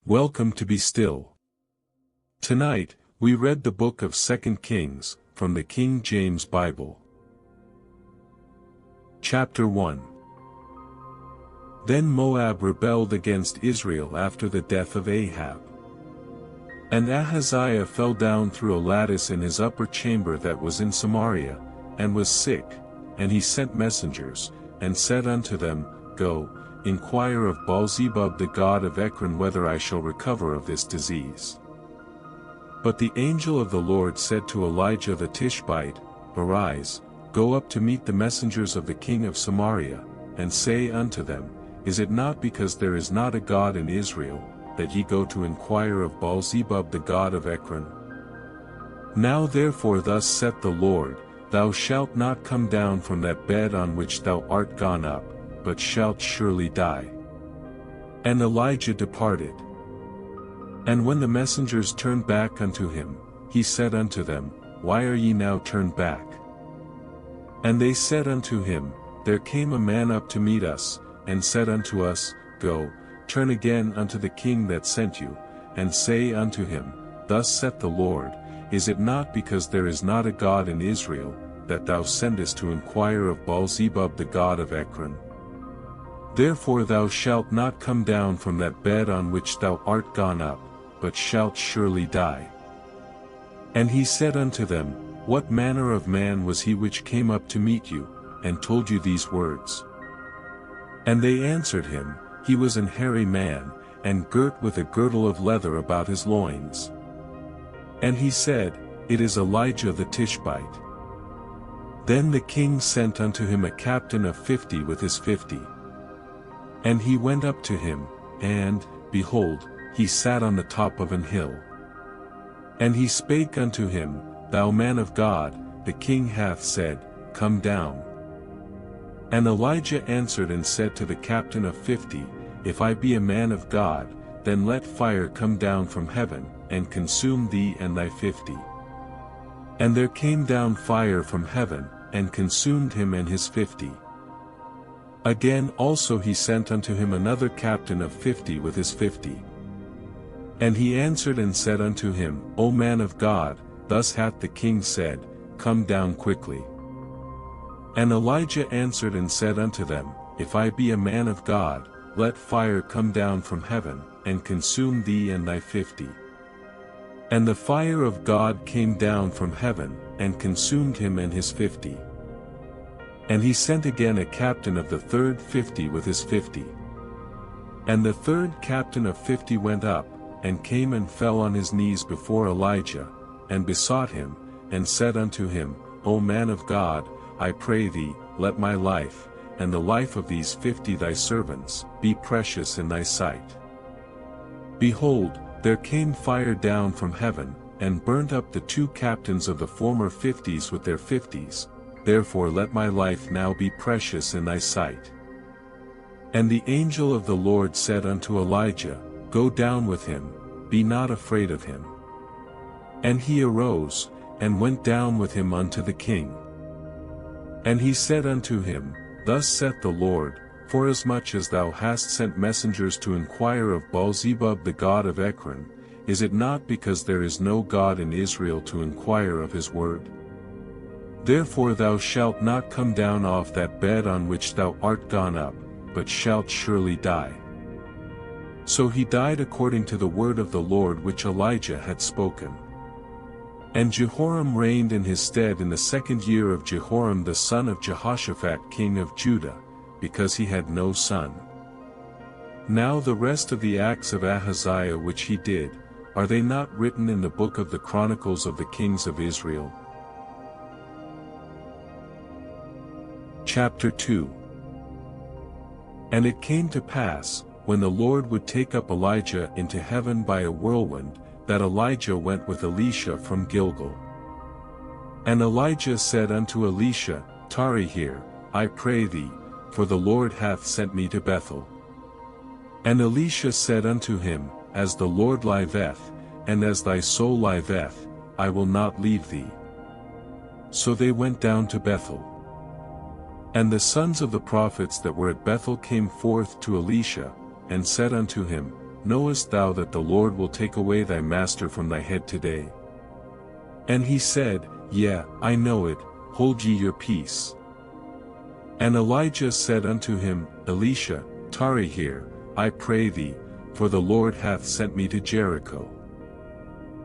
Welcome to Be Still. Tonight, we read the book of 2 Kings, from the King James Bible. Chapter 1. Then Moab rebelled against Israel after the death of Ahab. And Ahaziah fell down through a lattice in his upper chamber that was in Samaria, and was sick, and he sent messengers, and said unto them, Go, inquire of Baal-zebub the god of Ekron whether I shall recover of this disease. But the angel of the Lord said to Elijah the Tishbite, Arise, go up to meet the messengers of the king of Samaria, and say unto them, Is it not because there is not a God in Israel, that ye go to inquire of Baal-zebub the god of Ekron? Now therefore thus saith the Lord, Thou shalt not come down from that bed on which thou art gone up, but shalt surely die. And Elijah departed. And when the messengers turned back unto him, he said unto them, Why are ye now turned back? And they said unto him, There came a man up to meet us, and said unto us, Go, turn again unto the king that sent you, and say unto him, Thus saith the Lord, Is it not because there is not a God in Israel, that thou sendest to inquire of Baal-zebub the god of Ekron? Therefore thou shalt not come down from that bed on which thou art gone up, but shalt surely die. And he said unto them, What manner of man was he which came up to meet you, and told you these words? And they answered him, He was an hairy man, and girt with a girdle of leather about his loins. And he said, It is Elijah the Tishbite. Then the king sent unto him a captain of 50 with his 50. And he went up to him, and, behold, he sat on the top of an hill. And he spake unto him, Thou man of God, the king hath said, Come down. And Elijah answered and said to the captain of 50, If I be a man of God, then let fire come down from heaven, and consume thee and thy 50. And there came down fire from heaven, and consumed him and his 50. Again also he sent unto him another captain of 50 with his 50. And he answered and said unto him, O man of God, thus hath the king said, Come down quickly. And Elijah answered and said unto them, If I be a man of God, let fire come down from heaven, and consume thee and thy 50. And the fire of God came down from heaven, and consumed him and his 50. And he sent again a captain of the third 50 with his 50. And the third captain of 50 went up, and came and fell on his knees before Elijah, and besought him, and said unto him, O man of God, I pray thee, let my life, and the life of these 50 thy servants, be precious in thy sight. Behold, there came fire down from heaven, and burnt up the two captains of the former 50s with their 50s. Therefore let my life now be precious in thy sight. And the angel of the Lord said unto Elijah, Go down with him, be not afraid of him. And he arose, and went down with him unto the king. And he said unto him, Thus saith the Lord, Forasmuch as thou hast sent messengers to inquire of Baal-zebub the god of Ekron, is it not because there is no God in Israel to inquire of his word? Therefore thou shalt not come down off that bed on which thou art gone up, but shalt surely die. So he died according to the word of the Lord which Elijah had spoken. And Jehoram reigned in his stead in the 2nd year of Jehoram the son of Jehoshaphat king of Judah, because he had no son. Now the rest of the acts of Ahaziah which he did, are they not written in the book of the Chronicles of the kings of Israel? Chapter 2. And it came to pass, when the Lord would take up Elijah into heaven by a whirlwind, that Elijah went with Elisha from Gilgal. And Elijah said unto Elisha, Tarry here, I pray thee, for the Lord hath sent me to Bethel. And Elisha said unto him, As the Lord liveth, and as thy soul liveth, I will not leave thee. So they went down to Bethel. And the sons of the prophets that were at Bethel came forth to Elisha, and said unto him, Knowest thou that the Lord will take away thy master from thy head today? And he said, Yea, I know it, hold ye your peace. And Elijah said unto him, Elisha, tarry here, I pray thee, for the Lord hath sent me to Jericho.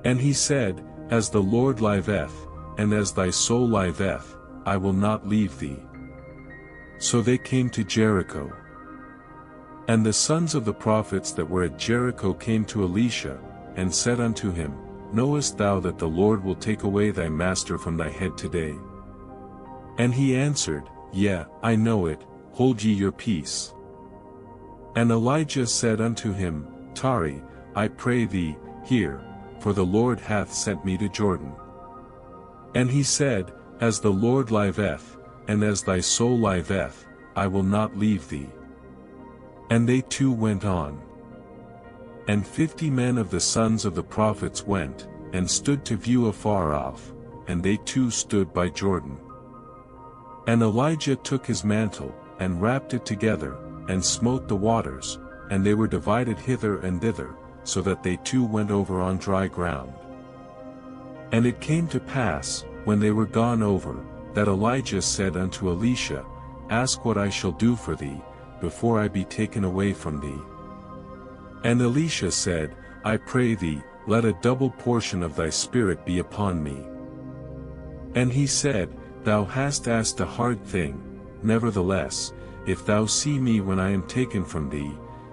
And he said, As the Lord liveth, and as thy soul liveth, I will not leave thee. So they came to Jericho. And the sons of the prophets that were at Jericho came to Elisha, and said unto him, Knowest thou that the Lord will take away thy master from thy head today? And he answered, Yea, I know it, hold ye your peace. And Elijah said unto him, Tarry, I pray thee, here, for the Lord hath sent me to Jordan. And he said, As the Lord liveth, and as thy soul liveth, I will not leave thee. And they two went on. And 50 men of the sons of the prophets went, and stood to view afar off, and they two stood by Jordan. And Elijah took his mantle, and wrapped it together, and smote the waters, and they were divided hither and thither, so that they two went over on dry ground. And it came to pass, when they were gone over, that Elijah said unto Elisha, Ask what I shall do for thee, before I be taken away from thee. And Elisha said, I pray thee, let a double portion of thy spirit be upon me. And he said, Thou hast asked a hard thing, nevertheless, if thou see me when I am taken from thee,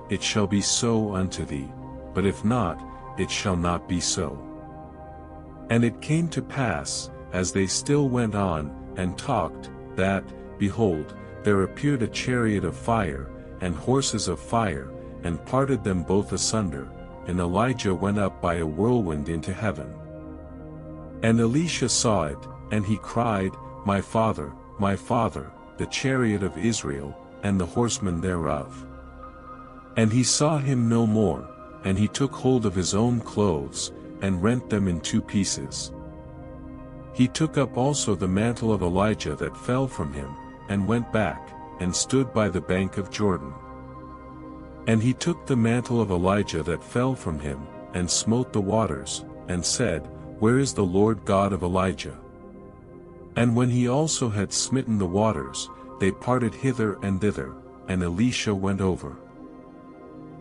it shall be so unto thee, but if not, it shall not be so. And it came to pass, as they still went on, and talked, that, behold, there appeared a chariot of fire, and horses of fire, and parted them both asunder, and Elijah went up by a whirlwind into heaven. And Elisha saw it, and he cried, My father, the chariot of Israel, and the horsemen thereof. And he saw him no more, and he took hold of his own clothes, and rent them in two pieces. He took up also the mantle of Elijah that fell from him, and went back, and stood by the bank of Jordan. And he took the mantle of Elijah that fell from him, and smote the waters, and said, Where is the Lord God of Elijah? And when he also had smitten the waters, they parted hither and thither, and Elisha went over.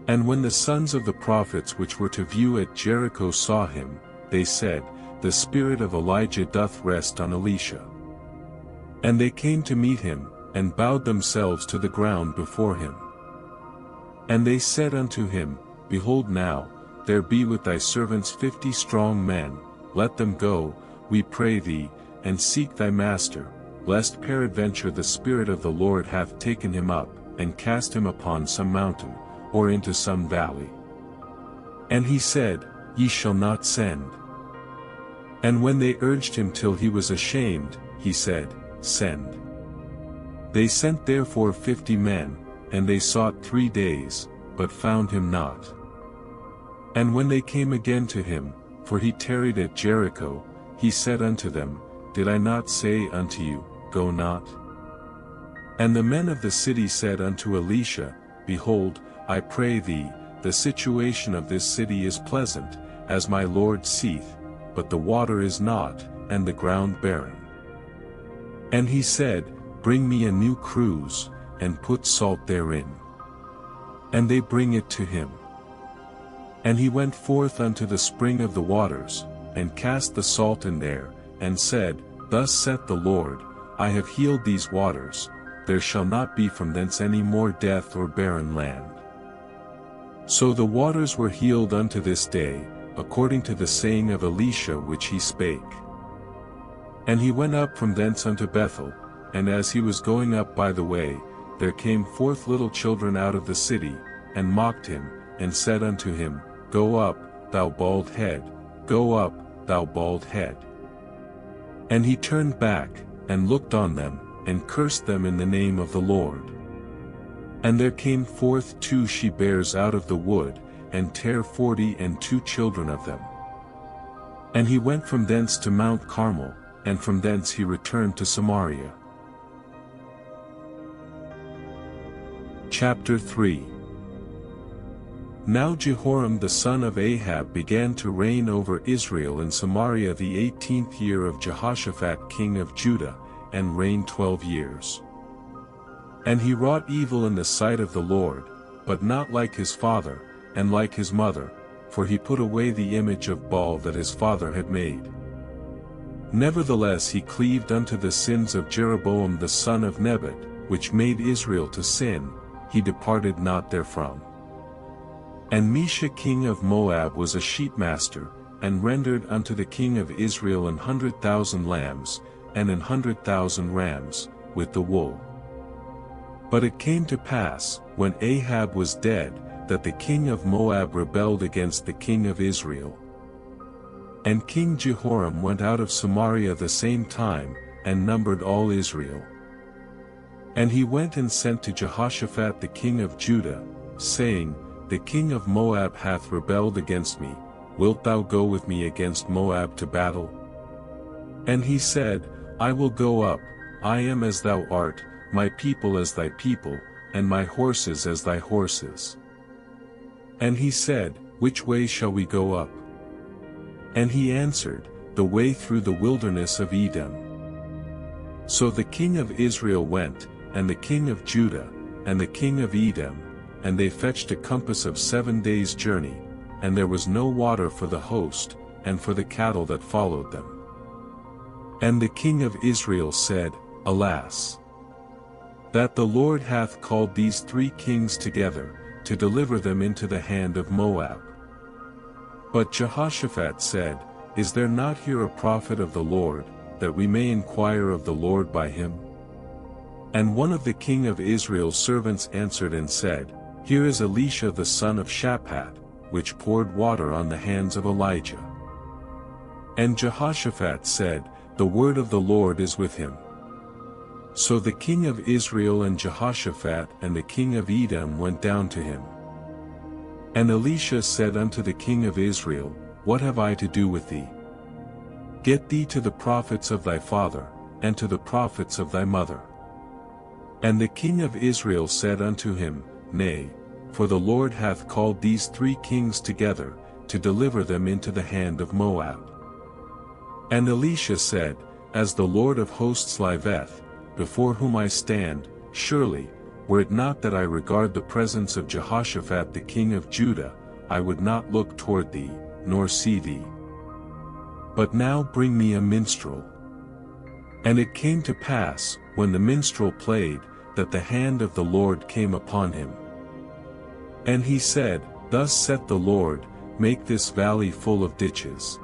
And when the sons of the prophets which were to view at Jericho saw him, they said, The spirit of Elijah doth rest on Elisha. And they came to meet him, and bowed themselves to the ground before him. And they said unto him, Behold now, there be with thy servants 50 strong men, let them go, we pray thee, and seek thy master, lest peradventure the Spirit of the Lord hath taken him up, and cast him upon some mountain, or into some valley. And he said, Ye shall not send. And when they urged him till he was ashamed, he said, Send. They sent therefore 50 men, and they sought 3 days, but found him not. And when they came again to him, for he tarried at Jericho, he said unto them, Did I not say unto you, Go not? And the men of the city said unto Elisha, Behold, I pray thee, the situation of this city is pleasant, as my Lord seeth, but the water is not, and the ground barren. And he said, Bring me a new cruse, and put salt therein. And they bring it to him. And he went forth unto the spring of the waters, and cast the salt in there, and said, Thus saith the Lord, I have healed these waters, there shall not be from thence any more death or barren land. So the waters were healed unto this day, according to the saying of Elisha which he spake. And he went up from thence unto Bethel, and as he was going up by the way, there came forth little children out of the city, and mocked him, and said unto him, Go up, thou bald head, go up, thou bald head. And he turned back, and looked on them, and cursed them in the name of the Lord. And there came forth 2 she-bears out of the wood, and tare 42 children of them. And he went from thence to Mount Carmel, and from thence he returned to Samaria. Chapter 3. Now Jehoram the son of Ahab began to reign over Israel in Samaria the 18th year of Jehoshaphat king of Judah, and reigned 12 years. And he wrought evil in the sight of the Lord, but not like his father, and like his mother, for he put away the image of Baal that his father had made. Nevertheless he cleaved unto the sins of Jeroboam the son of Nebat, which made Israel to sin, he departed not therefrom. And Mesha king of Moab was a sheepmaster, and rendered unto the king of Israel 100,000 lambs, and 100,000 rams, with the wool. But it came to pass, when Ahab was dead, that the king of Moab rebelled against the king of Israel. And King Jehoram went out of Samaria the same time, and numbered all Israel. And he went and sent to Jehoshaphat the king of Judah, saying, The king of Moab hath rebelled against me, wilt thou go with me against Moab to battle? And he said, I will go up, I am as thou art, my people as thy people, and my horses as thy horses. And he said, Which way shall we go up? And he answered, The way through the wilderness of Edom. So the king of Israel went, and the king of Judah, and the king of Edom, and they fetched a compass of 7 days' journey, and there was no water for the host, and for the cattle that followed them. And the king of Israel said, Alas! That the Lord hath called these 3 kings together, to deliver them into the hand of Moab. But Jehoshaphat said, Is there not here a prophet of the Lord, that we may inquire of the Lord by him? And one of the king of Israel's servants answered and said, Here is Elisha the son of Shaphat, which poured water on the hands of Elijah. And Jehoshaphat said, The word of the Lord is with him. So the king of Israel and Jehoshaphat and the king of Edom went down to him. And Elisha said unto the king of Israel, What have I to do with thee? Get thee to the prophets of thy father, and to the prophets of thy mother. And the king of Israel said unto him, Nay, for the Lord hath called these 3 kings together, to deliver them into the hand of Moab. And Elisha said, As the Lord of hosts liveth, before whom I stand, surely, were it not that I regard the presence of Jehoshaphat the king of Judah, I would not look toward thee, nor see thee. But now bring me a minstrel. And it came to pass, when the minstrel played, that the hand of the Lord came upon him. And he said, Thus saith the Lord, Make this valley full of ditches.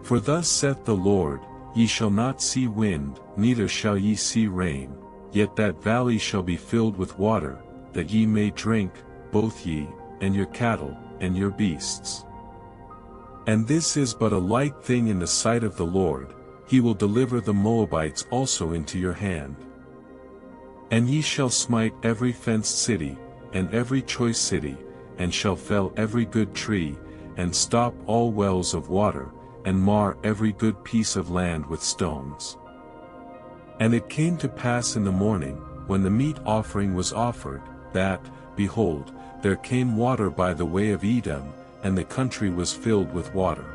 For thus saith the Lord, Ye shall not see wind, neither shall ye see rain, yet that valley shall be filled with water, that ye may drink, both ye, and your cattle, and your beasts. And this is but a light thing in the sight of the Lord, he will deliver the Moabites also into your hand. And ye shall smite every fenced city, and every choice city, and shall fell every good tree, and stop all wells of water, and mar every good piece of land with stones. And it came to pass in the morning, when the meat offering was offered, that, behold, there came water by the way of Edom, and the country was filled with water.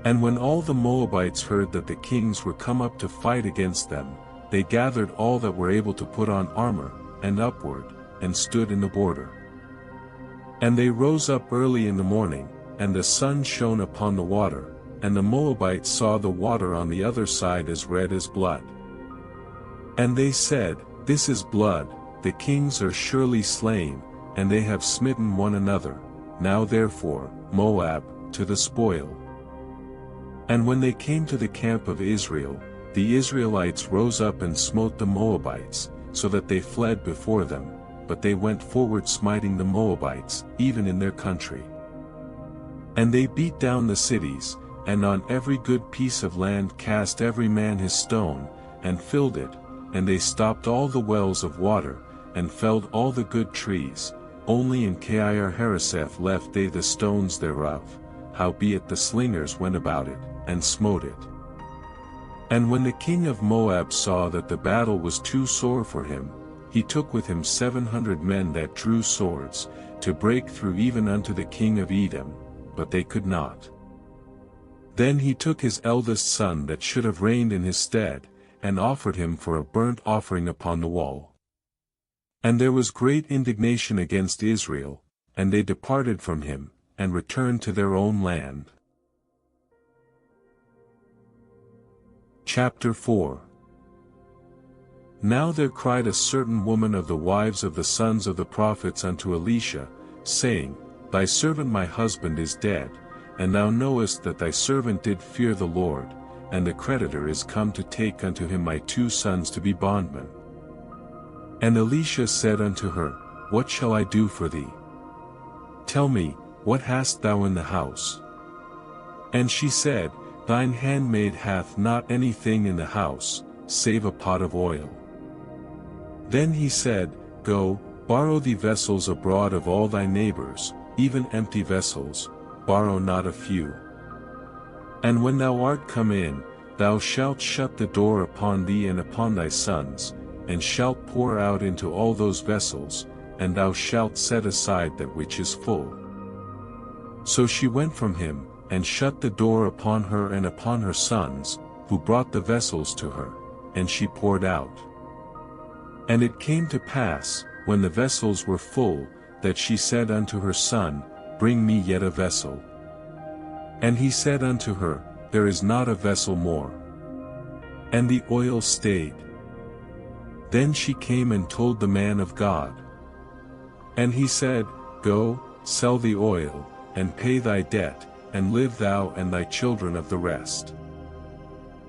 And when all the Moabites heard that the kings were come up to fight against them, they gathered all that were able to put on armor, and upward, and stood in the border. And they rose up early in the morning, and the sun shone upon the water, and the Moabites saw the water on the other side as red as blood. And they said, This is blood, the kings are surely slain, and they have smitten one another. Now therefore, Moab, to the spoil. And when they came to the camp of Israel, the Israelites rose up and smote the Moabites, so that they fled before them, but they went forward smiting the Moabites, even in their country. And they beat down the cities, and on every good piece of land cast every man his stone, and filled it, and they stopped all the wells of water, and felled all the good trees, only in Kir-hareseth left they the stones thereof, howbeit the slingers went about it, and smote it. And when the king of Moab saw that the battle was too sore for him, he took with him 700 men that drew swords, to break through even unto the king of Edom, but they could not. Then he took his eldest son that should have reigned in his stead, and offered him for a burnt offering upon the wall. And there was great indignation against Israel, and they departed from him, and returned to their own land. Chapter 4. Now there cried a certain woman of the wives of the sons of the prophets unto Elisha, saying, Thy servant my husband is dead, and thou knowest that thy servant did fear the Lord, and the creditor is come to take unto him my 2 sons to be bondmen. And Elisha said unto her, What shall I do for thee? Tell me, what hast thou in the house? And she said, Thine handmaid hath not anything in the house, save a pot of oil. Then he said, Go, borrow thee vessels abroad of all thy neighbors, even empty vessels, borrow not a few. And when thou art come in, thou shalt shut the door upon thee and upon thy sons, and shalt pour out into all those vessels, and thou shalt set aside that which is full. So she went from him, and shut the door upon her and upon her sons, who brought the vessels to her, and she poured out. And it came to pass, when the vessels were full, that she said unto her son, Bring me yet a vessel. And he said unto her, There is not a vessel more. And the oil stayed. Then she came and told the man of God. And he said, Go, sell the oil, and pay thy debt, and live thou and thy children of the rest.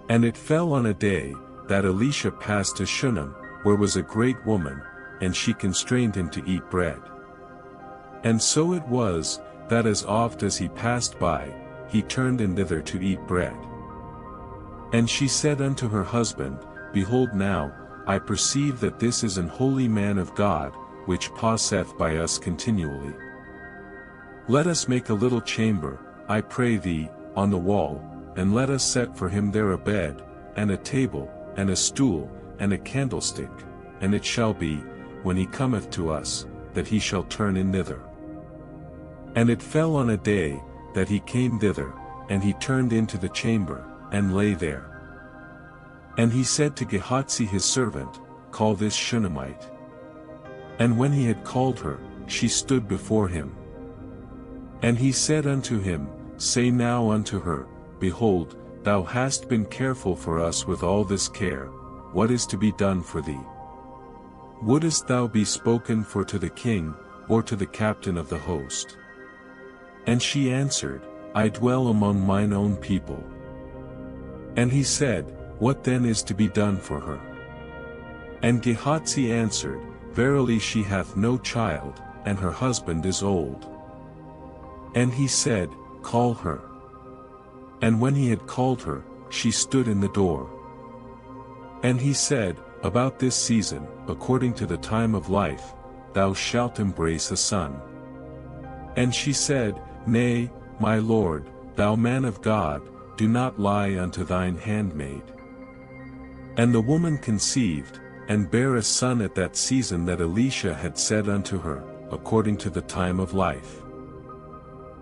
And it fell on a day, that Elisha passed to Shunem, where was a great woman, and she constrained him to eat bread. And so it was, that as oft as he passed by, he turned in thither to eat bread. And she said unto her husband, Behold now, I perceive that this is an holy man of God, which passeth by us continually. Let us make a little chamber, I pray thee, on the wall, and let us set for him there a bed, and a table, and a stool, and a candlestick, and it shall be, when he cometh to us, that he shall turn in thither. And it fell on a day, that he came thither, and he turned into the chamber, and lay there. And he said to Gehazi his servant, Call this Shunammite. And when he had called her, she stood before him. And he said unto him, Say now unto her, Behold, thou hast been careful for us with all this care, what is to be done for thee? Wouldest thou be spoken for to the king, or to the captain of the host? And she answered, I dwell among mine own people. And he said, What then is to be done for her? And Gehazi answered, Verily she hath no child, and her husband is old. And he said, Call her. And when he had called her, she stood in the door. And he said, About this season, according to the time of life, thou shalt embrace a son. And she said, Nay, my lord, thou man of God, do not lie unto thine handmaid. And the woman conceived, and bare a son at that season that Elisha had said unto her, according to the time of life.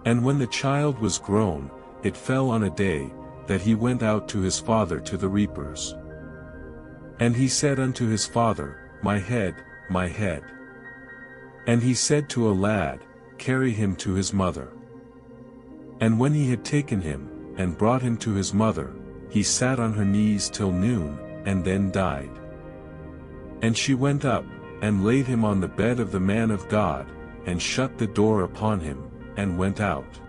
And when the child was grown, it fell on a day, that he went out to his father to the reapers. And he said unto his father, My head, my head. And he said to a lad, Carry him to his mother. And when he had taken him, and brought him to his mother, he sat on her knees till noon, and then died. And she went up, and laid him on the bed of the man of God, and shut the door upon him, and went out.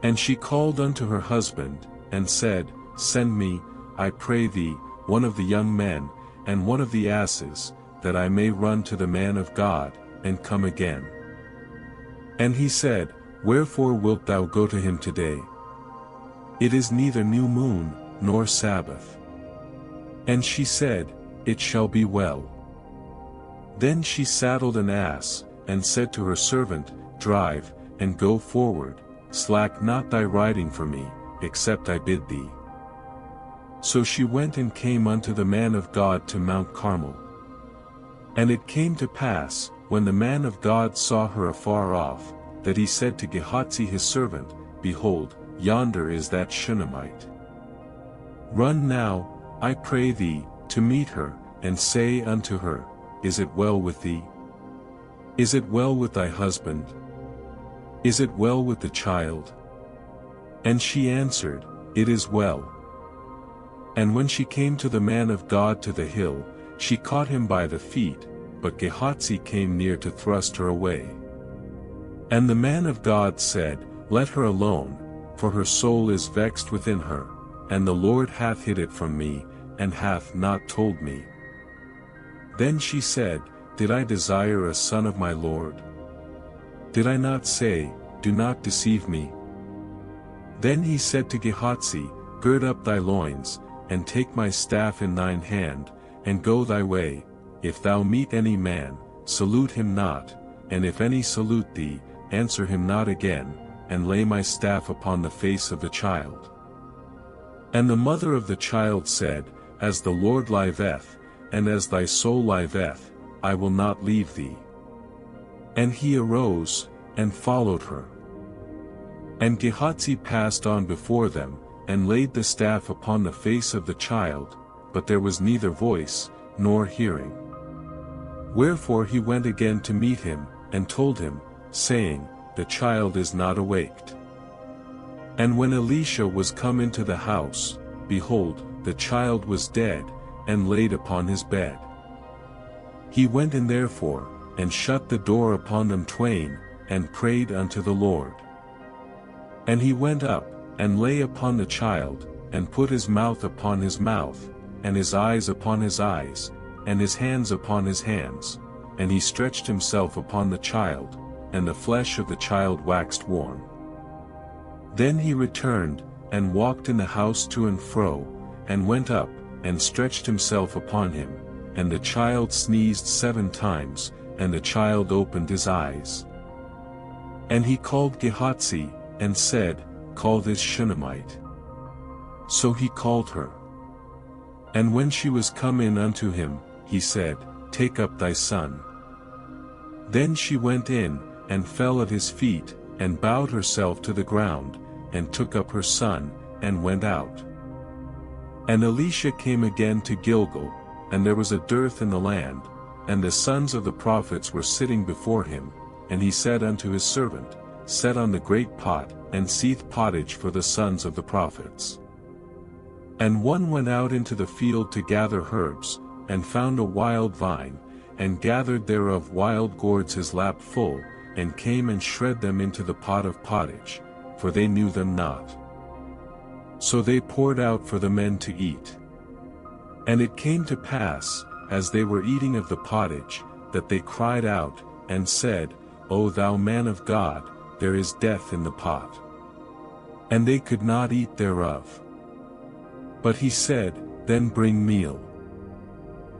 And she called unto her husband, and said, Send me, I pray thee, one of the young men, and one of the asses, that I may run to the man of God, and come again. And he said, Wherefore wilt thou go to him today? It is neither new moon, nor Sabbath. And she said, It shall be well. Then she saddled an ass, and said to her servant, Drive, and go forward, slack not thy riding for me, except I bid thee. So she went and came unto the man of God to Mount Carmel. And it came to pass, when the man of God saw her afar off, that he said to Gehazi his servant, Behold, yonder is that Shunammite. Run now, I pray thee, to meet her, and say unto her, Is it well with thee? Is it well with thy husband? Is it well with the child? And she answered, It is well. And when she came to the man of God to the hill, she caught him by the feet, but Gehazi came near to thrust her away. And the man of God said, Let her alone, for her soul is vexed within her, and the Lord hath hid it from me, and hath not told me. Then she said, Did I desire a son of my Lord? Did I not say, Do not deceive me? Then he said to Gehazi, Gird up thy loins, and take my staff in thine hand, and go thy way. If thou meet any man, salute him not, and if any salute thee, answer him not again, and lay my staff upon the face of the child. And the mother of the child said, As the Lord liveth, and as thy soul liveth, I will not leave thee. And he arose, and followed her. And Gehazi passed on before them, and laid the staff upon the face of the child, but there was neither voice, nor hearing. Wherefore he went again to meet him, and told him, saying, The child is not awaked. And when Elisha was come into the house, behold, the child was dead, and laid upon his bed. He went in therefore, and shut the door upon them twain, and prayed unto the Lord. And he went up, and lay upon the child, and put his mouth upon his mouth, and his eyes upon his eyes, and his hands upon his hands, and he stretched himself upon the child, and the flesh of the child waxed warm. Then he returned, and walked in the house to and fro, and went up, and stretched himself upon him, and the child sneezed 7 times, and the child opened his eyes. And he called Gehazi, and said, Call this Shunammite. So he called her. And when she was come in unto him, he said, Take up thy son. Then she went in, and fell at his feet, and bowed herself to the ground, and took up her son, and went out. And Elisha came again to Gilgal, and there was a dearth in the land, and the sons of the prophets were sitting before him, and he said unto his servant, Set on the great pot, and seethe pottage for the sons of the prophets. And one went out into the field to gather herbs, and found a wild vine, and gathered thereof wild gourds his lap full, and came and shred them into the pot of pottage, for they knew them not. So they poured out for the men to eat. And it came to pass, as they were eating of the pottage, that they cried out, and said, O thou man of God, there is death in the pot. And they could not eat thereof. But he said, Then bring meal.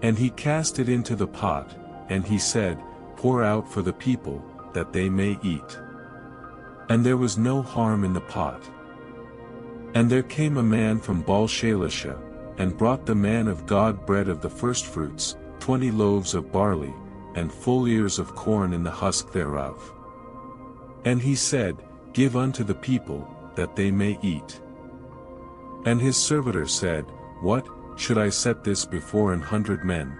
And he cast it into the pot, and he said, Pour out for the people, that they may eat. And there was no harm in the pot. And there came a man from Baal-Shalisha, and brought the man of God bread of the firstfruits, 20 loaves of barley, and full ears of corn in the husk thereof. And he said, Give unto the people, that they may eat. And his servitor said, What, should I set this before 100 men?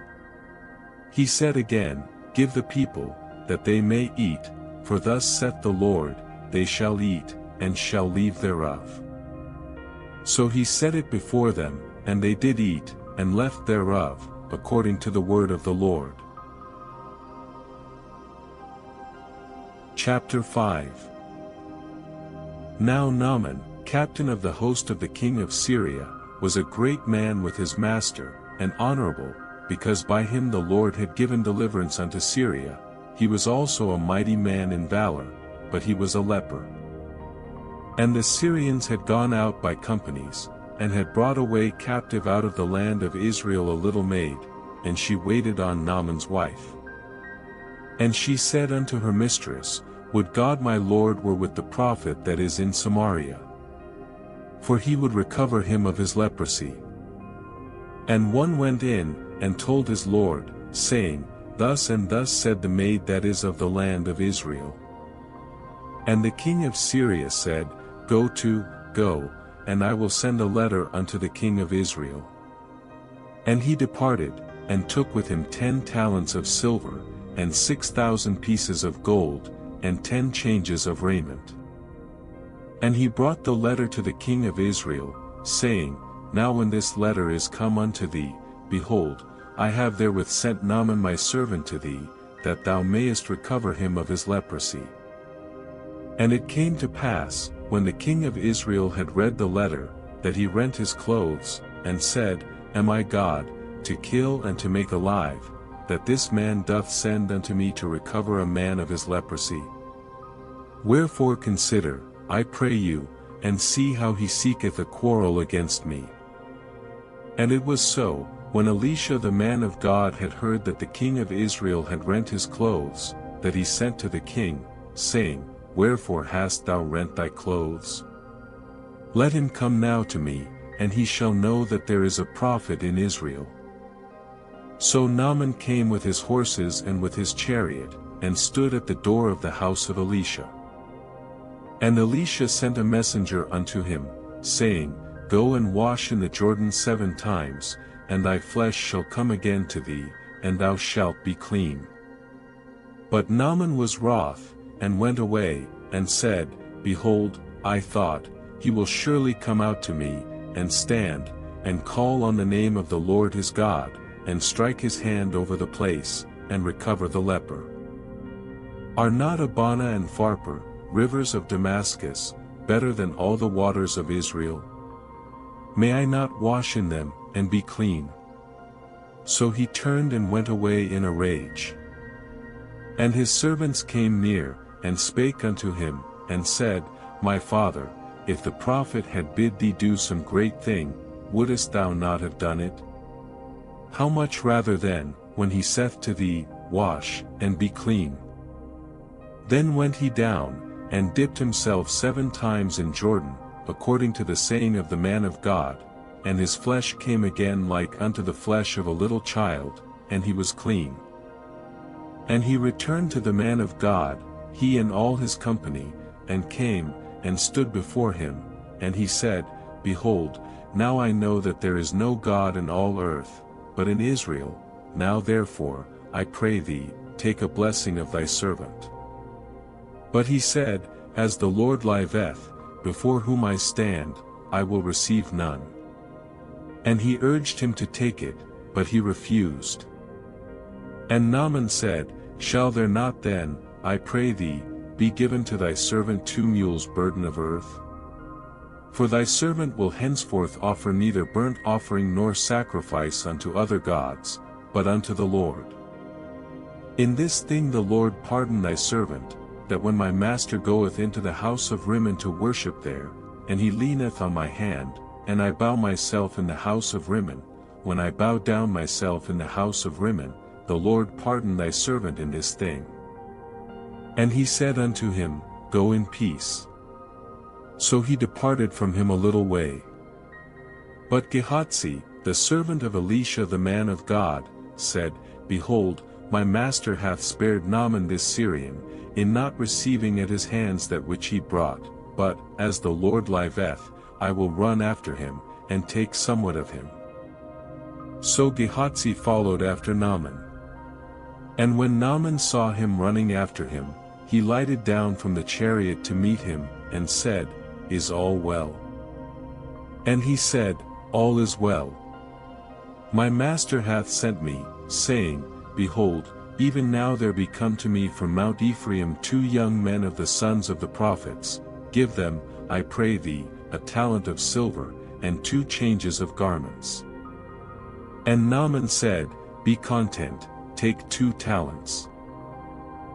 He said again, Give the people, that they may eat, for thus saith the Lord, They shall eat, and shall leave thereof. So he set it before them, and they did eat, and left thereof, according to the word of the Lord. Chapter 5. Now Naaman, captain of the host of the king of Syria, was a great man with his master, and honorable, because by him the Lord had given deliverance unto Syria. He was also a mighty man in valor, but he was a leper. And the Syrians had gone out by companies, and had brought away captive out of the land of Israel a little maid, and she waited on Naaman's wife. And she said unto her mistress, Would God my Lord were with the prophet that is in Samaria, for he would recover him of his leprosy. And one went in, and told his lord, saying, Thus and thus said the maid that is of the land of Israel. And the king of Syria said, Go, and I will send a letter unto the king of Israel. And he departed, and took with him 10 talents of silver, and 6,000 pieces of gold, and 10 changes of raiment. And he brought the letter to the king of Israel, saying, Now when this letter is come unto thee, behold, I have therewith sent Naaman my servant to thee, that thou mayest recover him of his leprosy. And it came to pass, when the king of Israel had read the letter, that he rent his clothes, and said, Am I God, to kill and to make alive, that this man doth send unto me to recover a man of his leprosy? Wherefore consider, I pray you, and see how he seeketh a quarrel against me. And it was so, when Elisha the man of God had heard that the king of Israel had rent his clothes, that he sent to the king, saying, Wherefore hast thou rent thy clothes? Let him come now to me, and he shall know that there is a prophet in Israel. So Naaman came with his horses and with his chariot, and stood at the door of the house of Elisha. And Elisha sent a messenger unto him, saying, Go and wash in the Jordan 7 times, and thy flesh shall come again to thee, and thou shalt be clean. But Naaman was wroth, and went away, and said, Behold, I thought, he will surely come out to me, and stand, and call on the name of the Lord his God, and strike his hand over the place, and recover the leper. Are not Abana and Pharpar, rivers of Damascus, better than all the waters of Israel? May I not wash in them, and be clean? So he turned and went away in a rage. And his servants came near, and spake unto him, and said, My father, if the prophet had bid thee do some great thing, wouldest thou not have done it? How much rather then, when he saith to thee, Wash, and be clean? Then went he down, and dipped himself 7 times in Jordan, according to the saying of the man of God, and his flesh came again like unto the flesh of a little child, and he was clean. And he returned to the man of God, he and all his company, and came, and stood before him, and he said, Behold, now I know that there is no God in all earth, but in Israel. Now therefore, I pray thee, take a blessing of thy servant. But he said, As the Lord liveth, before whom I stand, I will receive none. And he urged him to take it, but he refused. And Naaman said, Shall there not then, I pray thee, be given to thy servant 2 mules burden of earth? For thy servant will henceforth offer neither burnt offering nor sacrifice unto other gods, but unto the Lord. In this thing the Lord pardon thy servant, that when my master goeth into the house of Rimmon to worship there, and he leaneth on my hand, and I bow myself in the house of Rimmon, when I bow down myself in the house of Rimmon, the Lord pardon thy servant in this thing. And he said unto him, Go in peace. So he departed from him a little way. But Gehazi, the servant of Elisha the man of God, said, Behold, my master hath spared Naaman this Syrian, in not receiving at his hands that which he brought, but, as the Lord liveth, I will run after him, and take somewhat of him. So Gehazi followed after Naaman. And when Naaman saw him running after him, he lighted down from the chariot to meet him, and said, Is all well? And he said, All is well. My master hath sent me, saying, Behold, even now there be come to me from Mount Ephraim 2 young men of the sons of the prophets. Give them, I pray thee, a talent of silver, and 2 changes of garments. And Naaman said, Be content, take 2 talents.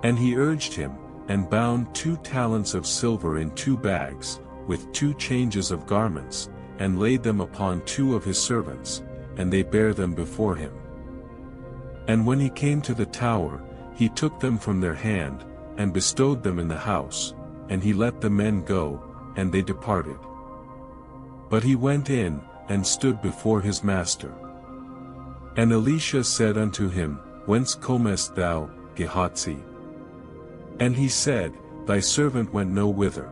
And he urged him, and bound 2 talents of silver in 2 bags, with 2 changes of garments, and laid them upon 2 of his servants, and they bare them before him. And when he came to the tower, he took them from their hand, and bestowed them in the house, and he let the men go, and they departed. But he went in, and stood before his master. And Elisha said unto him, Whence comest thou, Gehazi? And he said, Thy servant went no whither.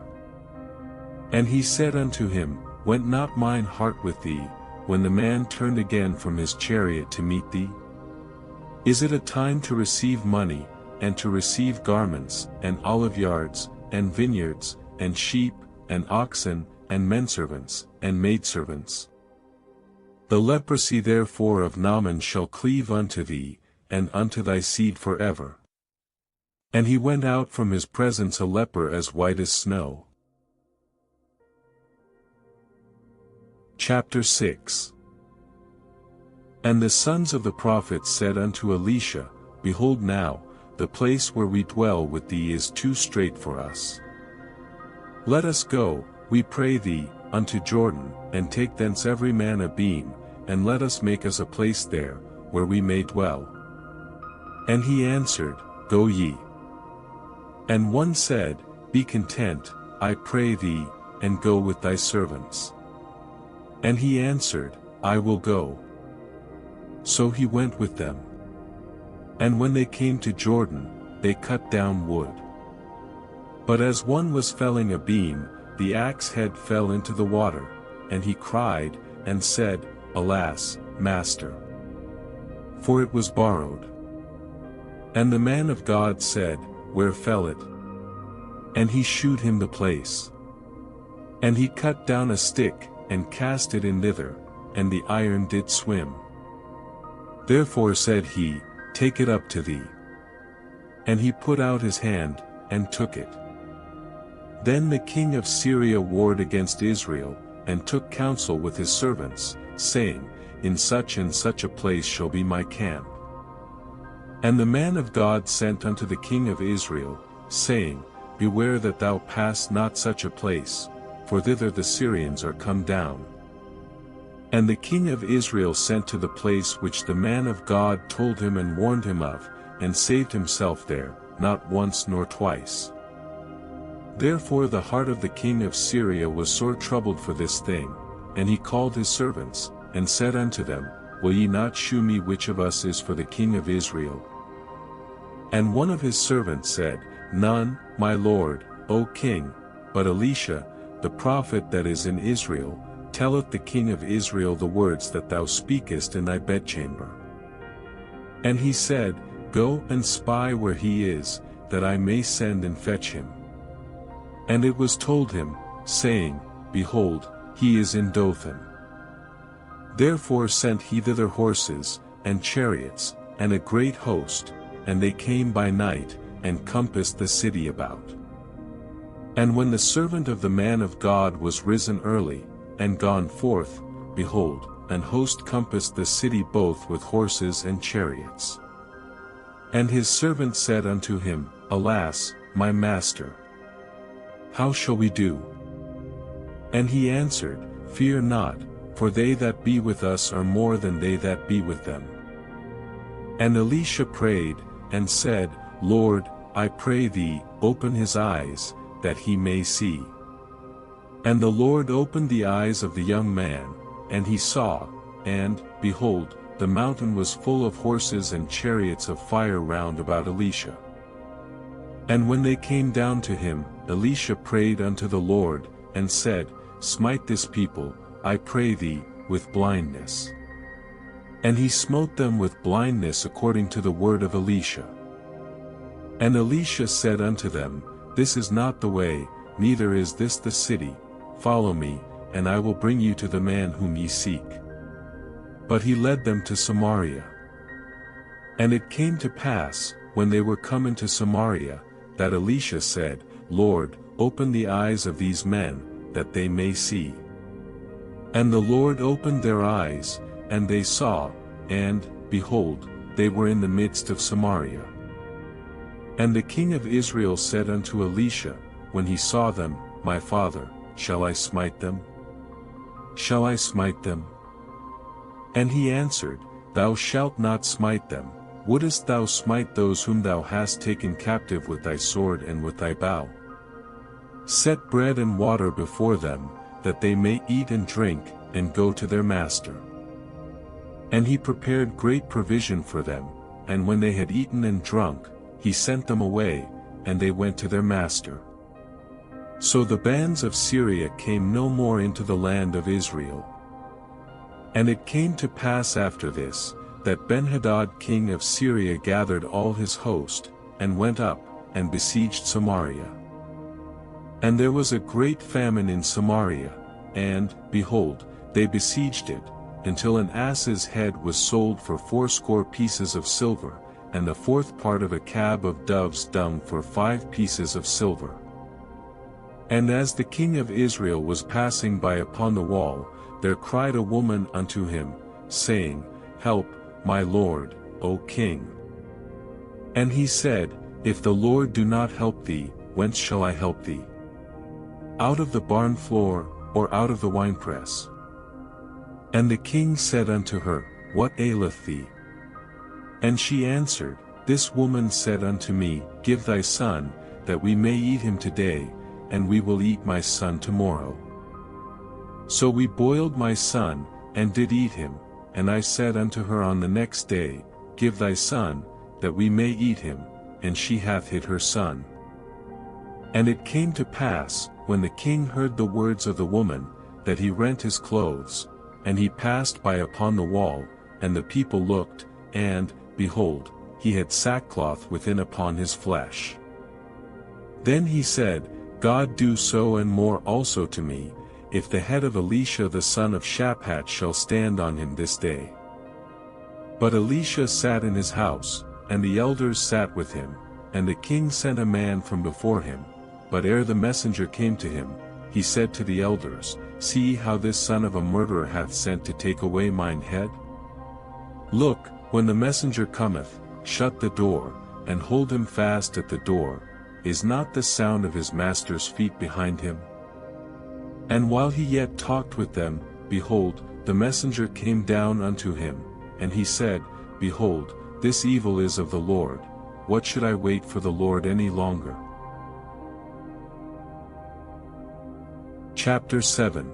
And he said unto him, Went not mine heart with thee, when the man turned again from his chariot to meet thee? Is it a time to receive money, and to receive garments, and oliveyards, and vineyards, and sheep, and oxen, and menservants, and maidservants? The leprosy therefore of Naaman shall cleave unto thee, and unto thy seed forever. And he went out from his presence a leper as white as snow. Chapter 6. And the sons of the prophets said unto Elisha, Behold now, the place where we dwell with thee is too strait for us. Let us go, we pray thee, unto Jordan, and take thence every man a beam, and let us make us a place there, where we may dwell. And he answered, Go ye. And one said, Be content, I pray thee, and go with thy servants. And he answered, I will go. So he went with them. And when they came to Jordan, they cut down wood. But as one was felling a beam, the axe head fell into the water, and he cried, and said, Alas, master! For it was borrowed. And the man of God said, Where fell it? And he shewed him the place. And he cut down a stick, and cast it in thither, and the iron did swim. Therefore said he, Take it up to thee. And he put out his hand, and took it. Then the king of Syria warred against Israel, and took counsel with his servants, saying, In such and such a place shall be my camp. And the man of God sent unto the king of Israel, saying, Beware that thou pass not such a place, for thither the Syrians are come down. And the king of Israel sent to the place which the man of God told him and warned him of, and saved himself there, not once nor twice. Therefore the heart of the king of Syria was sore troubled for this thing, and he called his servants, and said unto them, Will ye not shew me which of us is for the king of Israel? And one of his servants said, None, my lord, O king, but Elisha, the prophet that is in Israel, telleth the king of Israel the words that thou speakest in thy bedchamber. And he said, Go and spy where he is, that I may send and fetch him. And it was told him, saying, Behold, he is in Dothan. Therefore sent he thither horses, and chariots, and a great host, and they came by night, and compassed the city about. And when the servant of the man of God was risen early, and gone forth, behold, an host compassed the city both with horses and chariots. And his servant said unto him, Alas, my master! How shall we do? And he answered, Fear not, for they that be with us are more than they that be with them. And Elisha prayed, and said, Lord, I pray thee, open his eyes, that he may see. And the Lord opened the eyes of the young man, and he saw, and, behold, the mountain was full of horses and chariots of fire round about Elisha. And when they came down to him, Elisha prayed unto the Lord, and said, Smite this people, I pray thee, with blindness. And he smote them with blindness according to the word of Elisha. And Elisha said unto them, This is not the way, neither is this the city, follow me, and I will bring you to the man whom ye seek. But he led them to Samaria. And it came to pass, when they were come into Samaria, that Elisha said, Lord, open the eyes of these men, that they may see. And the Lord opened their eyes, and they saw, and, behold, they were in the midst of Samaria. And the king of Israel said unto Elisha, when he saw them, My father, shall I smite them? Shall I smite them? And he answered, Thou shalt not smite them. Wouldest thou smite those whom thou hast taken captive with thy sword and with thy bow? Set bread and water before them, that they may eat and drink, and go to their master. And he prepared great provision for them, and when they had eaten and drunk, he sent them away, and they went to their master. So the bands of Syria came no more into the land of Israel. And it came to pass after this, that Benhadad king of Syria gathered all his host, and went up, and besieged Samaria. And there was a great famine in Samaria, and, behold, they besieged it, until an ass's head was sold for 80 pieces of silver, and the 4th part of a cab of dove's dung for 5 pieces of silver. And as the king of Israel was passing by upon the wall, there cried a woman unto him, saying, Help, my lord, O king. And he said, If the Lord do not help thee, whence shall I help thee? Out of the barn floor, or out of the winepress? And the king said unto her, What aileth thee? And she answered, This woman said unto me, Give thy son, that we may eat him today, and we will eat my son tomorrow. So we boiled my son, and did eat him, and I said unto her on the next day, Give thy son, that we may eat him, and she hath hid her son. And it came to pass, when the king heard the words of the woman, that he rent his clothes, and he passed by upon the wall, and the people looked, and, behold, he had sackcloth within upon his flesh. Then he said, God do so and more also to me, if the head of Elisha the son of Shaphat shall stand on him this day. But Elisha sat in his house, and the elders sat with him, and the king sent a man from before him, but ere the messenger came to him, he said to the elders, See how this son of a murderer hath sent to take away mine head? Look, when the messenger cometh, shut the door, and hold him fast at the door. Is not the sound of his master's feet behind him? And while he yet talked with them, behold, the messenger came down unto him, and he said, Behold, this evil is of the Lord. What should I wait for the Lord any longer? Chapter 7.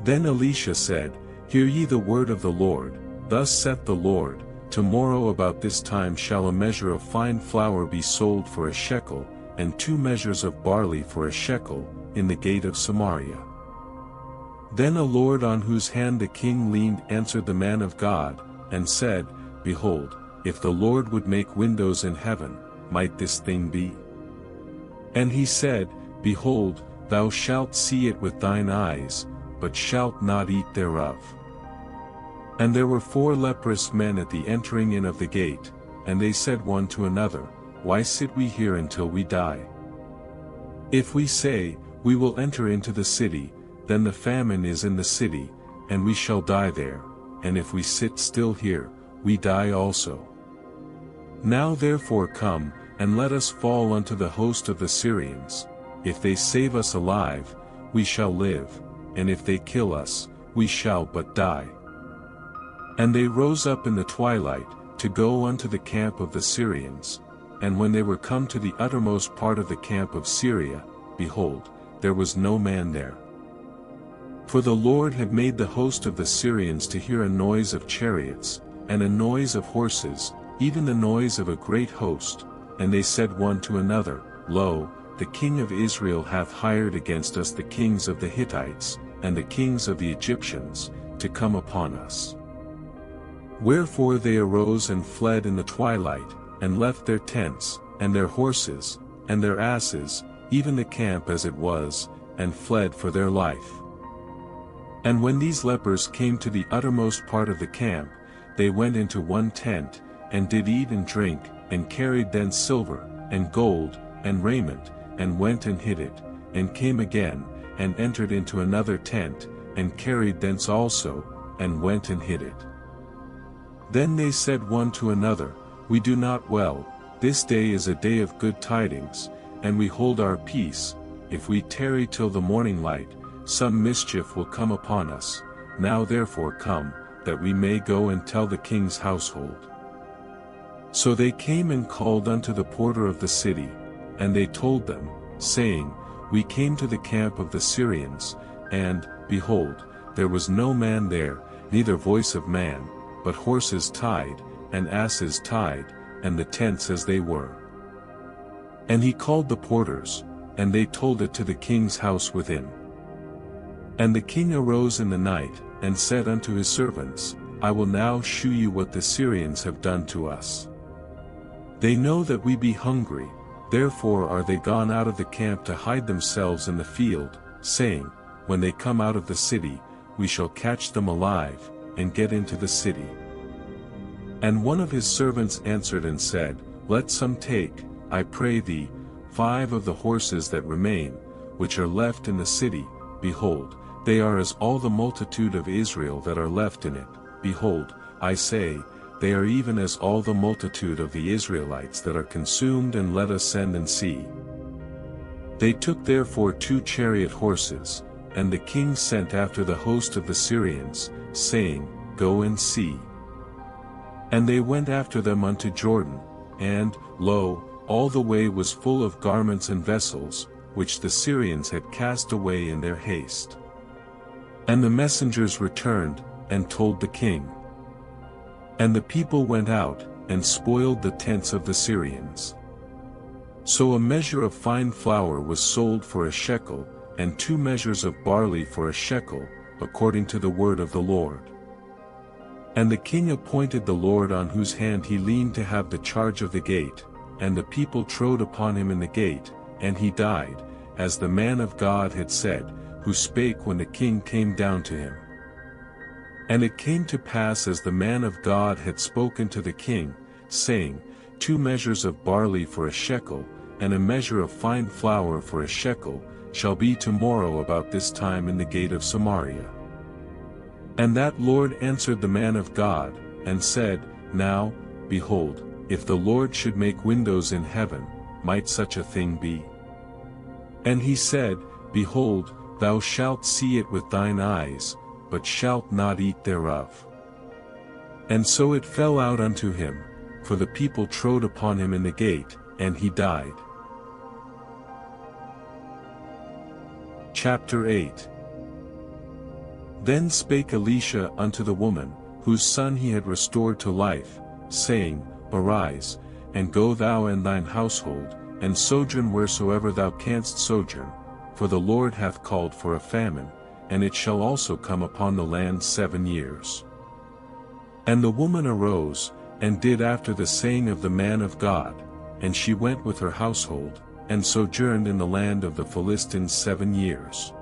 Then Elisha said, Hear ye the word of the Lord. Thus saith the Lord, Tomorrow about this time shall a measure of fine flour be sold for a shekel, and 2 measures of barley for a shekel, in the gate of Samaria. Then a lord on whose hand the king leaned answered the man of God, and said, Behold, if the Lord would make windows in heaven, might this thing be? And he said, Behold, thou shalt see it with thine eyes, but shalt not eat thereof. And there were 4 leprous men at the entering in of the gate, and they said one to another, Why sit we here until we die? If we say, We will enter into the city, then the famine is in the city, and we shall die there, and if we sit still here, we die also. Now therefore come, and let us fall unto the host of the Syrians. If they save us alive, we shall live, and if they kill us, we shall but die. And they rose up in the twilight, to go unto the camp of the Syrians, and when they were come to the uttermost part of the camp of Syria, behold, there was no man there. For the Lord had made the host of the Syrians to hear a noise of chariots, and a noise of horses, even the noise of a great host, and they said one to another, Lo, the king of Israel hath hired against us the kings of the Hittites, and the kings of the Egyptians, to come upon us. Wherefore they arose and fled in the twilight, and left their tents, and their horses, and their asses, even the camp as it was, and fled for their life. And when these lepers came to the uttermost part of the camp, they went into one tent, and did eat and drink, and carried thence silver, and gold, and raiment, and went and hid it, and came again, and entered into another tent, and carried thence also, and went and hid it. Then they said one to another, We do not well, this day is a day of good tidings, and we hold our peace. If we tarry till the morning light, some mischief will come upon us. Now therefore come, that we may go and tell the king's household. So they came and called unto the porter of the city, and they told them, saying, We came to the camp of the Syrians, and, behold, there was no man there, neither voice of man, but horses tied, and asses tied, and the tents as they were. And he called the porters, and they told it to the king's house within. And the king arose in the night, and said unto his servants, I will now shew you what the Syrians have done to us. They know that we be hungry, therefore are they gone out of the camp to hide themselves in the field, saying, When they come out of the city, we shall catch them alive, and get into the city. And one of his servants answered and said, Let some take, I pray thee, 5 of the horses that remain, which are left in the city, behold, they are as all the multitude of Israel that are left in it, behold, I say, they are even as all the multitude of the Israelites that are consumed, and let us send and see. They took therefore 2 chariot horses, and the king sent after the host of the Syrians, saying, Go and see. And they went after them unto Jordan, and, lo, all the way was full of garments and vessels, which the Syrians had cast away in their haste. And the messengers returned, and told the king. And the people went out, and spoiled the tents of the Syrians. So a measure of fine flour was sold for a shekel, and 2 measures of barley for a shekel, according to the word of the Lord. And the king appointed the Lord on whose hand he leaned to have the charge of the gate, and the people trode upon him in the gate, and he died, as the man of God had said, who spake when the king came down to him. And it came to pass as the man of God had spoken to the king, saying, 2 measures of barley for a shekel, and a measure of fine flour for a shekel, shall be tomorrow about this time in the gate of Samaria. And that Lord answered the man of God, and said, Now, behold, if the Lord should make windows in heaven, might such a thing be? And he said, Behold, thou shalt see it with thine eyes, but shalt not eat thereof. And so it fell out unto him, for the people trode upon him in the gate, and he died. Chapter 8. Then spake Elisha unto the woman, whose son he had restored to life, saying, Arise, and go thou and thine household, and sojourn wheresoever thou canst sojourn, for the Lord hath called for a famine, and it shall also come upon the land 7 years. And the woman arose, and did after the saying of the man of God, and she went with her household, and sojourned in the land of the Philistines 7 years.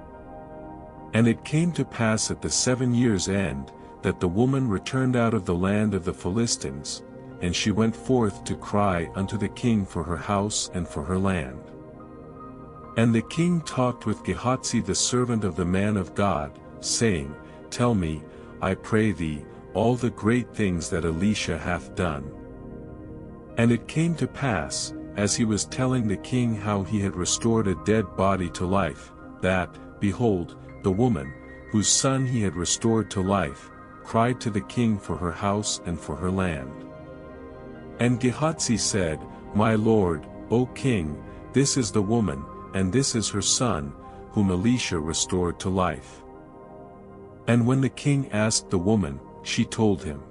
And it came to pass at the 7 years' end, that the woman returned out of the land of the Philistines, and she went forth to cry unto the king for her house and for her land. And the king talked with Gehazi the servant of the man of God, saying, Tell me, I pray thee, all the great things that Elisha hath done. And it came to pass, as he was telling the king how he had restored a dead body to life, that, behold, the woman, whose son he had restored to life, cried to the king for her house and for her land. And Gehazi said, My lord, O king, this is the woman, and this is her son, whom Elisha restored to life. And when the king asked the woman, she told him.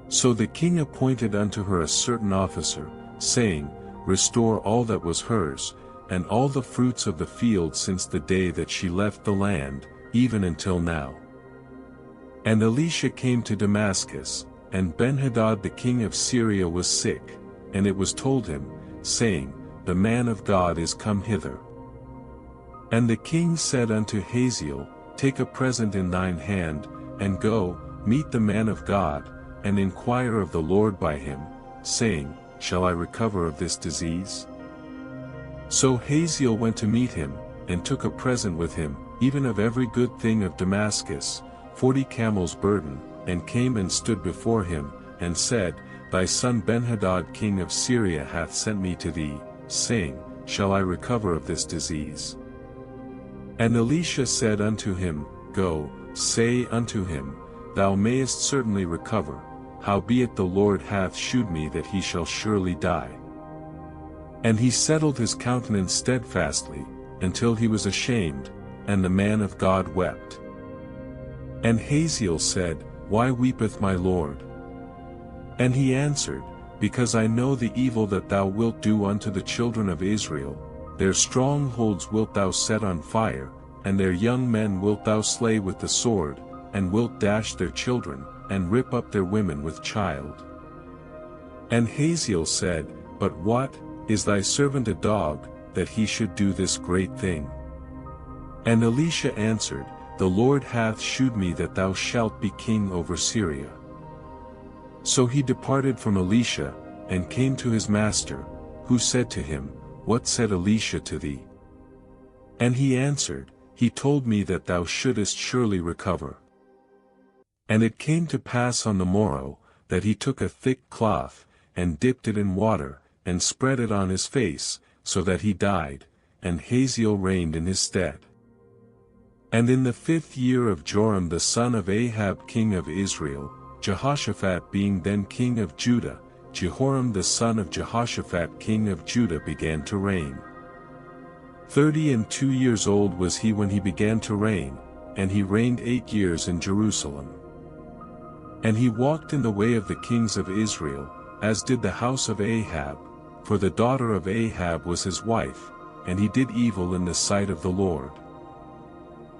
So the king appointed unto her a certain officer, saying, Restore all that was hers, and all the fruits of the field since the day that she left the land, even until now. And Elisha came to Damascus, and Benhadad the king of Syria was sick, and it was told him, saying, The man of God is come hither. And the king said unto Hazael, Take a present in thine hand, and go, meet the man of God, and inquire of the Lord by him, saying, Shall I recover of this disease? So Hazael went to meet him, and took a present with him, even of every good thing of Damascus, 40 camels' burden, and came and stood before him, and said, Thy son Benhadad king of Syria hath sent me to thee, saying, Shall I recover of this disease? And Elisha said unto him, Go, say unto him, Thou mayest certainly recover, howbeit the Lord hath shewed me that he shall surely die. And he settled his countenance steadfastly, until he was ashamed, and the man of God wept. And Hazael said, Why weepeth my lord? And he answered, Because I know the evil that thou wilt do unto the children of Israel, their strongholds wilt thou set on fire, and their young men wilt thou slay with the sword, and wilt dash their children, and rip up their women with child. And Hazael said, But what, is thy servant a dog, that he should do this great thing? And Elisha answered, The Lord hath shewed me that thou shalt be king over Syria. So he departed from Elisha, and came to his master, who said to him, What said Elisha to thee? And he answered, He told me that thou shouldest surely recover. And it came to pass on the morrow, that he took a thick cloth, and dipped it in water, and spread it on his face, so that he died, and Hazael reigned in his stead. And in the 5th year of Joram the son of Ahab king of Israel, Jehoshaphat being then king of Judah, Jehoram the son of Jehoshaphat king of Judah began to reign. 32 years old was he when he began to reign, and he reigned 8 years in Jerusalem. And he walked in the way of the kings of Israel, as did the house of Ahab, for the daughter of Ahab was his wife, and he did evil in the sight of the Lord.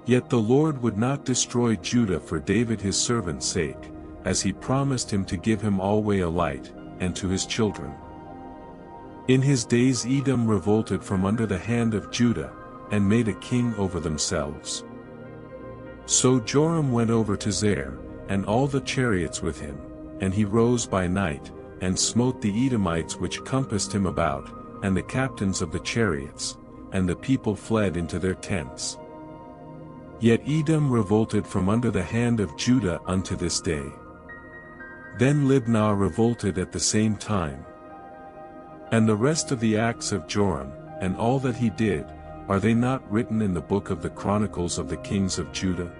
Yet the Lord would not destroy Judah for David his servant's sake, as he promised him to give him alway a light, and to his children. In his days Edom revolted from under the hand of Judah, and made a king over themselves. So Joram went over to Zair, and all the chariots with him, and he rose by night, and smote the Edomites which compassed him about, and the captains of the chariots, and the people fled into their tents. Yet Edom revolted from under the hand of Judah unto this day. Then Libnah revolted at the same time. And the rest of the acts of Joram, and all that he did, are they not written in the book of the Chronicles of the kings of Judah?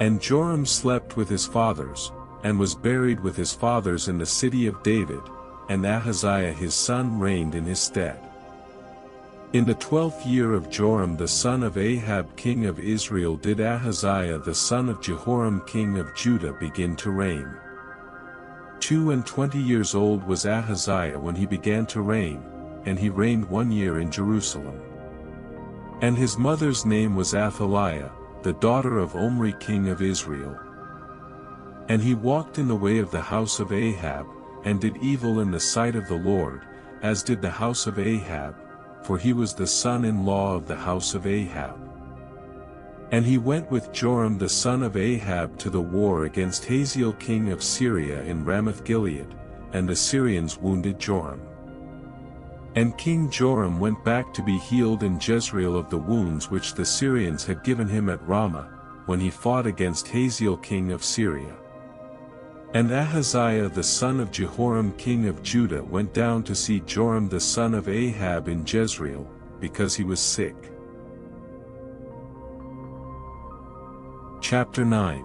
And Joram slept with his fathers, and was buried with his fathers in the city of David, and Ahaziah his son reigned in his stead. In the 12th year of Joram the son of Ahab king of Israel did Ahaziah the son of Jehoram king of Judah begin to reign. 22 years old was Ahaziah when he began to reign, and he reigned 1 year in Jerusalem. And his mother's name was Athaliah, the daughter of Omri king of Israel. And he walked in the way of the house of Ahab, and did evil in the sight of the Lord, as did the house of Ahab, for he was the son-in-law of the house of Ahab. And he went with Joram the son of Ahab to the war against Hazael king of Syria in Ramoth-Gilead, and the Syrians wounded Joram. And King Joram went back to be healed in Jezreel of the wounds which the Syrians had given him at Ramah, when he fought against Hazael king of Syria. And Ahaziah the son of Jehoram king of Judah went down to see Joram the son of Ahab in Jezreel, because he was sick. Chapter 9.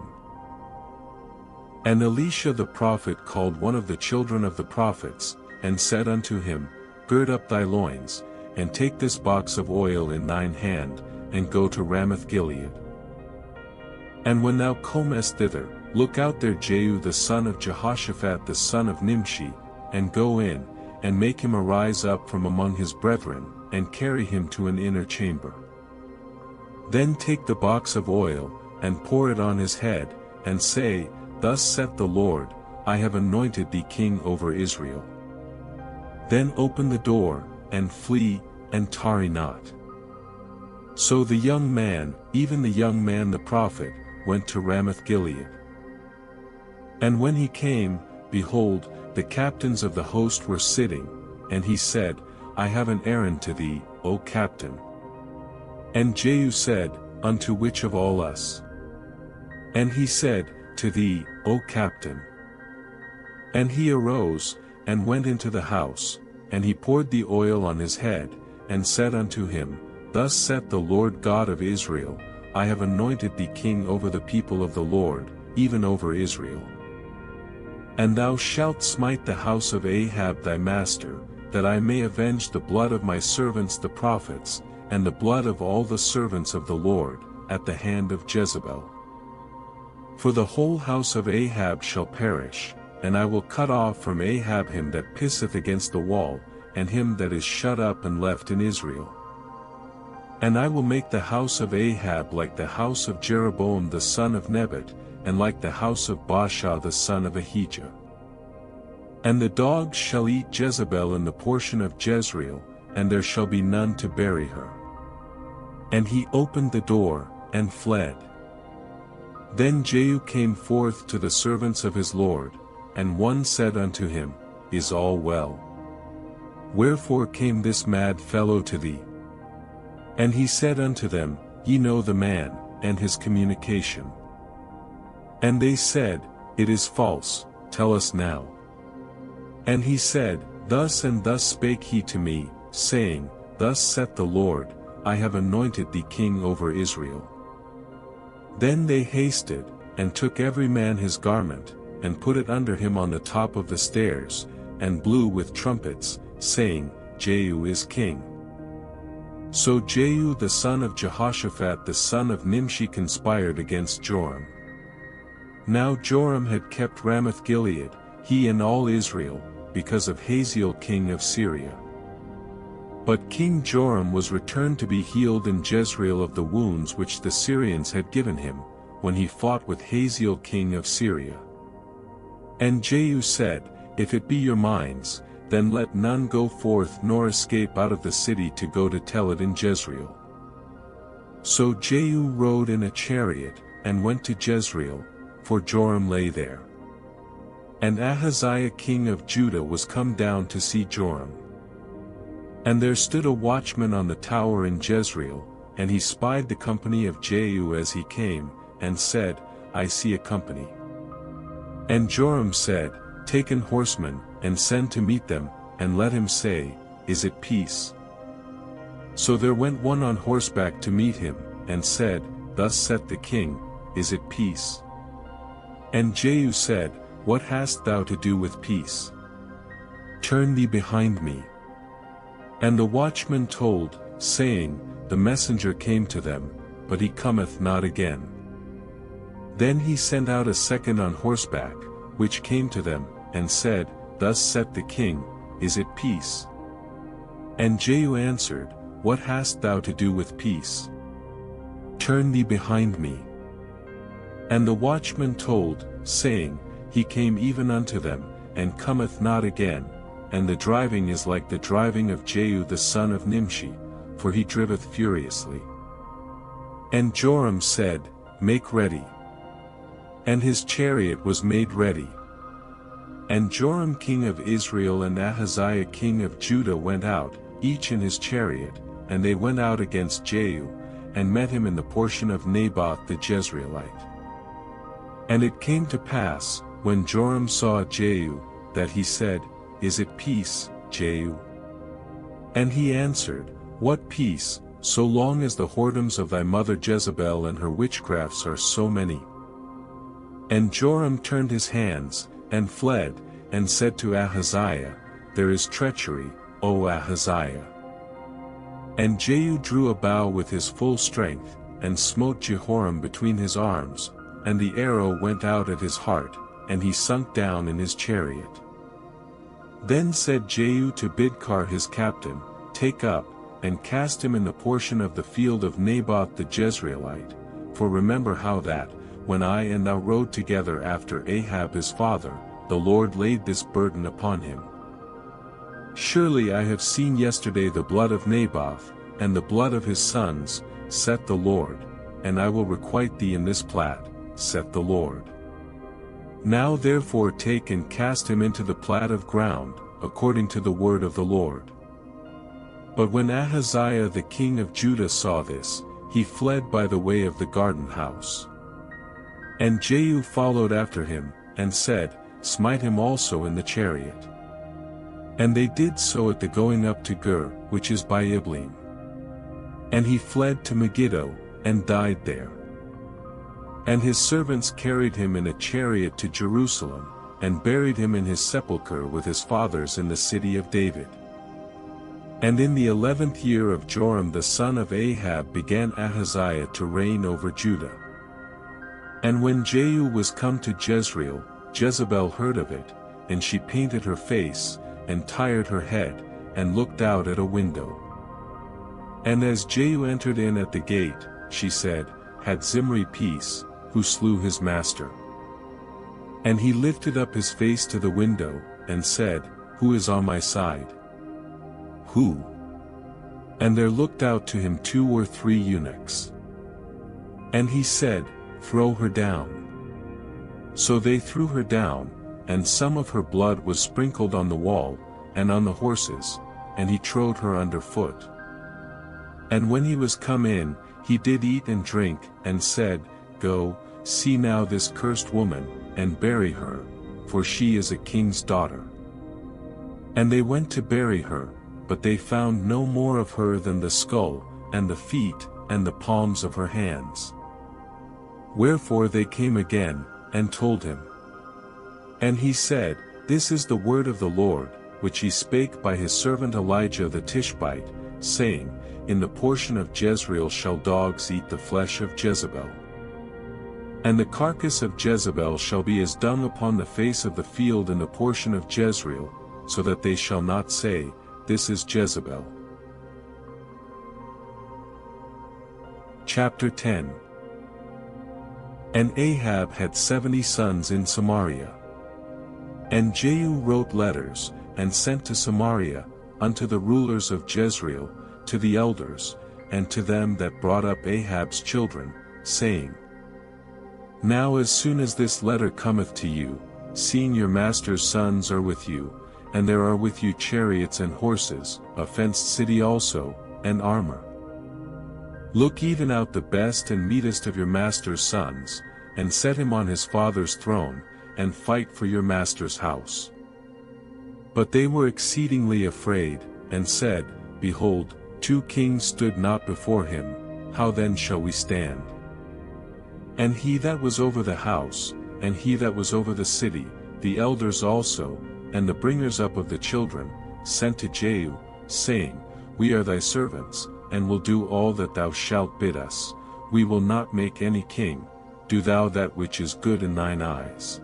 And Elisha the prophet called one of the children of the prophets, and said unto him, Gird up thy loins, and take this box of oil in thine hand, and go to Ramoth-Gilead. And when thou comest thither, look out there Jehu the son of Jehoshaphat the son of Nimshi, and go in, and make him arise up from among his brethren, and carry him to an inner chamber. Then take the box of oil, and pour it on his head, and say, Thus saith the Lord, I have anointed thee king over Israel. Then open the door, and flee, and tarry not. So the young man, even the young man the prophet, went to Ramoth-Gilead. And when he came, behold, the captains of the host were sitting, and he said, I have an errand to thee, O captain. And Jehu said, Unto which of all us? And he said, To thee, O captain. And he arose, and went into the house, and he poured the oil on his head, and said unto him, Thus saith the Lord God of Israel, I have anointed thee king over the people of the Lord, even over Israel. And thou shalt smite the house of Ahab thy master, that I may avenge the blood of my servants the prophets, and the blood of all the servants of the Lord, at the hand of Jezebel. For the whole house of Ahab shall perish, and I will cut off from Ahab him that pisseth against the wall, and him that is shut up and left in Israel. And I will make the house of Ahab like the house of Jeroboam the son of Nebat, and like the house of Baasha the son of Ahijah. And the dogs shall eat Jezebel in the portion of Jezreel, and there shall be none to bury her. And he opened the door, and fled. Then Jehu came forth to the servants of his lord, and one said unto him, Is all well? Wherefore came this mad fellow to thee? And he said unto them, Ye know the man, and his communication. And they said, It is false, tell us now. And he said, Thus and thus spake he to me, saying, Thus saith the Lord, I have anointed thee king over Israel. Then they hasted, and took every man his garment, and put it under him on the top of the stairs, and blew with trumpets, saying, Jehu is king. So Jehu the son of Jehoshaphat the son of Nimshi conspired against Joram. Now Joram had kept Ramoth-Gilead, he and all Israel, because of Hazael king of Syria. But King Joram was returned to be healed in Jezreel of the wounds which the Syrians had given him, when he fought with Hazael king of Syria. And Jehu said, If it be your minds, then let none go forth nor escape out of the city to go to tell it in Jezreel. So Jehu rode in a chariot, and went to Jezreel, for Joram lay there. And Ahaziah king of Judah was come down to see Joram. And there stood a watchman on the tower in Jezreel, and he spied the company of Jehu as he came, and said, I see a company. And Joram said, Take an horseman, and send to meet them, and let him say, Is it peace? So there went one on horseback to meet him, and said, Thus saith the king, Is it peace? And Jehu said, What hast thou to do with peace? Turn thee behind me. And the watchman told, saying, The messenger came to them, but he cometh not again. Then he sent out a second on horseback, which came to them, and said, Thus saith the king, Is it peace? And Jehu answered, What hast thou to do with peace? Turn thee behind me. And the watchman told, saying, He came even unto them, and cometh not again, and the driving is like the driving of Jehu the son of Nimshi, for he driveth furiously. And Joram said, Make ready. And his chariot was made ready. And Joram king of Israel and Ahaziah king of Judah went out, each in his chariot, and they went out against Jehu, and met him in the portion of Naboth the Jezreelite. And it came to pass, when Joram saw Jehu, that he said, Is it peace, Jehu? And he answered, What peace, so long as the whoredoms of thy mother Jezebel and her witchcrafts are so many? And Joram turned his hands, and fled, and said to Ahaziah, There is treachery, O Ahaziah. And Jehu drew a bow with his full strength, and smote Jehoram between his arms, and the arrow went out at his heart, and he sunk down in his chariot. Then said Jehu to Bidkar his captain, Take up, and cast him in the portion of the field of Naboth the Jezreelite, for remember how that, when I and thou rode together after Ahab his father, the Lord laid this burden upon him. Surely I have seen yesterday the blood of Naboth, and the blood of his sons, saith the Lord, and I will requite thee in this plat, saith the Lord. Now therefore take and cast him into the plat of ground, according to the word of the Lord. But when Ahaziah the king of Judah saw this, he fled by the way of the garden house. And Jehu followed after him, and said, Smite him also in the chariot. And they did so at the going up to Gur, which is by Ibleam. And he fled to Megiddo, and died there. And his servants carried him in a chariot to Jerusalem, and buried him in his sepulchre with his fathers in the city of David. And in the 11th year of Joram the son of Ahab began Ahaziah to reign over Judah. And when Jehu was come to Jezreel, Jezebel heard of it, and she painted her face, and tired her head, and looked out at a window. And as Jehu entered in at the gate, she said, Had Zimri peace, who slew his master? And he lifted up his face to the window, and said, Who is on my side? Who? And there looked out to him 2 or 3 eunuchs. And he said, Throw her down. So they threw her down, and some of her blood was sprinkled on the wall, and on the horses, and he trode her under foot. And when he was come in, he did eat and drink, and said, Go, see now this cursed woman, and bury her, for she is a king's daughter. And they went to bury her, but they found no more of her than the skull, and the feet, and the palms of her hands. Wherefore they came again, and told him. And he said, This is the word of the Lord, which he spake by his servant Elijah the Tishbite, saying, In the portion of Jezreel shall dogs eat the flesh of Jezebel. And the carcass of Jezebel shall be as dung upon the face of the field in the portion of Jezreel, so that they shall not say, This is Jezebel. Chapter 10. And Ahab had 70 sons in Samaria. And Jehu wrote letters, and sent to Samaria, unto the rulers of Jezreel, to the elders, and to them that brought up Ahab's children, saying, Now as soon as this letter cometh to you, seeing your master's sons are with you, and there are with you chariots and horses, a fenced city also, and armor. Look even out the best and meetest of your master's sons, and set him on his father's throne, and fight for your master's house. But they were exceedingly afraid, and said, Behold, 2 kings stood not before him, how then shall we stand? And he that was over the house, and he that was over the city, the elders also, and the bringers up of the children, sent to Jehu, saying, We are thy servants, and will do all that thou shalt bid us. We will not make any king. Do thou that which is good in thine eyes.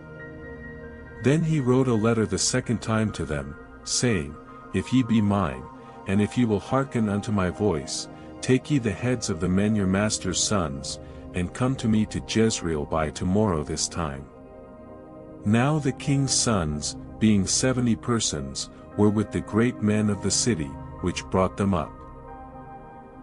Then he wrote a letter the second time to them, saying, If ye be mine, and if ye will hearken unto my voice, take ye the heads of the men your master's sons, and come to me to Jezreel by tomorrow this time. Now the king's sons, being 70 persons, were with the great men of the city, which brought them up.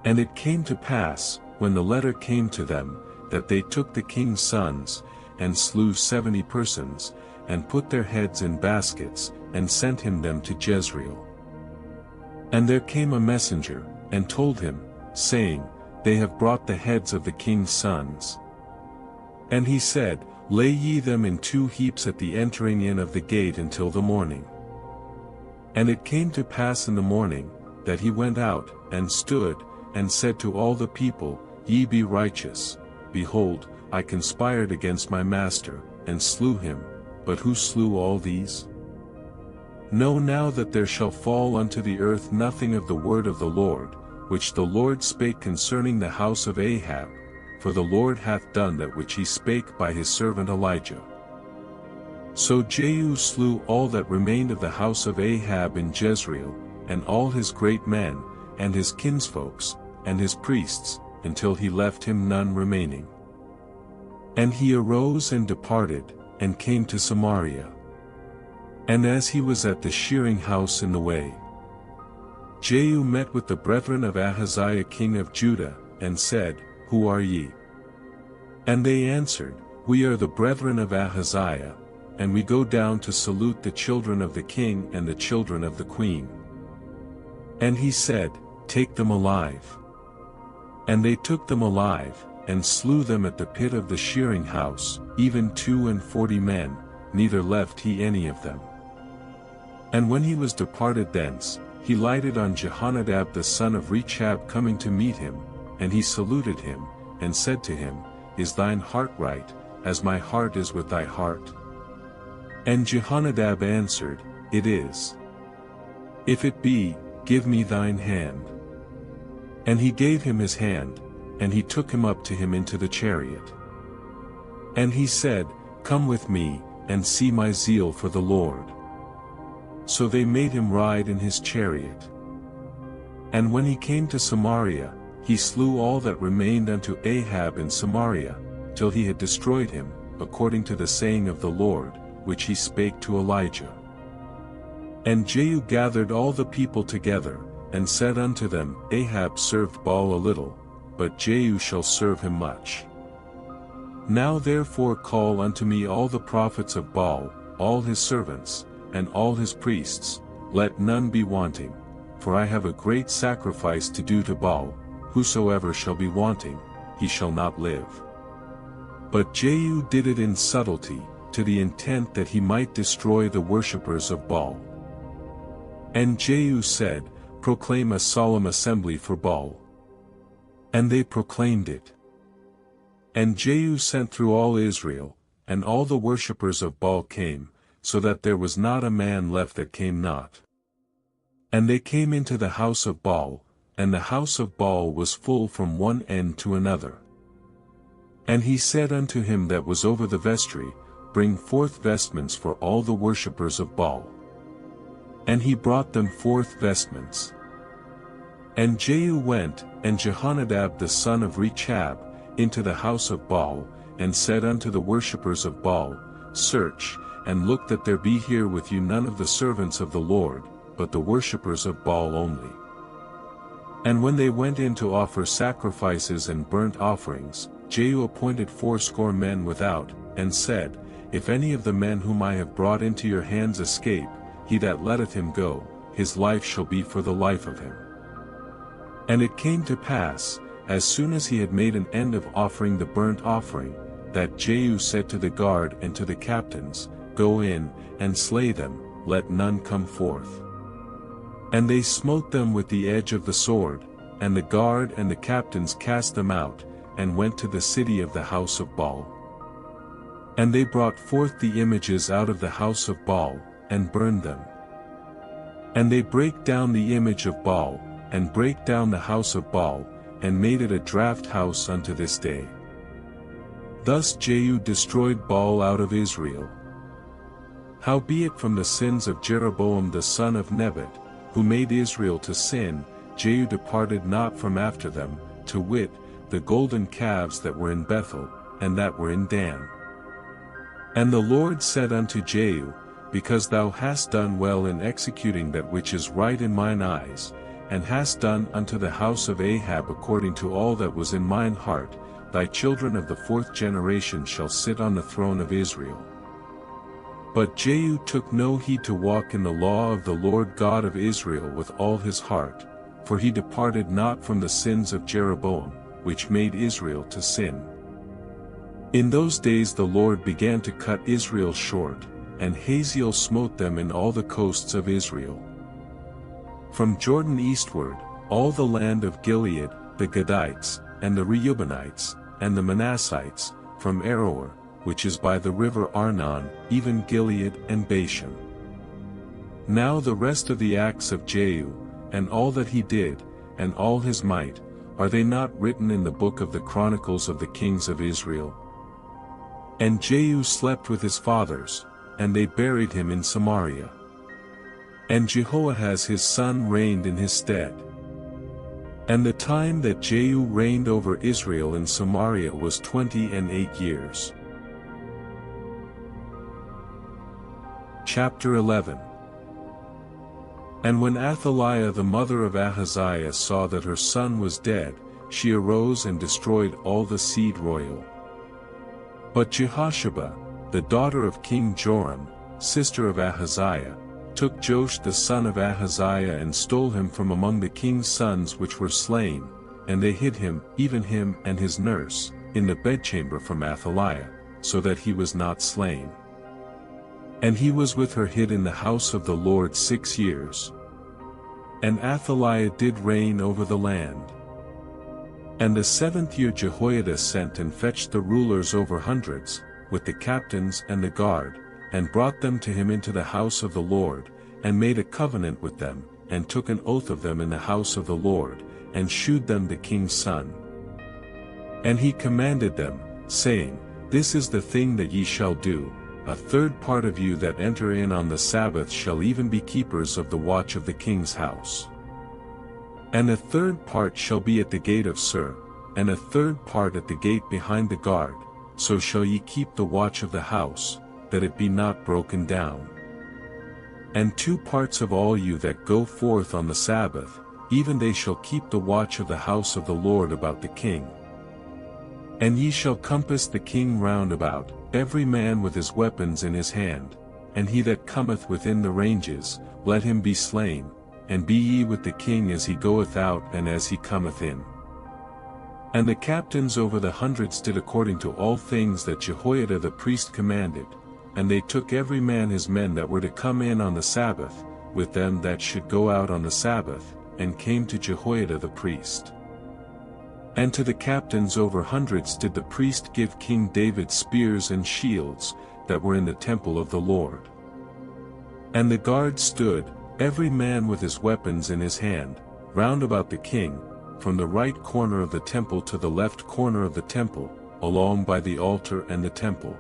And it came to pass, when the letter came to them, that they took the king's sons, and slew 70 persons, and put their heads in baskets, and sent him them to Jezreel. And there came a messenger, and told him, saying, They have brought the heads of the king's sons. And he said, Lay ye them in 2 heaps at the entering in of the gate until the morning. And it came to pass in the morning, that he went out, and stood, and said to all the people, Ye be righteous. Behold, I conspired against my master, and slew him. But who slew all these? Know now that there shall fall unto the earth nothing of the word of the Lord, which the Lord spake concerning the house of Ahab, for the Lord hath done that which he spake by his servant Elijah. So Jehu slew all that remained of the house of Ahab in Jezreel, and all his great men, and his kinsfolks, and his priests, until he left him none remaining. And he arose and departed, and came to Samaria. And as he was at the shearing house in the way, Jehu met with the brethren of Ahaziah king of Judah, and said, Who are ye? And they answered, We are the brethren of Ahaziah, and we go down to salute the children of the king and the children of the queen. And he said, Take them alive. And they took them alive, and slew them at the pit of the shearing house, even 42 men, neither left he any of them. And when he was departed thence, he lighted on Jehonadab the son of Rechab coming to meet him, and he saluted him, and said to him, Is thine heart right, as my heart is with thy heart? And Jehonadab answered, It is. If it be, give me thine hand. And he gave him his hand, and he took him up to him into the chariot. And he said, Come with me, and see my zeal for the Lord. So they made him ride in his chariot. And when he came to Samaria, he slew all that remained unto Ahab in Samaria, till he had destroyed him, according to the saying of the Lord, which he spake to Elijah. And Jehu gathered all the people together, and said unto them, Ahab served Baal a little, but Jehu shall serve him much. Now therefore call unto me all the prophets of Baal, all his servants, and all his priests, let none be wanting, for I have a great sacrifice to do to Baal, whosoever shall be wanting, he shall not live. But Jehu did it in subtlety, to the intent that he might destroy the worshippers of Baal. And Jehu said, Proclaim a solemn assembly for Baal. And they proclaimed it. And Jehu sent through all Israel, and all the worshippers of Baal came, so that there was not a man left that came not. And they came into the house of Baal, and the house of Baal was full from one end to another. And he said unto him that was over the vestry, Bring forth vestments for all the worshippers of Baal. And he brought them forth vestments. And Jehu went, and Jehonadab the son of Rechab, into the house of Baal, and said unto the worshippers of Baal, Search, and look that there be here with you none of the servants of the Lord, but the worshippers of Baal only. And when they went in to offer sacrifices and burnt offerings, Jehu appointed 80 men without, and said, If any of the men whom I have brought into your hands escape, he that letteth him go, his life shall be for the life of him. And it came to pass, as soon as he had made an end of offering the burnt offering, that Jehu said to the guard and to the captains, Go in, and slay them, let none come forth. And they smote them with the edge of the sword, and the guard and the captains cast them out, and went to the city of the house of Baal. And they brought forth the images out of the house of Baal, and burned them. And they brake down the image of Baal, and brake down the house of Baal, and made it a draught house unto this day. Thus Jehu destroyed Baal out of Israel. Howbeit from the sins of Jeroboam the son of Nebat, who made Israel to sin, Jehu departed not from after them, to wit, the golden calves that were in Bethel, and that were in Dan. And the Lord said unto Jehu, Because thou hast done well in executing that which is right in mine eyes, and hast done unto the house of Ahab according to all that was in mine heart, thy children of the 4th generation shall sit on the throne of Israel. But Jehu took no heed to walk in the law of the Lord God of Israel with all his heart, for he departed not from the sins of Jeroboam, which made Israel to sin. In those days the Lord began to cut Israel short, and Hazael smote them in all the coasts of Israel. From Jordan eastward, all the land of Gilead, the Gadites, and the Reubenites, and the Manassites, from Aroer, which is by the river Arnon, even Gilead and Bashan. Now the rest of the acts of Jehu, and all that he did, and all his might, are they not written in the book of the Chronicles of the kings of Israel? And Jehu slept with his fathers, and they buried him in Samaria. And Jehoahaz his son reigned in his stead. And the time that Jehu reigned over Israel in Samaria was 28 years. Chapter 11. And when Athaliah the mother of Ahaziah saw that her son was dead, she arose and destroyed all the seed royal. But Jehosheba, the daughter of King Joram, sister of Ahaziah, took Joash the son of Ahaziah and stole him from among the king's sons which were slain, and they hid him, even him and his nurse, in the bedchamber from Athaliah, so that he was not slain. And he was with her hid in the house of the Lord 6 years. And Athaliah did reign over the land. And the 7th year Jehoiada sent and fetched the rulers over hundreds, with the captains and the guard, and brought them to him into the house of the Lord, and made a covenant with them, and took an oath of them in the house of the Lord, and shewed them the king's son. And he commanded them, saying, This is the thing that ye shall do, a third part of you that enter in on the Sabbath shall even be keepers of the watch of the king's house. And a third part shall be at the gate of Sur, and a third part at the gate behind the guard, so shall ye keep the watch of the house, that it be not broken down. And 2 parts of all you that go forth on the Sabbath, even they shall keep the watch of the house of the Lord about the king. And ye shall compass the king round about, every man with his weapons in his hand, and he that cometh within the ranges, let him be slain, and be ye with the king as he goeth out and as he cometh in. And the captains over the hundreds did according to all things that Jehoiada the priest commanded, and they took every man his men that were to come in on the Sabbath, with them that should go out on the Sabbath, and came to Jehoiada the priest. And to the captains over hundreds did the priest give King David spears and shields, that were in the temple of the Lord. And the guard stood, every man with his weapons in his hand, round about the king, from the right corner of the temple to the left corner of the temple, along by the altar and the temple.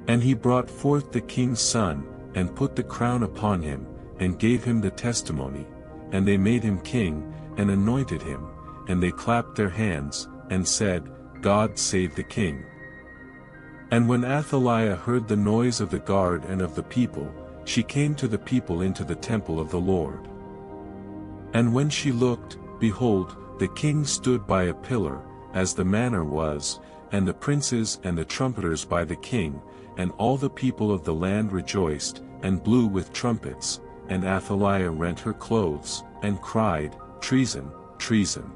And he brought forth the king's son, and put the crown upon him, and gave him the testimony, and they made him king, and anointed him, and they clapped their hands, and said, God save the king. And when Athaliah heard the noise of the guard and of the people, she came to the people into the temple of the Lord. And when she looked, behold, the king stood by a pillar, as the manner was, and the princes and the trumpeters by the king, and all the people of the land rejoiced, and blew with trumpets, and Athaliah rent her clothes, and cried, Treason, treason.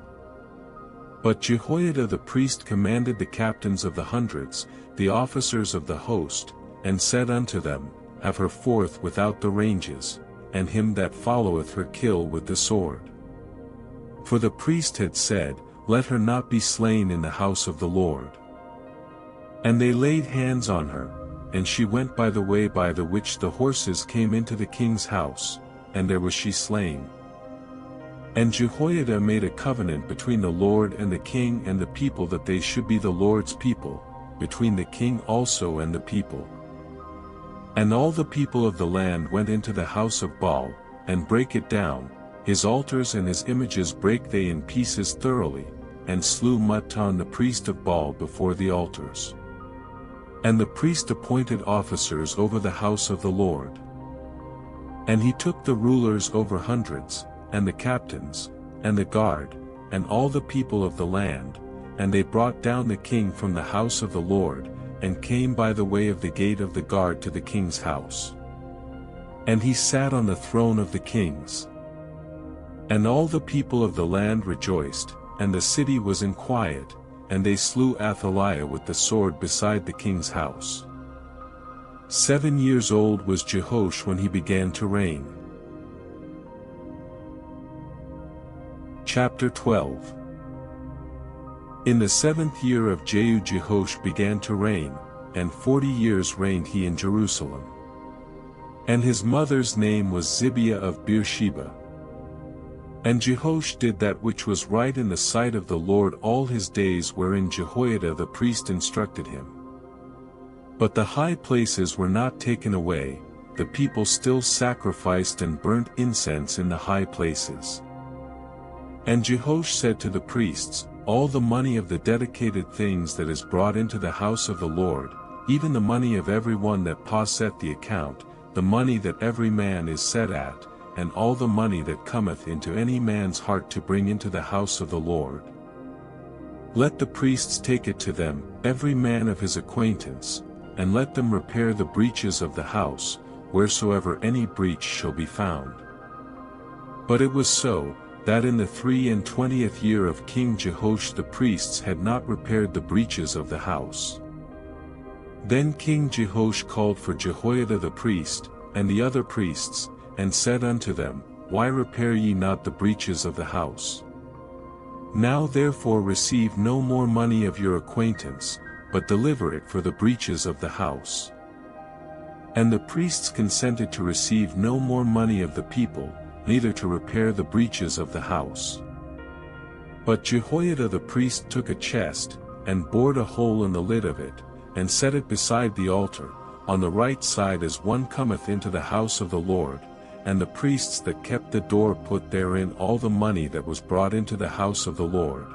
But Jehoiada the priest commanded the captains of the hundreds, the officers of the host, and said unto them, Have her forth without the ranges, and him that followeth her kill with the sword. For the priest had said, Let her not be slain in the house of the Lord. And they laid hands on her, and she went by the way by the which the horses came into the king's house, and there was she slain. And Jehoiada made a covenant between the Lord and the king and the people that they should be the Lord's people, between the king also and the people. And all the people of the land went into the house of Baal, and brake it down, his altars and his images brake they in pieces thoroughly, and slew Mattan the priest of Baal before the altars. And the priest appointed officers over the house of the Lord. And he took the rulers over hundreds, and the captains, and the guard, and all the people of the land, and they brought down the king from the house of the Lord, and came by the way of the gate of the guard to the king's house. And he sat on the throne of the kings. And all the people of the land rejoiced, and the city was in quiet, and they slew Athaliah with the sword beside the king's house. 7 years old was Jehoash when he began to reign. Chapter 12. In the 7th year of Jehu Jehoash began to reign, and 40 years reigned he in Jerusalem. And his mother's name was Zibiah of Beersheba. And Jehoash did that which was right in the sight of the Lord all his days wherein Jehoiada the priest instructed him. But the high places were not taken away, the people still sacrificed and burnt incense in the high places. And Jehoash said to the priests, All the money of the dedicated things that is brought into the house of the Lord, even the money of every one that passeth the account, the money that every man is set at, and all the money that cometh into any man's heart to bring into the house of the Lord. Let the priests take it to them, every man of his acquaintance, and let them repair the breaches of the house, wheresoever any breach shall be found. But it was so, that in the 23 year of King Jehoash the priests had not repaired the breaches of the house. Then King Jehoash called for Jehoiada the priest, and the other priests, and said unto them, Why repair ye not the breaches of the house? Now therefore receive no more money of your acquaintance, but deliver it for the breaches of the house. And the priests consented to receive no more money of the people, neither to repair the breaches of the house. But Jehoiada the priest took a chest, and bored a hole in the lid of it, and set it beside the altar, on the right side as one cometh into the house of the Lord, and the priests that kept the door put therein all the money that was brought into the house of the Lord.